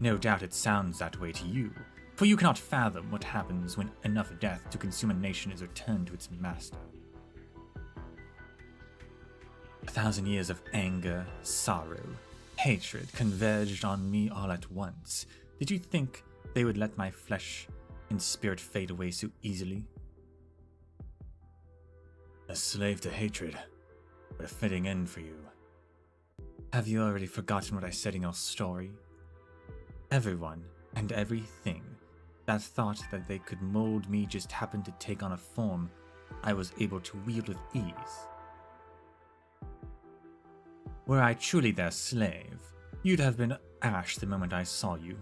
No doubt it sounds that way to you, for you cannot fathom what happens when enough death to consume a nation is returned to its master. 1,000 years of anger, sorrow, hatred converged on me all at once. Did you think they would let my flesh and spirit fade away so easily? A slave to hatred, but a fitting end for you. Have you already forgotten what I said in your story? Everyone and everything that thought that they could mold me just happened to take on a form I was able to wield with ease. Were I truly their slave, you'd have been ash the moment I saw you.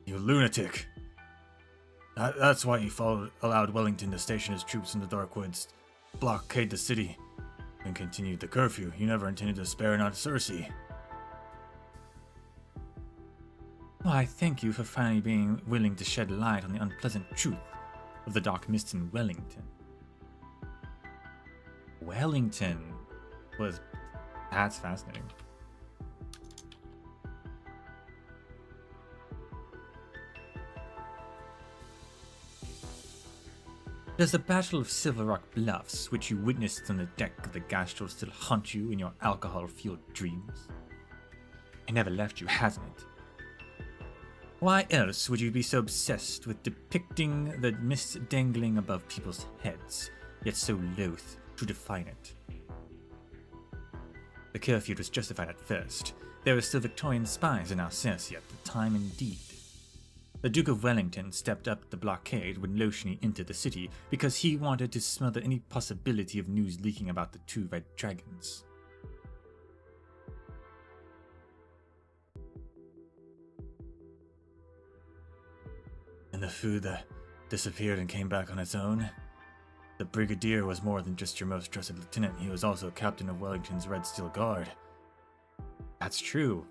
You lunatic! That's why you allowed Wellington to station his troops in the dark woods, blockade the city, and continued the curfew. You never intended to spare not Cersei. Why, thank you for finally being willing to shed light on the unpleasant truth of the dark mists in Wellington. Wellington was... That's fascinating. Does the Battle of Silver Rock Bluffs, which you witnessed on the deck of the Gastrel, still haunt you in your alcohol-fueled dreams? It never left you, hasn't it? Why else would you be so obsessed with depicting the mist dangling above people's heads, yet so loath to define it? The curfew was justified at first. There were still Victorian spies in Alsace at the time indeed. The Duke of Wellington stepped up the blockade when Loshni entered the city because he wanted to smother any possibility of news leaking about the two red dragons. And the food that disappeared and came back on its own? The Brigadier was more than just your most trusted lieutenant, he was also captain of Wellington's Red Steel Guard. That's true.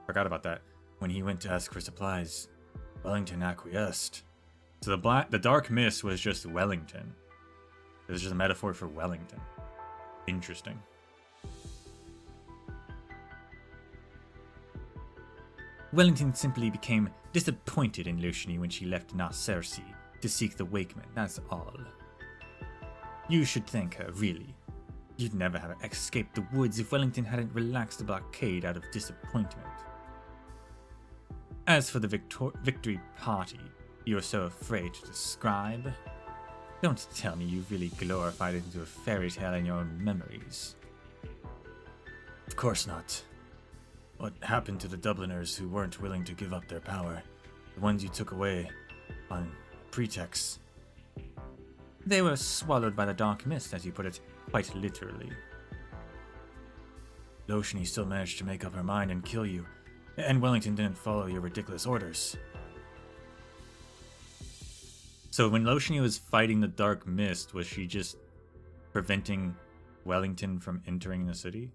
Forgot about that. When he went to ask for supplies, Wellington acquiesced. So the dark mist was just Wellington. It was just a metaphor for Wellington. Interesting. Wellington simply became disappointed in Loshni when she left Narcersea to seek the Wakeman, that's all. You should thank her, really. You'd never have escaped the woods if Wellington hadn't relaxed the blockade out of disappointment. As for the victory party you're so afraid to describe, don't tell me you really glorified it into a fairy tale in your own memories. Of course not. What happened to the Dubliners who weren't willing to give up their power? The ones you took away on pretext? They were swallowed by the dark mist, as you put it, quite literally. Loshni still managed to make up her mind and kill you, and Wellington didn't follow your ridiculous orders. So when Loshni was fighting the dark mist, was she just preventing Wellington from entering the city?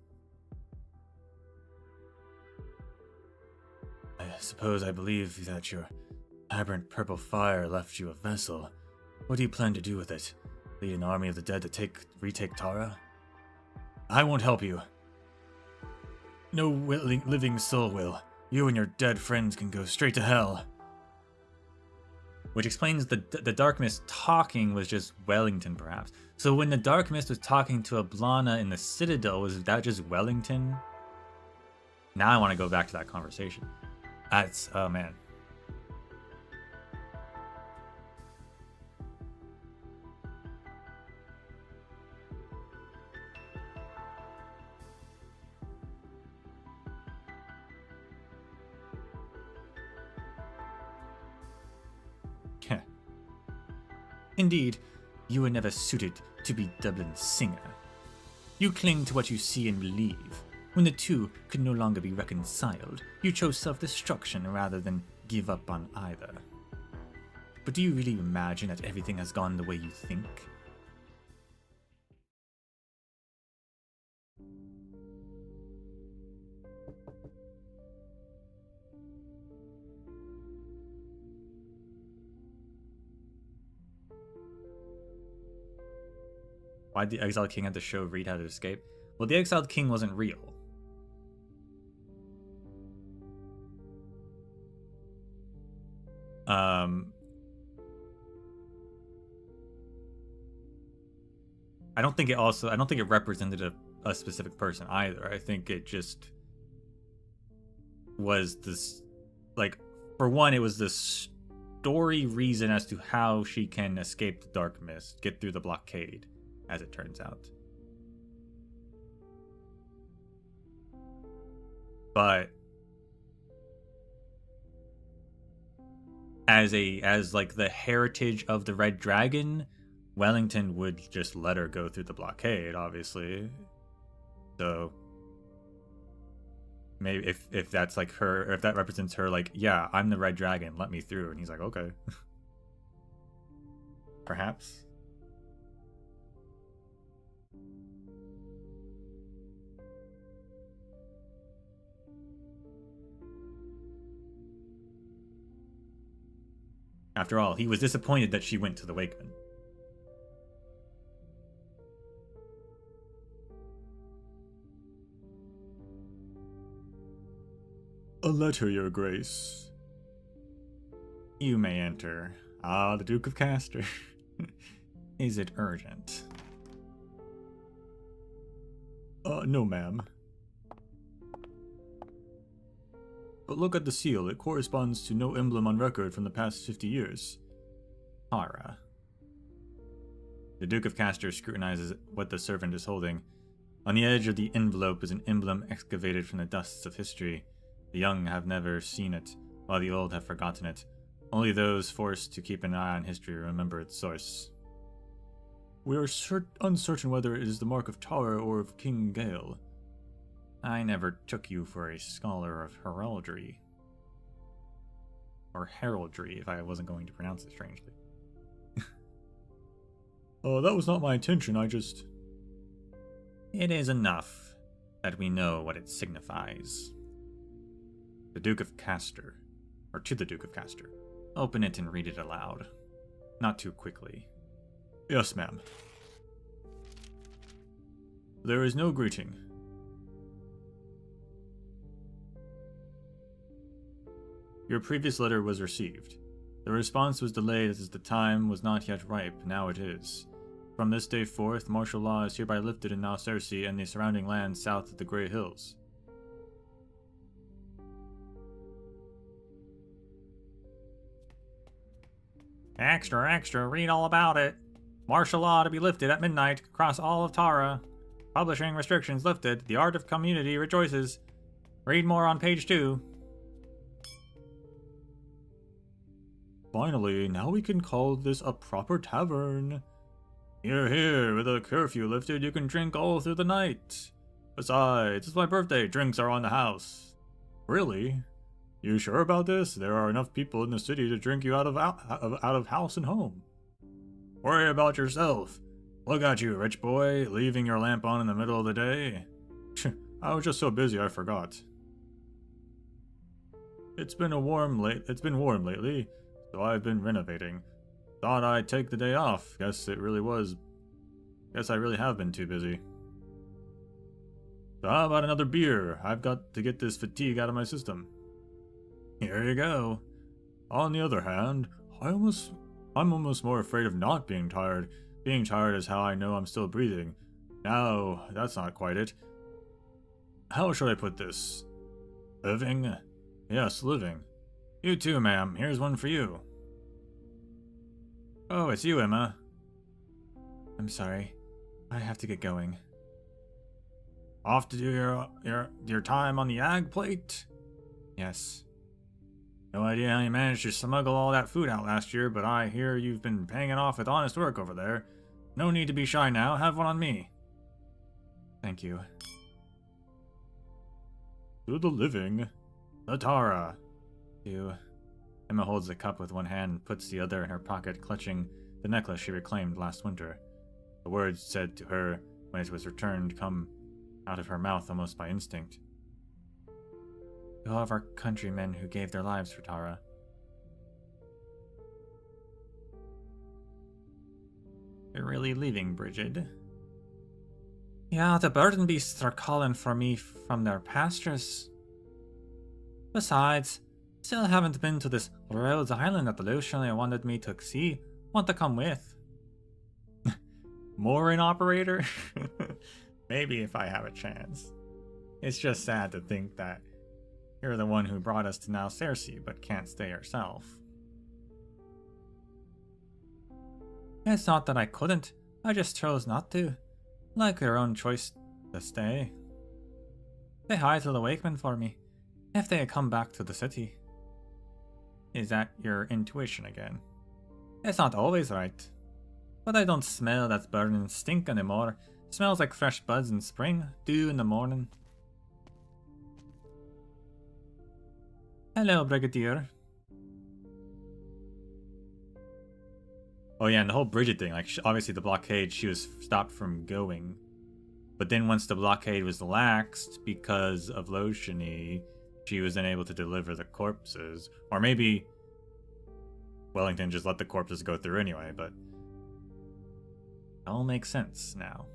I suppose I believe that your aberrant purple fire left you a vessel. What do you plan to do with it? Lead an army of the dead to retake Tara? I won't help you. No living soul will. You and your dead friends can go straight to hell. Which explains the dark mist talking was just Wellington, perhaps. So when the dark mist was talking to Eblana in the Citadel, was that just Wellington? Now I want to go back to that conversation. That's, oh man. Indeed, you were never suited to be Dublin's singer. You cling to what you see and believe. When the two could no longer be reconciled, you chose self-destruction rather than give up on either. But do you really imagine that everything has gone the way you think? Why'd the exiled king have to show Reed how to escape? Well, the exiled king wasn't real. I don't think it represented a specific person either. I think it just was this, like, for one, it was this story reason as to how she can escape the dark mist, get through the blockade, as it turns out. But as like the heritage of the Red Dragon, Wellington would just let her go through the blockade, obviously. So Maybe if that's like her, or if that represents her, like, yeah, I'm the red dragon, let me through. And he's like, okay. Perhaps. After all, he was disappointed that she went to the Wakeman. A letter, your grace. You may enter. Ah, the Duke of Castor. Is it urgent? No, ma'am. But look at the seal. It corresponds to no emblem on record from the past 50 years. Tara. The Duke of Castor scrutinizes what the servant is holding. On the edge of the envelope is an emblem excavated from the dusts of history. The young have never seen it, while the old have forgotten it. Only those forced to keep an eye on history remember its source. We are uncertain whether it is the mark of Tara or of King Gale. I never took you for a scholar of heraldry. Or heraldry, if I wasn't going to pronounce it strangely. That was not my intention, I just... It is enough that we know what it signifies. The Duke of Castor, or to the Duke of Castor. Open it and read it aloud. Not too quickly. Yes, ma'am. There is no greeting. Your previous letter was received. The response was delayed as the time was not yet ripe, now it is. From this day forth, martial law is hereby lifted in Narration and the surrounding lands south of the Grey Hills. Extra, extra, read all about it. Martial law to be lifted at midnight across all of Tara. Publishing restrictions lifted. The art of community rejoices. Read more on page 2. Finally, now we can call this a proper tavern. Here, here, with a curfew lifted, you can drink all through the night. Besides, it's my birthday, drinks are on the house. Really? You sure about this? There are enough people in the city to drink you out of house and home. Worry about yourself. Look at you, rich boy, leaving your lamp on in the middle of the day. I was just so busy I forgot. It's been warm lately, so I've been renovating. Thought I'd take the day off. Guess I really have been too busy. So how about another beer? I've got to get this fatigue out of my system. Here you go. On the other hand, I'm almost more afraid of not being tired. Being tired is how I know I'm still breathing. Now, that's not quite it. How should I put this? Living? Yes, living. You too, ma'am. Here's one for you. Oh, it's you, Emma. I'm sorry. I have to get going. Off to do your time on the ag plate? Yes. No idea how you managed to smuggle all that food out last year, but I hear you've been paying it off with honest work over there. No need to be shy now. Have one on me. Thank you. To the living. Latara. You. Emma holds the cup with one hand and puts the other in her pocket, clutching the necklace she reclaimed last winter. The words said to her when it was returned come out of her mouth almost by instinct. To all of our countrymen who gave their lives for Tara. You're really leaving, Bridget? Yeah, the burden beasts are calling for me from their pastures. Besides, still haven't been to this Rhodes Island that the Lucian wanted me to see. Want to come with? Mooring operator? Maybe if I have a chance. It's just sad to think that you're the one who brought us to Narration, but can't stay yourself. It's not that I couldn't. I just chose not to. Like your own choice to stay. Say hi to the Wakeman for me, if they come back to the city. Is that your intuition again? It's not always right. But I don't smell that burning stink anymore. Smells like fresh buds in spring, dew in the morning. Hello, Brigadier. Oh yeah, and the whole Bridget thing, like, obviously the blockade, she was stopped from going. But then once the blockade was laxed because of Loshini, she was then able to deliver the corpses. Or maybe Wellington just let the corpses go through anyway, but it all makes sense now.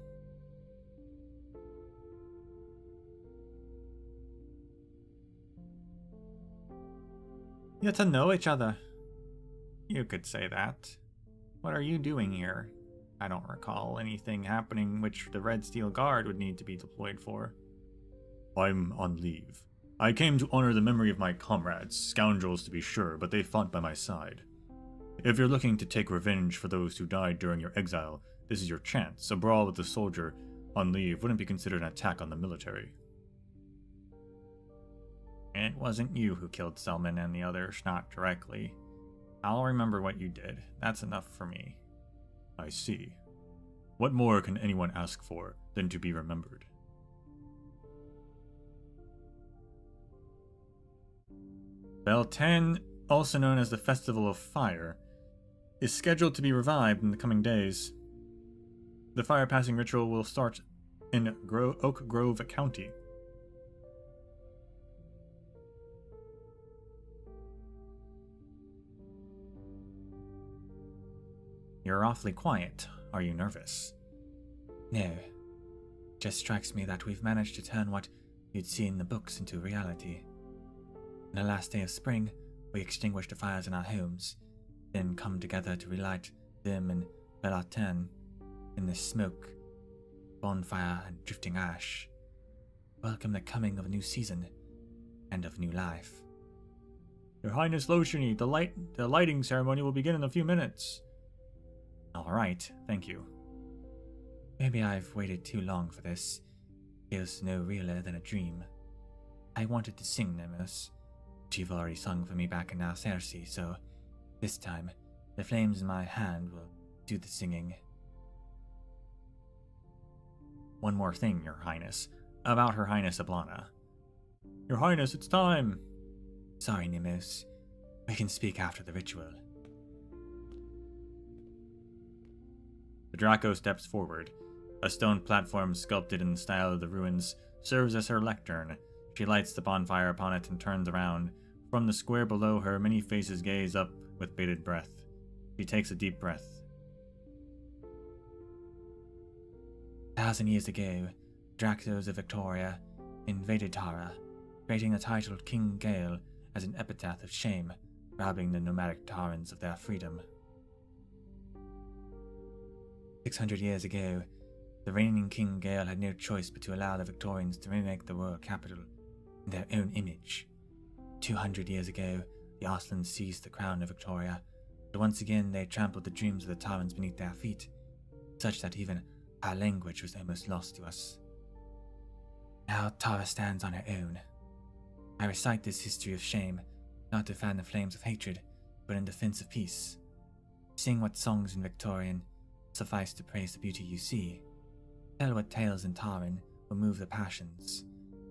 You get to know each other. You could say that. What are you doing here? I don't recall anything happening which the Red Steel Guard would need to be deployed for. I'm on leave. I came to honor the memory of my comrades, scoundrels to be sure, but they fought by my side. If you're looking to take revenge for those who died during your exile, this is your chance. A brawl with a soldier on leave wouldn't be considered an attack on the military. It wasn't you who killed Selman and the others, not directly. I'll remember what you did. That's enough for me. I see. What more can anyone ask for than to be remembered? Beltane, also known as the Festival of Fire, is scheduled to be revived in the coming days. The fire passing ritual will start in Oak Grove County. You're awfully quiet. Are you nervous? No. Just strikes me that we've managed to turn what you'd see in the books into reality. On the last day of spring, we extinguish the fires in our homes, then come together to relight them in Beltane, in the smoke, bonfire, and drifting ash. Welcome the coming of a new season, and of new life. Your Highness Loshini, the lighting ceremony will begin in a few minutes. Alright, thank you. Maybe I've waited too long for this. Feels no realer than a dream. I wanted to sing, Nemus, but you've already sung for me back in Alcerci, so this time, the flames in my hand will do the singing. One more thing, Your Highness. About Her Highness Eblana. Your Highness, it's time! Sorry, Nemus. We can speak after the ritual. The Draco steps forward. A stone platform sculpted in the style of the ruins serves as her lectern. She lights the bonfire upon it and turns around. From the square below her, many faces gaze up with bated breath. She takes a deep breath. 1,000 years ago, Dracos of Victoria invaded Tara, creating the title King Gale as an epitaph of shame, robbing the nomadic Tarans of their freedom. 600 years ago, the reigning King Gale had no choice but to allow the Victorians to remake the royal capital in their own image. 200 years ago, the Arslan seized the crown of Victoria, but once again they trampled the dreams of the Tarans beneath their feet, such that even our language was almost lost to us. Now Tara stands on her own. I recite this history of shame, not to fan the flames of hatred, but in defense of peace. Sing what songs in Victorian suffice to praise the beauty you see. Tell what tales in Taran will move the passions.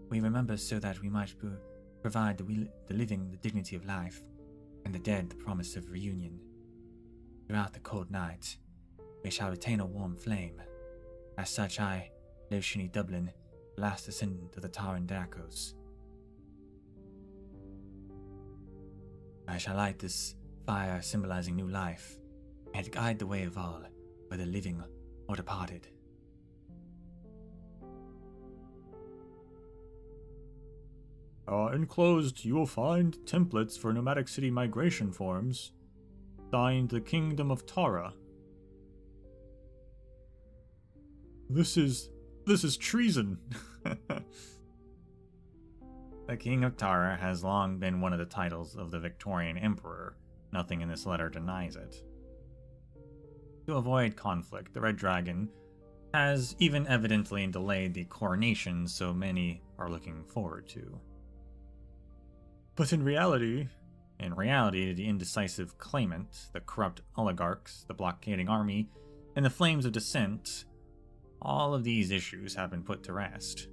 We remember so that we might provide the living the dignity of life, and the dead the promise of reunion. Throughout the cold night, we shall retain a warm flame. As such, I, Loshini Dublin, the last descendant of the Taran Dracos. I shall light this fire symbolizing new life, and guide the way of all, whether living or departed. Enclosed, you will find templates for nomadic city migration forms. Signed, the Kingdom of Tara. This is treason. The King of Tara has long been one of the titles of the Victorian Emperor. Nothing in this letter denies it. To avoid conflict, the Red Dragon has even evidently delayed the coronation so many are looking forward to. But in reality, the indecisive claimant, the corrupt oligarchs, the blockading army, and the flames of dissent, all of these issues have been put to rest.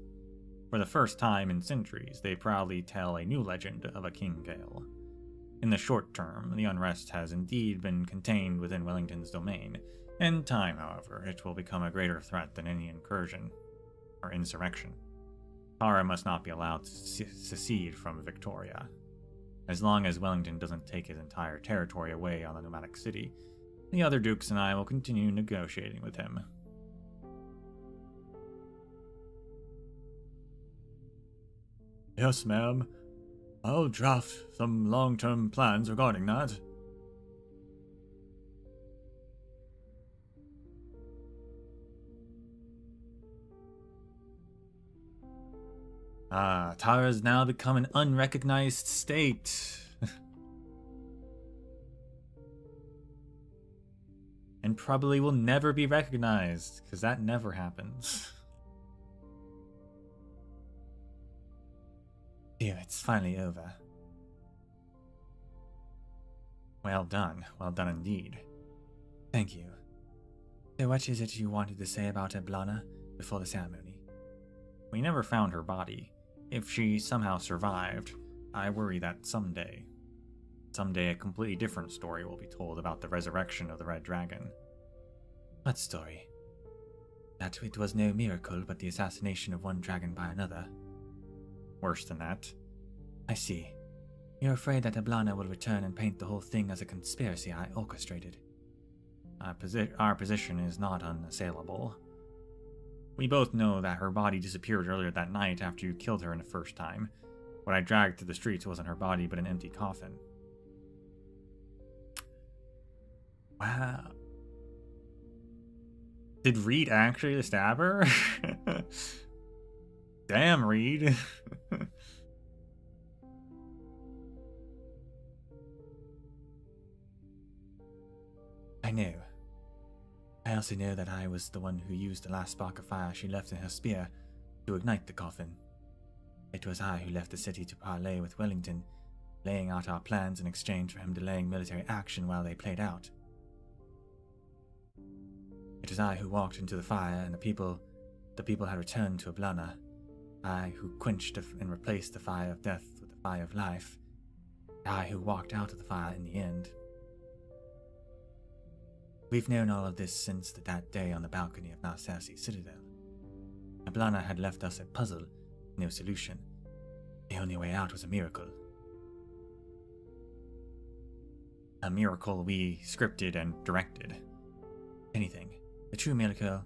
For the first time in centuries, they proudly tell a new legend of a King Gale. In the short term, the unrest has indeed been contained within Wellington's domain. In time, however, it will become a greater threat than any incursion or insurrection. Tara must not be allowed to secede from Victoria. As long as Wellington doesn't take his entire territory away on the nomadic city, the other dukes and I will continue negotiating with him. Yes, ma'am. I'll draft some long-term plans regarding that. Tara has now become an unrecognized state. And probably will never be recognized, because that never happens. Phew, it's finally over. Well done indeed. Thank you. So what is it you wanted to say about Eblana before the ceremony? We never found her body. If she somehow survived, I worry that someday a completely different story will be told about the resurrection of the Red Dragon. What story? That it was no miracle but the assassination of one dragon by another? Worse than that. I see. You're afraid that Eblana will return and paint the whole thing as a conspiracy I orchestrated. Our position is not unassailable. We both know that her body disappeared earlier that night after you killed her in the first time. What I dragged through the streets wasn't her body, but an empty coffin. Wow. Did Reed actually stab her? Damn, Reed. I know. I also know that I was the one who used the last spark of fire she left in her spear to ignite the coffin. It was I who left the city to parley with Wellington, laying out our plans in exchange for him delaying military action while they played out. It was I who walked into the fire and the people had returned to Eblana. I who quenched and replaced the fire of death with the fire of life. I who walked out of the fire in the end. We've known all of this since that day on the balcony of Narcersi Citadel. Eblana had left us a puzzle, no solution. The only way out was a miracle. A miracle we scripted and directed. Anything. The true miracle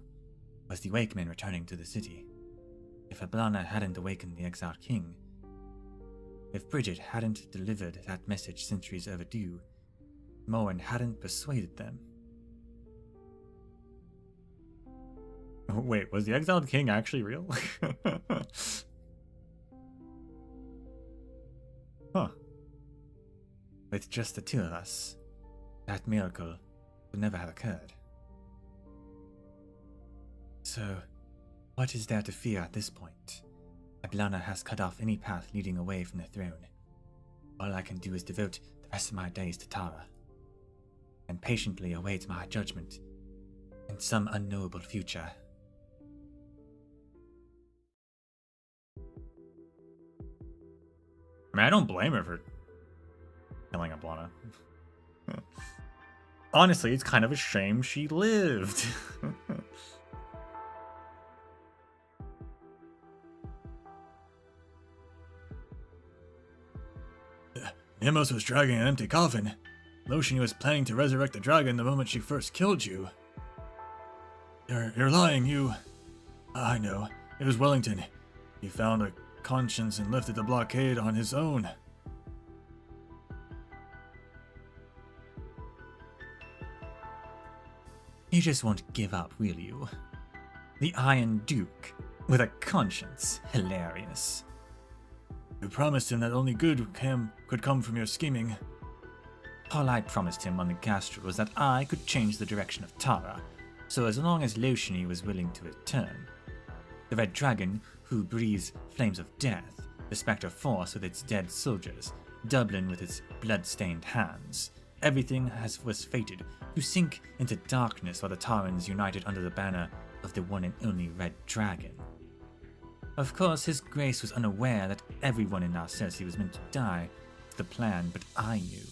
was the Wakemen returning to the city. If Eblana hadn't awakened the exiled king, if Bridget hadn't delivered that message centuries overdue, Morin hadn't persuaded them. Wait, was the exiled king actually real? Huh. With just the two of us, that miracle would never have occurred. So, what is there to fear at this point? Eblana has cut off any path leading away from the throne. All I can do is devote the rest of my days to Tara, and patiently await my judgment in some unknowable future. I mean, I don't blame her for killing Eblana. Honestly, it's kind of a shame she lived. Nemos was dragging an empty coffin. Lotion was planning to resurrect the dragon the moment she first killed you. You're lying, you... I know. It was Wellington. He found a conscience and lifted the blockade on his own. You just won't give up, will you? The Iron Duke, with a conscience. Hilarious. You promised him that only good could come from your scheming. All I promised him on the Gastro was that I could change the direction of Tara, so as long as Lotiony was willing to return. The Red Dragon, who breathes flames of death, the Spectre Force with its dead soldiers, Dublin with its blood-stained hands. Everything was fated to sink into darkness while the Tarans united under the banner of the one and only Red Dragon. Of course, His Grace was unaware that everyone in Narcessi was meant to die with the plan, but I knew.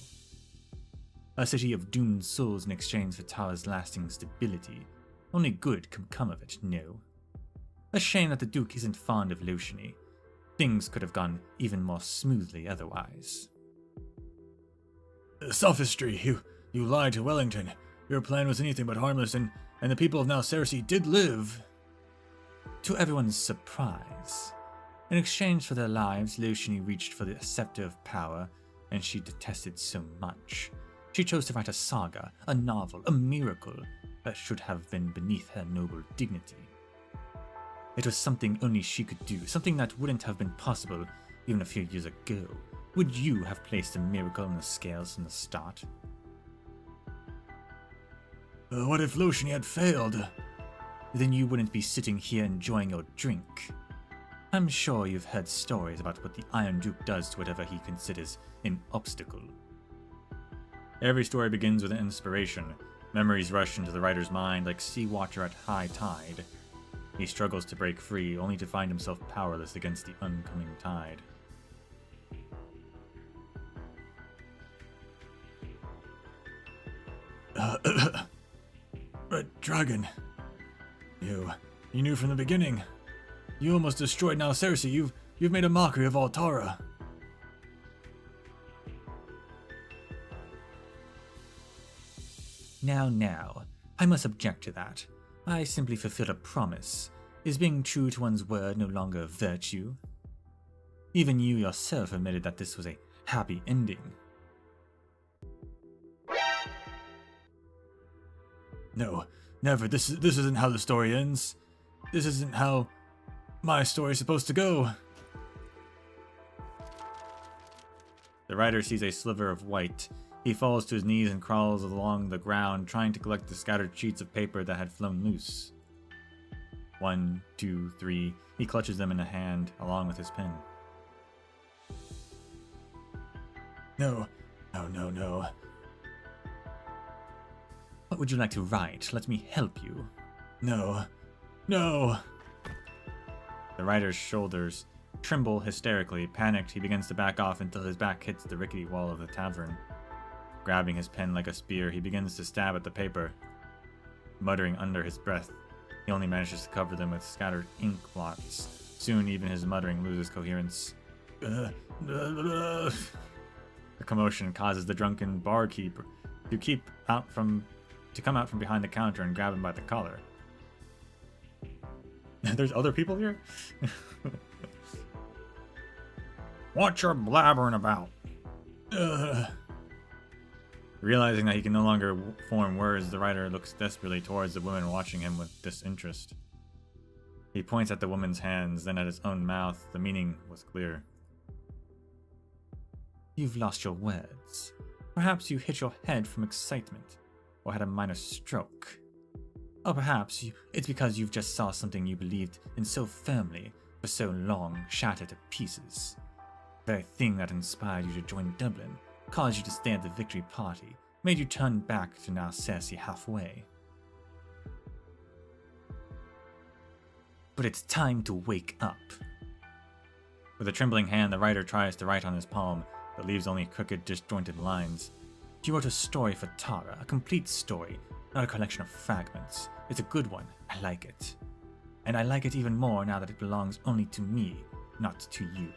A city of doomed souls in exchange for Tara's lasting stability. Only good can come of it, no. A shame that the Duke isn't fond of Luciany. Things could have gone even more smoothly otherwise. Sophistry, you lied to Wellington. Your plan was anything but harmless, and the people of Narcessi did live. To everyone's surprise, in exchange for their lives, Luciany reached for the scepter of power, and she detested so much. She chose to write a saga, a novel, a miracle that should have been beneath her noble dignity. It was something only she could do, something that wouldn't have been possible even a few years ago. Would you have placed a miracle on the scales from the start? What if Luciany had failed? Then you wouldn't be sitting here enjoying your drink. I'm sure you've heard stories about what the Iron Duke does to whatever he considers an obstacle. Every story begins with an inspiration. Memories rush into the writer's mind like sea water at high tide. He struggles to break free, only to find himself powerless against the oncoming tide. Red Dragon. You knew from the beginning. You almost destroyed Narcessi. You've made a mockery of Altara. Now, I must object to that. I simply fulfilled a promise. Is being true to one's word no longer a virtue? Even you yourself admitted that this was a happy ending. No, never. This isn't how the story ends. This isn't how my story's supposed to go. The writer sees a sliver of white. He falls to his knees and crawls along the ground, trying to collect the scattered sheets of paper that had flown loose. 1, 2, 3. He clutches them in a hand, along with his pen. No. What would you like to write? Let me help you. No. The writer's shoulders tremble hysterically. Panicked, he begins to back off until his back hits the rickety wall of the tavern. Grabbing his pen like a spear, he begins to stab at the paper. Muttering under his breath, he only manages to cover them with scattered ink blots. Soon, even his muttering loses coherence. The commotion causes the drunken barkeeper to come out from behind the counter and grab him by the collar. There's other people here? What you're blabbering about? Realizing that he can no longer form words, the writer looks desperately towards the woman watching him with disinterest. He points at the woman's hands, then at his own mouth. The meaning was clear. You've lost your words. Perhaps you hit your head from excitement, or had a minor stroke. Or perhaps it's because you've just saw something you believed in so firmly for so long shattered to pieces. The very thing that inspired you to join Dublin, caused you to stay at the victory party, made you turn back to Narcessi halfway. But it's time to wake up. With a trembling hand, the writer tries to write on his palm, but leaves only crooked, disjointed lines. You wrote a story for Tara, a complete story, not a collection of fragments. It's a good one. I like it. And I like it even more now that it belongs only to me, not to you.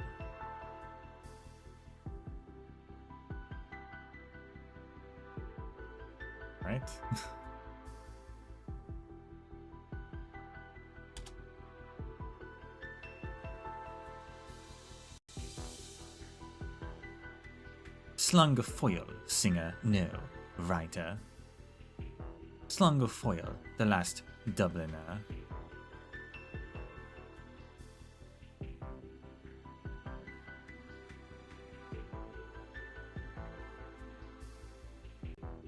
Right? Slung a foil, singer, no, writer. Slung a foil, the last Dubliner.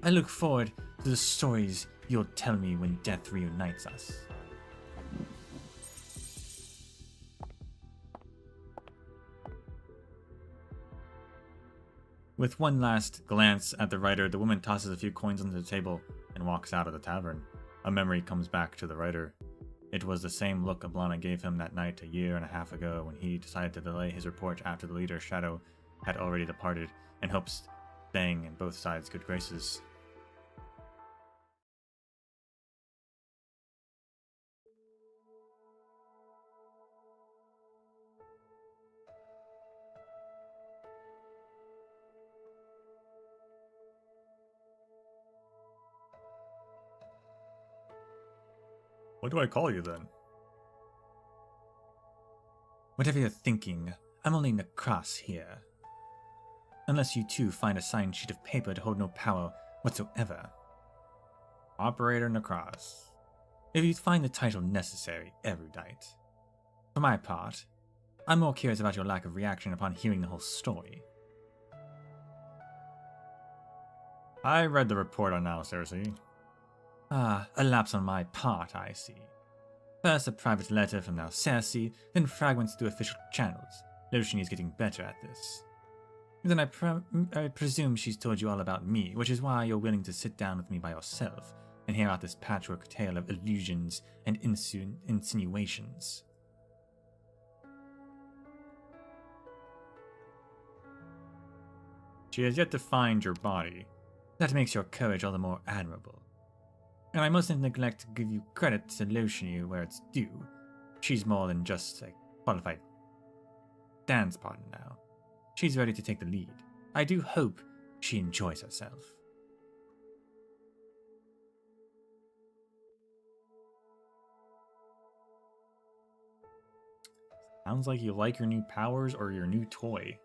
I look forward to the stories you'll tell me when death reunites us. With one last glance at the writer, the woman tosses a few coins onto the table and walks out of the tavern. A memory comes back to the writer. It was the same look Eblana gave him that night a year and a half ago when he decided to delay his report after the leader's shadow had already departed, in hopes staying in both sides' good graces. What do I call you then? Whatever you're thinking, I'm only Necros here. Unless you too find a signed sheet of paper to hold no power whatsoever. Operator Necros. If you find the title necessary, erudite. For my part, I'm more curious about your lack of reaction upon hearing the whole story. I read the report on now, Cersei. Ah, a lapse on my part, I see. First a private letter from now Cersei, then fragments through official channels. Lotion is getting better at this. Then I presume she's told you all about me, which is why you're willing to sit down with me by yourself and hear out this patchwork tale of illusions and insinuations. She has yet to find your body. That makes your courage all the more admirable. And I mustn't neglect to give you credit to Lotion where it's due. She's more than just a qualified dance partner now. She's ready to take the lead. I do hope she enjoys herself. Sounds like you like your new powers or your new toy.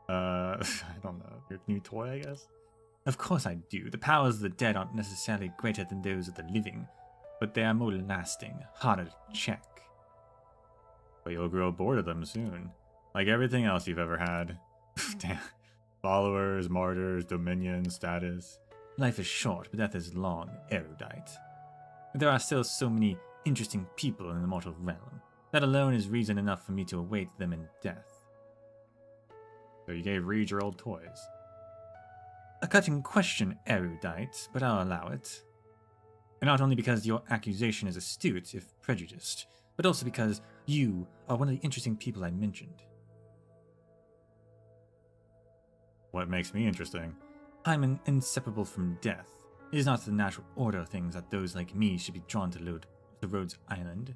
I don't know. Your new toy, I guess? Of course I do. The powers of the dead aren't necessarily greater than those of the living, but they are more lasting, harder to check. But you'll grow bored of them soon. Like everything else you've ever had. Damn. Followers, martyrs, dominion, status. Life is short, but death is long, erudite. But there are still so many interesting people in the mortal realm. That alone is reason enough for me to await them in death. So you gave Reed your old toys. A cutting question, erudite, but I'll allow it. And not only because your accusation is astute, if prejudiced, but also because you are one of the interesting people I mentioned. What makes me interesting? I'm inseparable from death. It is not the natural order of things that those like me should be drawn to Rhodes Island.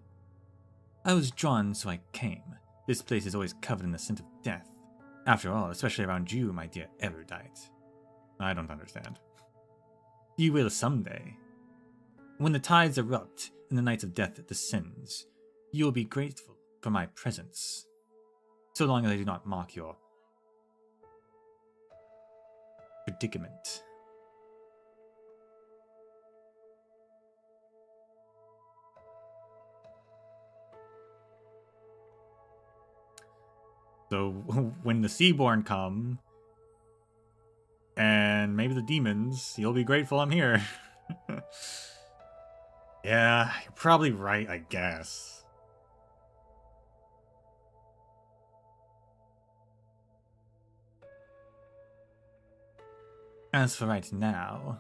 I was drawn, so I came. This place is always covered in the scent of death. After all, especially around you, my dear erudite. I don't understand. You will someday. When the tides erupt and the night of death descends, you will be grateful for my presence. So long as I do not mock your predicament. So when the Seaborn come, and maybe the demons, you'll be grateful I'm here. Yeah, you're probably right, I guess. As for right now,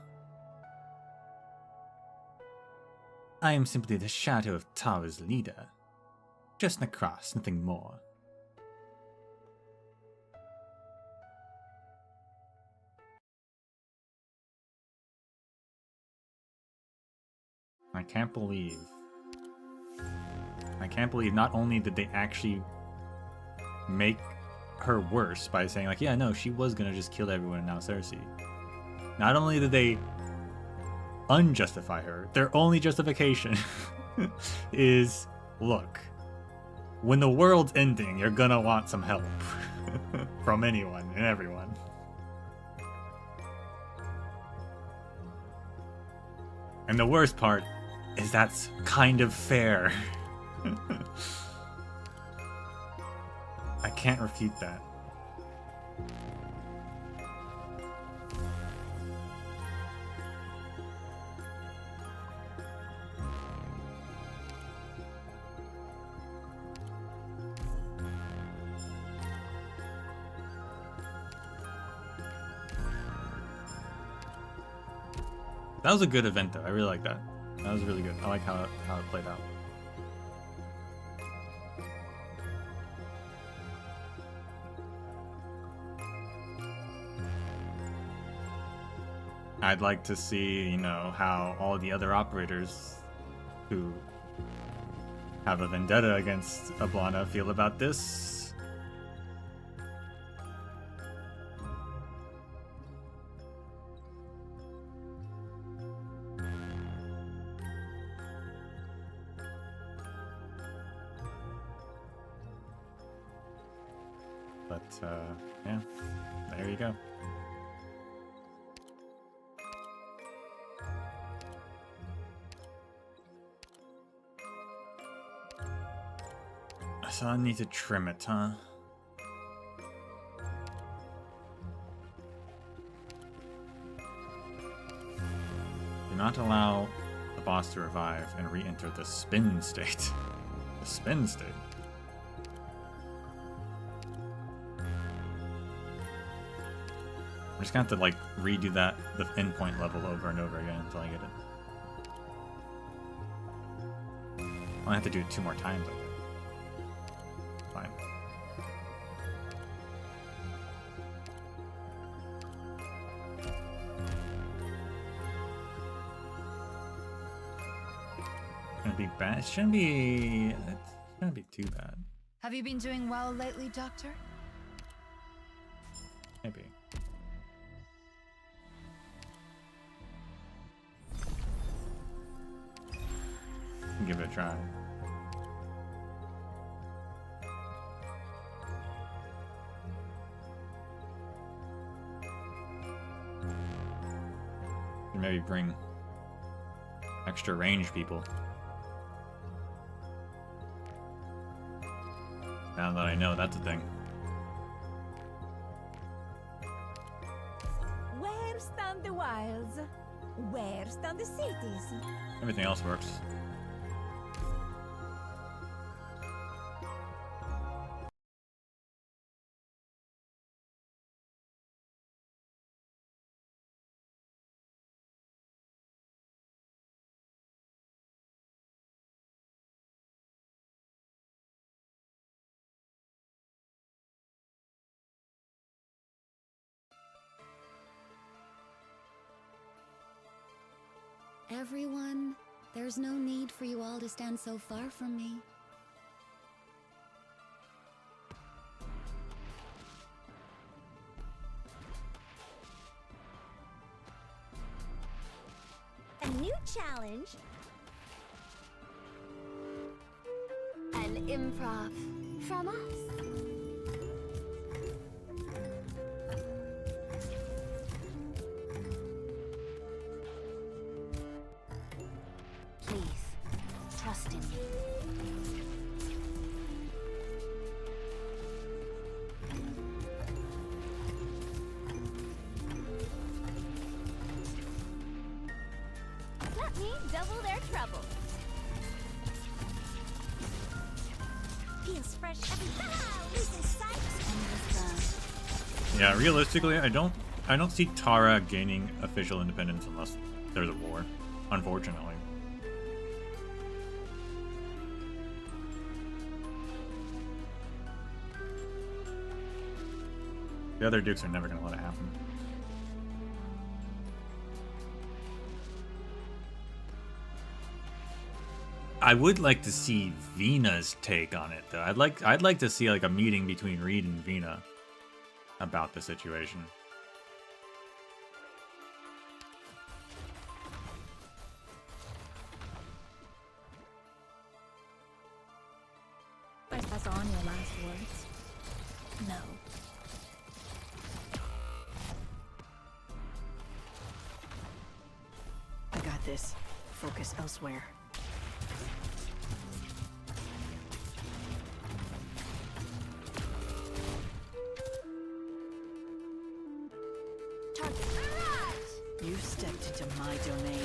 I am simply the shadow of Tara's leader. Just Necros, nothing more. I can't believe not only did they actually make her worse by saying like, yeah, no, she was gonna just kill everyone and now Cersei. Not only did they unjustify her, their only justification is, look, when the world's ending, you're gonna want some help from anyone and everyone. And the worst part is that's kind of fair. I can't refute that. That was a good event, though. I really like that. That was really good. I like how it played out. I'd like to see, you know, how all the other operators who have a vendetta against Eblana feel about this. But, yeah, there you go. So I need to trim it, huh? Do not allow the boss to revive and re-enter the spin state. The spin state. I'm just gonna have to like redo the endpoint level over and over again until I get it. I'll have to do it 2 more times, I think. Fine. Gonna be bad. It shouldn't be. It's gonna be too bad. Have you been doing well lately, Doctor? Maybe. Give it a try. Maybe bring extra range people. Now that I know that's a thing. Where stand the wilds? Where stand the cities? Everything else works. Everyone, there's no need for you all to stand so far from me. A new challenge. An improv from us. Trust in me. Let me double their trouble. Feels fresh every losing sight. Yeah, realistically, I don't see Tara gaining official independence unless there's a war, unfortunately. The other dukes are never going to let it happen. I would like to see Vina's take on it, though. I'd like to see like a meeting between Reed and Vina about the situation. First, pass on your last words. No. I got this. Focus elsewhere. Target barrage! You stepped into my domain.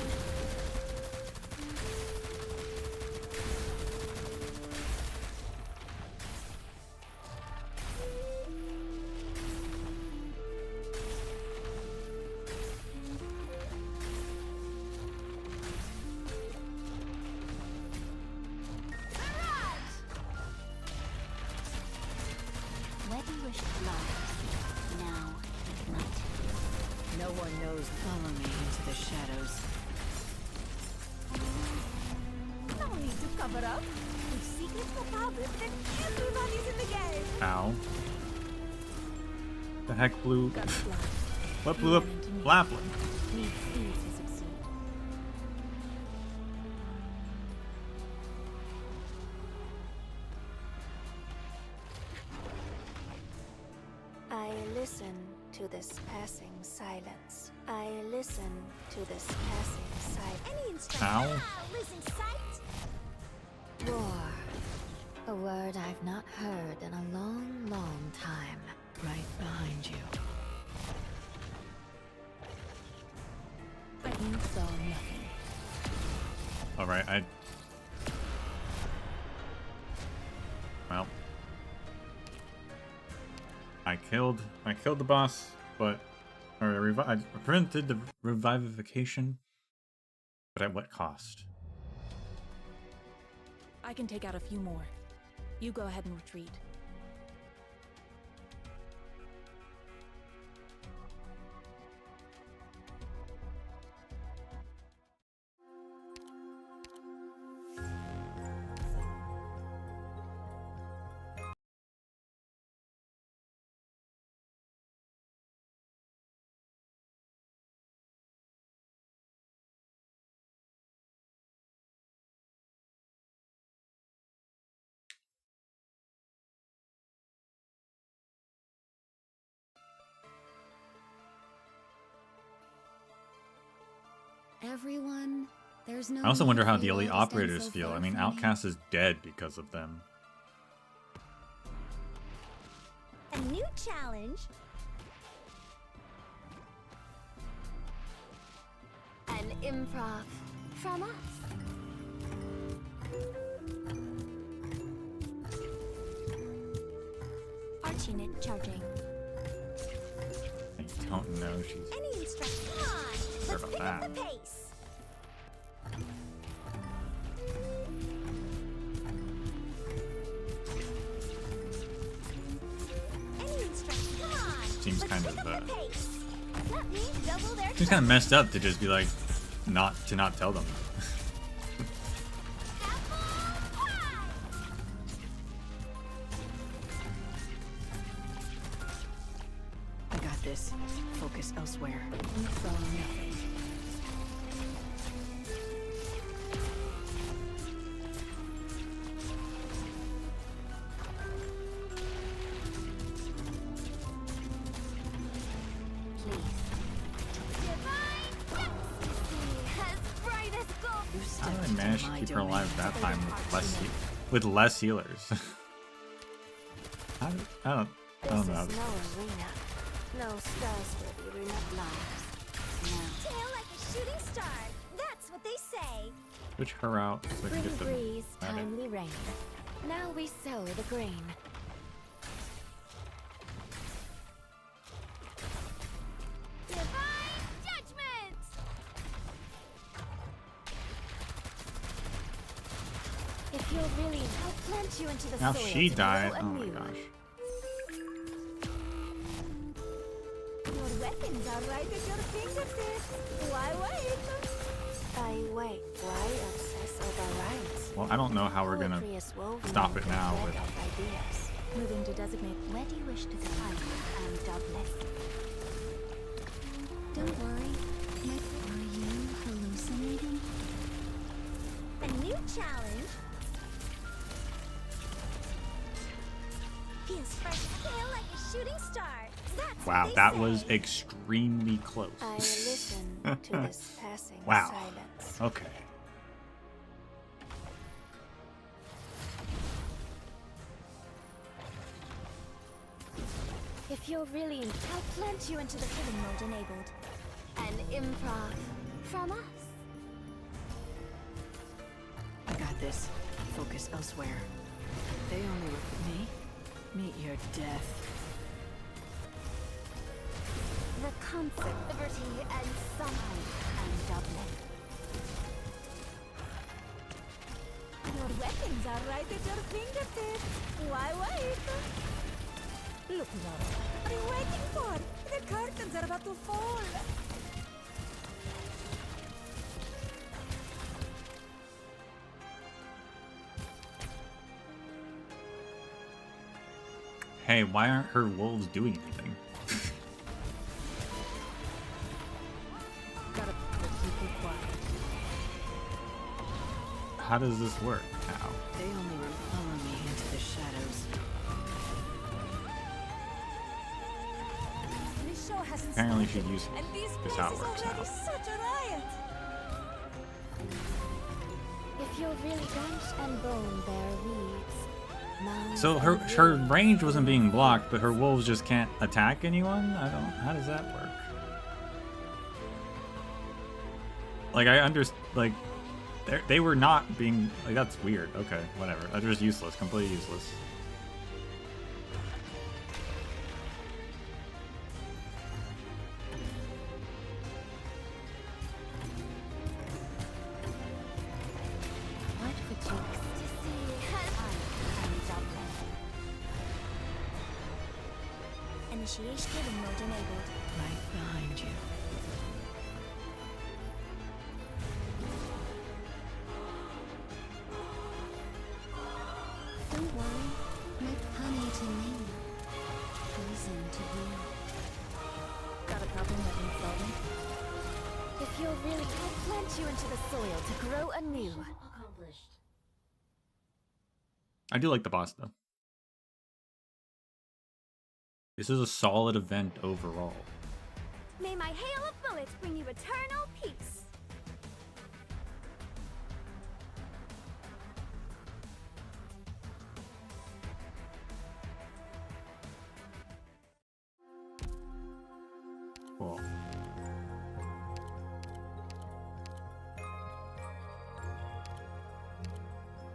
No one knows. Follow me into the shadows. No need to cover up. If secrets were public, then everybody's in the game. Ow. The heck blew... What blew up Lapland? Needs speed to succeed. I listen to this passing silence. I listen to this passing silence. Any instruction? Ow. Losing sight? War. A word I've not heard in a long, long time. Right behind you. But you saw nothing. Alright, well. I killed the boss, but I prevented the revivification, but at what cost? I can take out a few more. You go ahead and retreat. Everyone, there's no. I also wonder need how to the be elite lost and operators so feel. far I mean, from Outcast is dead because of them. A new challenge. An improv from us. Archnit charging. I don't know. She's Any instruction? Come on, sure let's about pick up that. the pace. Any instruction? Come on. Seems let's kind pick of, up the pace. That means double their seems kind of messed up to just be like, not tell them. I got this. Focus elsewhere. You saw nothing. How did I manage to keep her alive that time with less healers? I don't know. This is no arena. No stars-worthy arena lives. No. Tail like a shooting star. That's what they say. Switch her out so I can Spring get the breeze, medic. timely rain. Now we sow the grain. Divine judgment. If you're really, I'll plant you into the Now soil she to died. grow Oh my anew. gosh. Your weapons are right at your fingertips. Why wait? I wait. Why obsess over rights? Well, I don't know how we're gonna Poetry is woven stop it into now thread with of ideas. Moving to designate. Where do you wish to go? I am Dublin. Don't worry. Are you hallucinating? A new challenge. Feels fresh. Tail like a shooting star. That's Wow, what they that say. was extremely close. I listen to this passing Wow. silence. Okay. If you're really, I'll plant you into the killing mode enabled. An improv from us. I got this. Focus elsewhere. They only look at me. Meet your death. The comfort, liberty, and somehow and Dublin. Your weapons are right at your fingertips. Why wait? Look, Laura. What are you waiting for? The curtains are about not to fall. Hey, why aren't her wolves doing anything? Gotta keep you quiet. How does this work? How? They only follow me into the shadows. This show hasn't Apparently started, she's useless. and this That's place how it is works already now. such a riot. If you're really branch and bone bear weeds, mounds So her and her ruins range wasn't bloom being blocked, but her wolves just can't attack anyone? I don't... How does that work? Like, I understand... Like, they were not being... Like, that's weird. Okay, whatever. They're just useless. Completely useless. What would you like to see? Initiation mode enabled. Right behind you. Don't worry. Make honey to me. Poison to you. Got a problem that needs solving? If you're really, I'll plant you into the soil to grow anew. I do like the boss, though. This is a solid event overall. May my hail of bullets bring you eternal peace. Cool.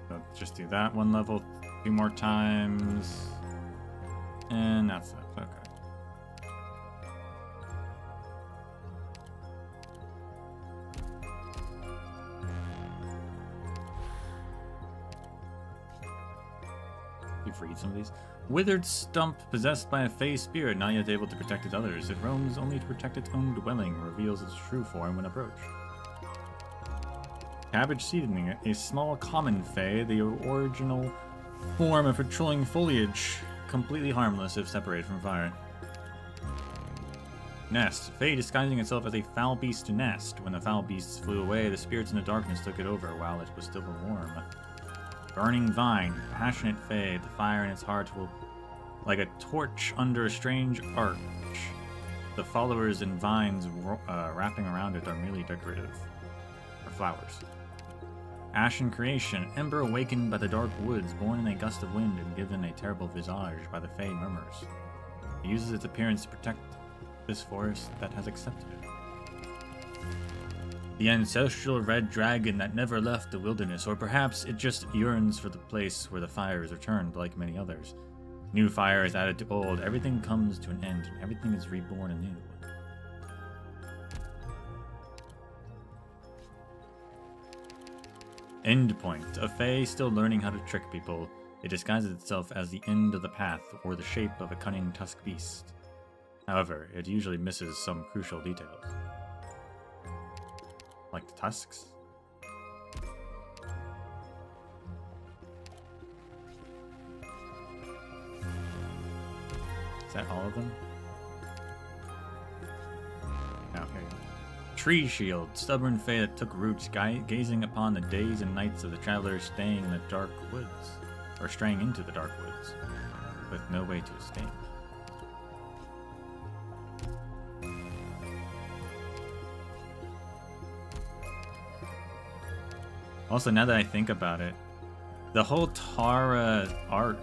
So just do that one level 2 more times. And that's it. Okay. You've read some of these. Withered stump, possessed by a fey spirit, not yet able to protect its others. It roams only to protect its own dwelling, reveals its true form when approached. Cabbage seedling, a small common fey, the original form of patrolling foliage, completely harmless if separated from fire. Nest, fey disguising itself as a foul beast nest. When the foul beasts flew away, the spirits in the darkness took it over while it was still warm. Burning vine, passionate fey, the fire in its heart will, like a torch under a strange arch. The followers and vines wrapping around it are merely decorative, or flowers. Ashen creation, ember awakened by the dark woods, born in a gust of wind and given a terrible visage by the fey murmurs. It uses its appearance to protect this forest that has accepted it. The ancestral red dragon that never left the wilderness, or perhaps it just yearns for the place where the fire is returned like many others. New fire is added to old, everything comes to an end, and everything is reborn anew. Endpoint. A fey still learning how to trick people. It disguises itself as the end of the path or the shape of a cunning tusk beast. However, it usually misses some crucial details. Like the tusks? Is that all of them? No, here you go. Tree shield, stubborn fey that took roots, gazing upon the days and nights of the travelers staying in the dark woods, or straying into the dark woods, with no way to escape. Also, now that I think about it, the whole Tara art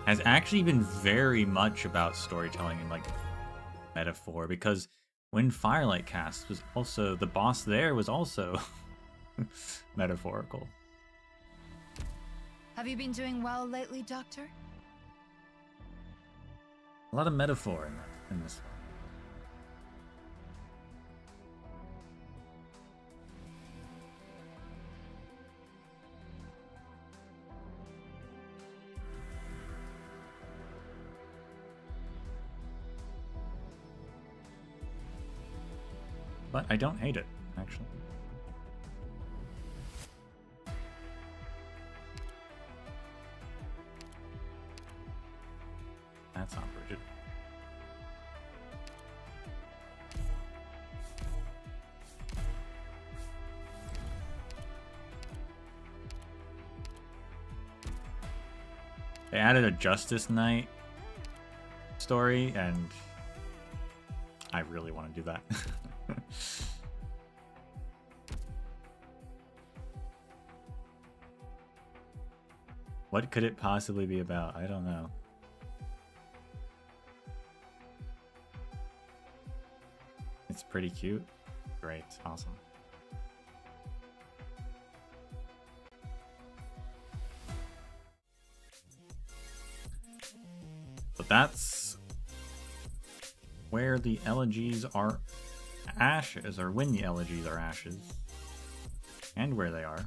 has actually been very much about storytelling and like metaphor, because when Firelight Cast was also, the boss there was also metaphorical. Have you been doing well lately, Doctor? A lot of metaphor in this one. But I don't hate it, actually. That's not Bridget. They added a Justice Knight story, and I really want to do that. What could it possibly be about? I don't know. It's pretty cute. Great. Awesome. But that's where the Elegies are ashes, or when the Elegies are ashes, and where they are.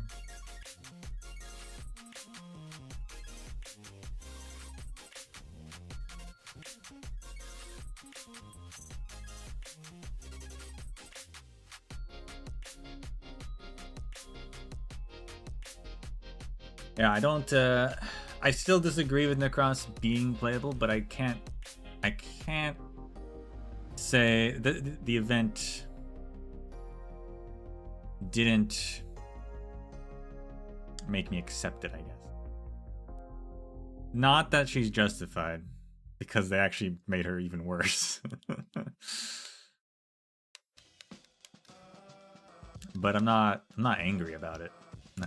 Yeah, I don't, I still disagree with Necros being playable, but I can't say that the event didn't make me accept it, I guess. Not that she's justified, because they actually made her even worse. But I'm not angry about it. No.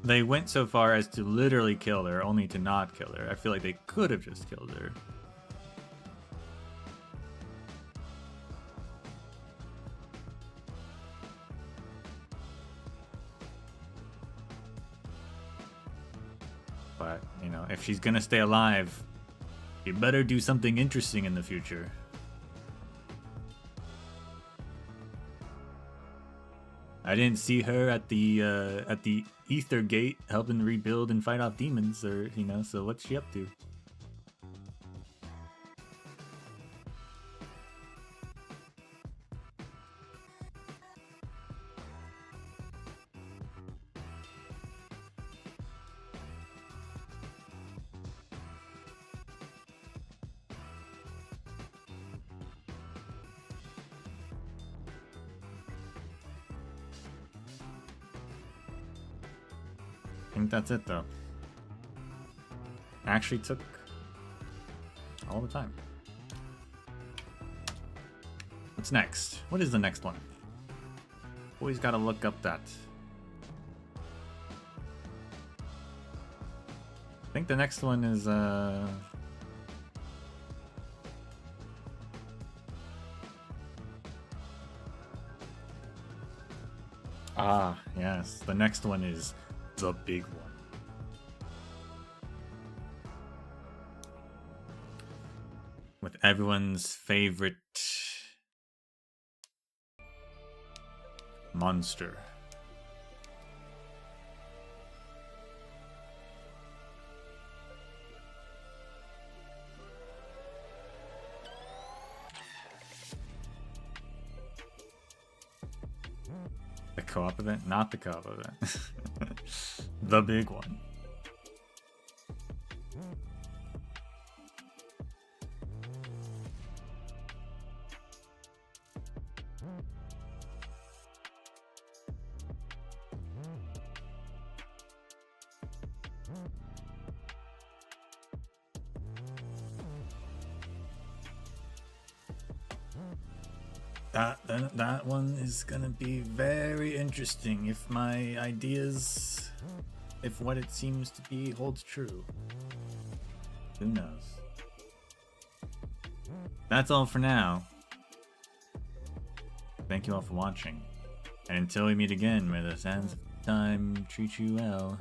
They went so far as to literally kill her, only to not kill her. I feel like they could have just killed her. But, you know, if she's gonna stay alive, you better do something interesting in the future. I didn't see her at the Ether Gate helping rebuild and fight off demons, or you know. So what's she up to? I think that's it though. Actually took all the time. What's next? What is the next one? Always gotta look up that. I think the next one is ah, yes. The next one is the big one. With everyone's favorite monster. The co-op event? Not the co-op event. The big one. That one is gonna be very interesting if my ideas, if what it seems to be holds true. Who knows? That's all for now. Thank you all for watching. And until we meet again, may the sands of time treat you well.